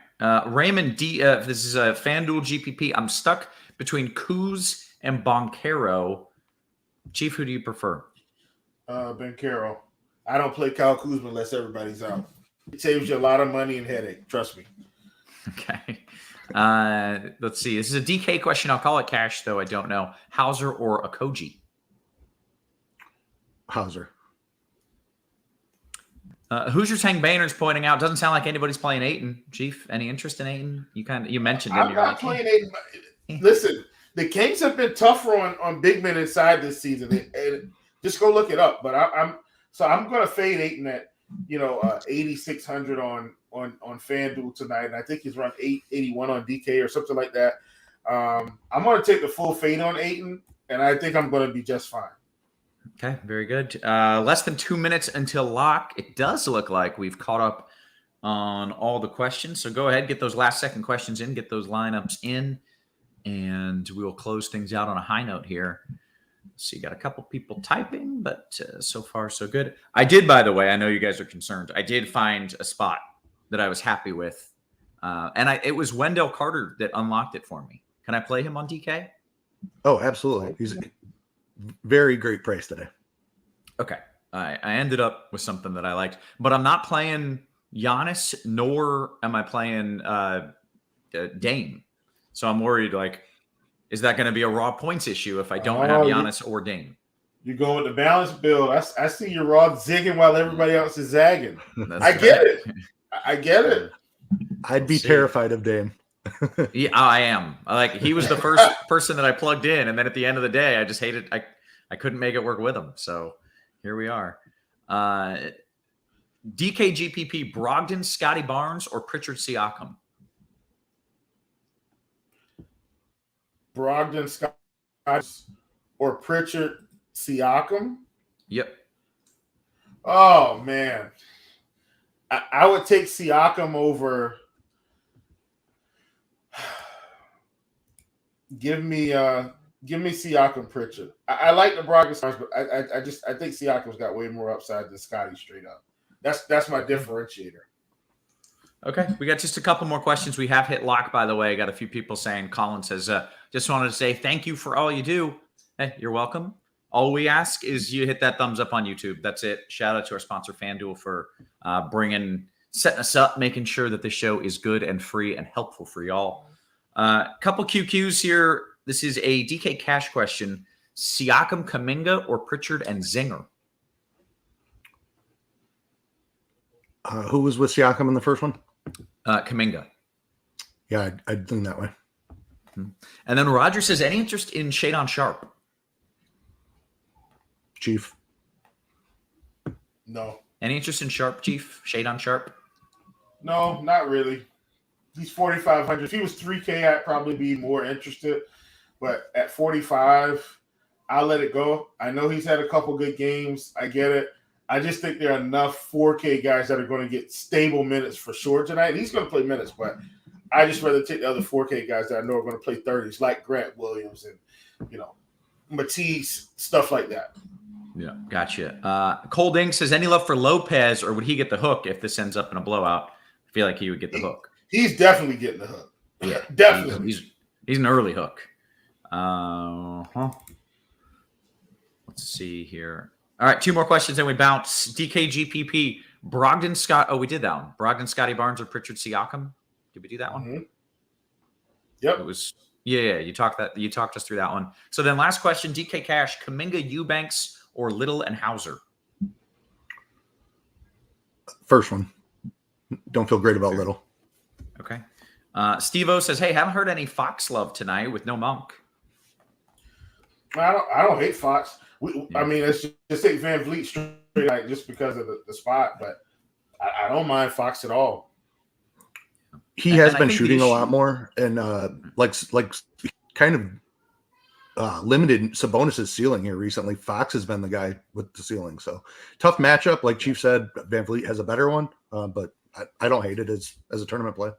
Raymond D. This is a FanDuel GPP. I'm stuck between Kuz and Boncaro. Chief, who do you prefer? Boncaro. I don't play Kyle Kuzma unless everybody's out. It saves you a lot of money and headache. Trust me. Okay. Let's see. This is a DK question. I'll call it Cash, though I don't know. Hauser or Okogie? Hauser. Hoosiers Hank Boehner's pointing out, doesn't sound like anybody's playing Ayton. Chief, any interest in Ayton? You mentioned him. I'm not playing Ayton. Listen, the Kings have been tougher on big men inside this season. Just go look it up. But I'm going to fade Ayton at 8,600 on FanDuel tonight, and I think he's around 881 on DK or something like that. I'm going to take the full fade on Ayton, and I think I'm going to be just fine. Okay, very good. Less than 2 minutes until lock. It does look like we've caught up on all the questions. So go ahead, get those last second questions in, get those lineups in, and we will close things out on a high note here. So you got a couple people typing, but so far so good. I did, by the way, I know you guys are concerned. I did find a spot that I was happy with, and it was Wendell Carter that unlocked it for me. Can I play him on DK? Oh, absolutely. He's very great price today. Okay. I ended up with something that I liked, but I'm not playing Giannis, nor am I playing Dame. So I'm worried, is that going to be a raw points issue if I don't have Giannis or Dame? You go with the balanced build. I see you raw zigging while everybody else is zagging. I get it. I'd be terrified of Dame. Yeah, I am. He was the first person that I plugged in, and then at the end of the day, I just hated. I couldn't make it work with him. So here we are. DK GPP, Brogdon, Scotty Barnes, or Pritchard Siakam? Brogdon, Scotty, or Pritchard Siakam? Yep. Oh man, I would take Siakam over. Give me Siakam Pritchard. I like the Brogdon stars, but I think Siakam's got way more upside than Scotty straight up. That's my differentiator. Okay, we got just a couple more questions. We have hit lock, by the way. I got a few people saying. Colin says, just wanted to say thank you for all you do. Hey, you're welcome. All we ask is you hit that thumbs up on YouTube. That's it. Shout out to our sponsor, FanDuel, for setting us up, making sure that the show is good and free and helpful for y'all. Couple QQs here. This is a DK Cash question. Siakam, Kuminga, or Pritchard and Zinger? Who was with Siakam in the first one? Kuminga. Yeah, I'd lean that way. And then Roger says, any interest in Shadon Sharp? Chief. No. Any interest in Sharp, Chief? Shadon Sharp? No, not really. He's 4,500. If he was 3K, I'd probably be more interested. But at 45, I'll let it go. I know he's had a couple good games. I get it. I just think there are enough 4K guys that are going to get stable minutes for sure tonight. He's going to play minutes, but I just rather take the other 4K guys that I know are going to play 30s, like Grant Williams and, Matisse, stuff like that. Yeah, gotcha. Cold Ink says, any love for Lopez, or would he get the hook if this ends up in a blowout? I feel like he would get the hook. He's definitely getting the hook. Yeah, Definitely. He's an early hook. Let's see here. All right, 2 more questions, and we bounce. DKGPP, Brogdon, Scott. Oh, we did that one. Brogdon, Scotty Barnes, or Pritchard, Siakam. Did we do that one? Mhm. Yep. It was. Yeah. You talked us through that one. So then, last question: DK Cash, Kuminga, Eubanks, or Little and Hauser. First one. Don't feel great about Little. Okay. Steve-O says, "Hey, haven't heard any Fox love tonight with no Monk." I don't hate Fox. I mean, let's just take Van Vliet straight, like, just because of the spot, but I don't mind Fox at all. He has been shooting a lot more, and kind of limited Sabonis' ceiling here recently. Fox has been the guy with the ceiling. So tough matchup. Like Chief said, Van Vliet has a better one, but I don't hate it as a tournament play.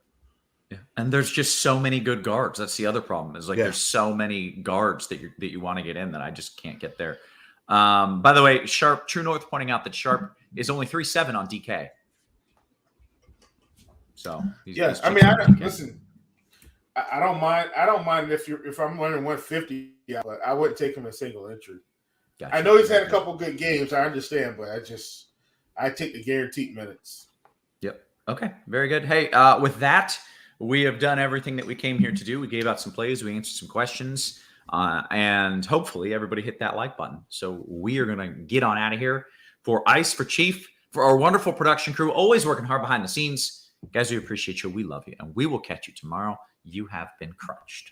Yeah. And there's just so many good guards. That's the other problem. Is there's so many guards that you want to get in that I just can't get there. By the way, Sharp True North pointing out that Sharp is only 3-7 on DK. So yes, I mean, listen. I don't mind. I don't mind if I'm running 150, but I wouldn't take him a single entry. Gotcha. I know he's had a couple good games. I understand, but I take the guaranteed minutes. Yep. Okay. Very good. Hey, with that, we have done everything that we came here to do. We gave out some plays. We answered some questions. And hopefully everybody hit that like button. So we are going to get on out of here. For Ice, for Chief, for our wonderful production crew, always working hard behind the scenes. Guys, we appreciate you. We love you. And we will catch you tomorrow. You have been crunched.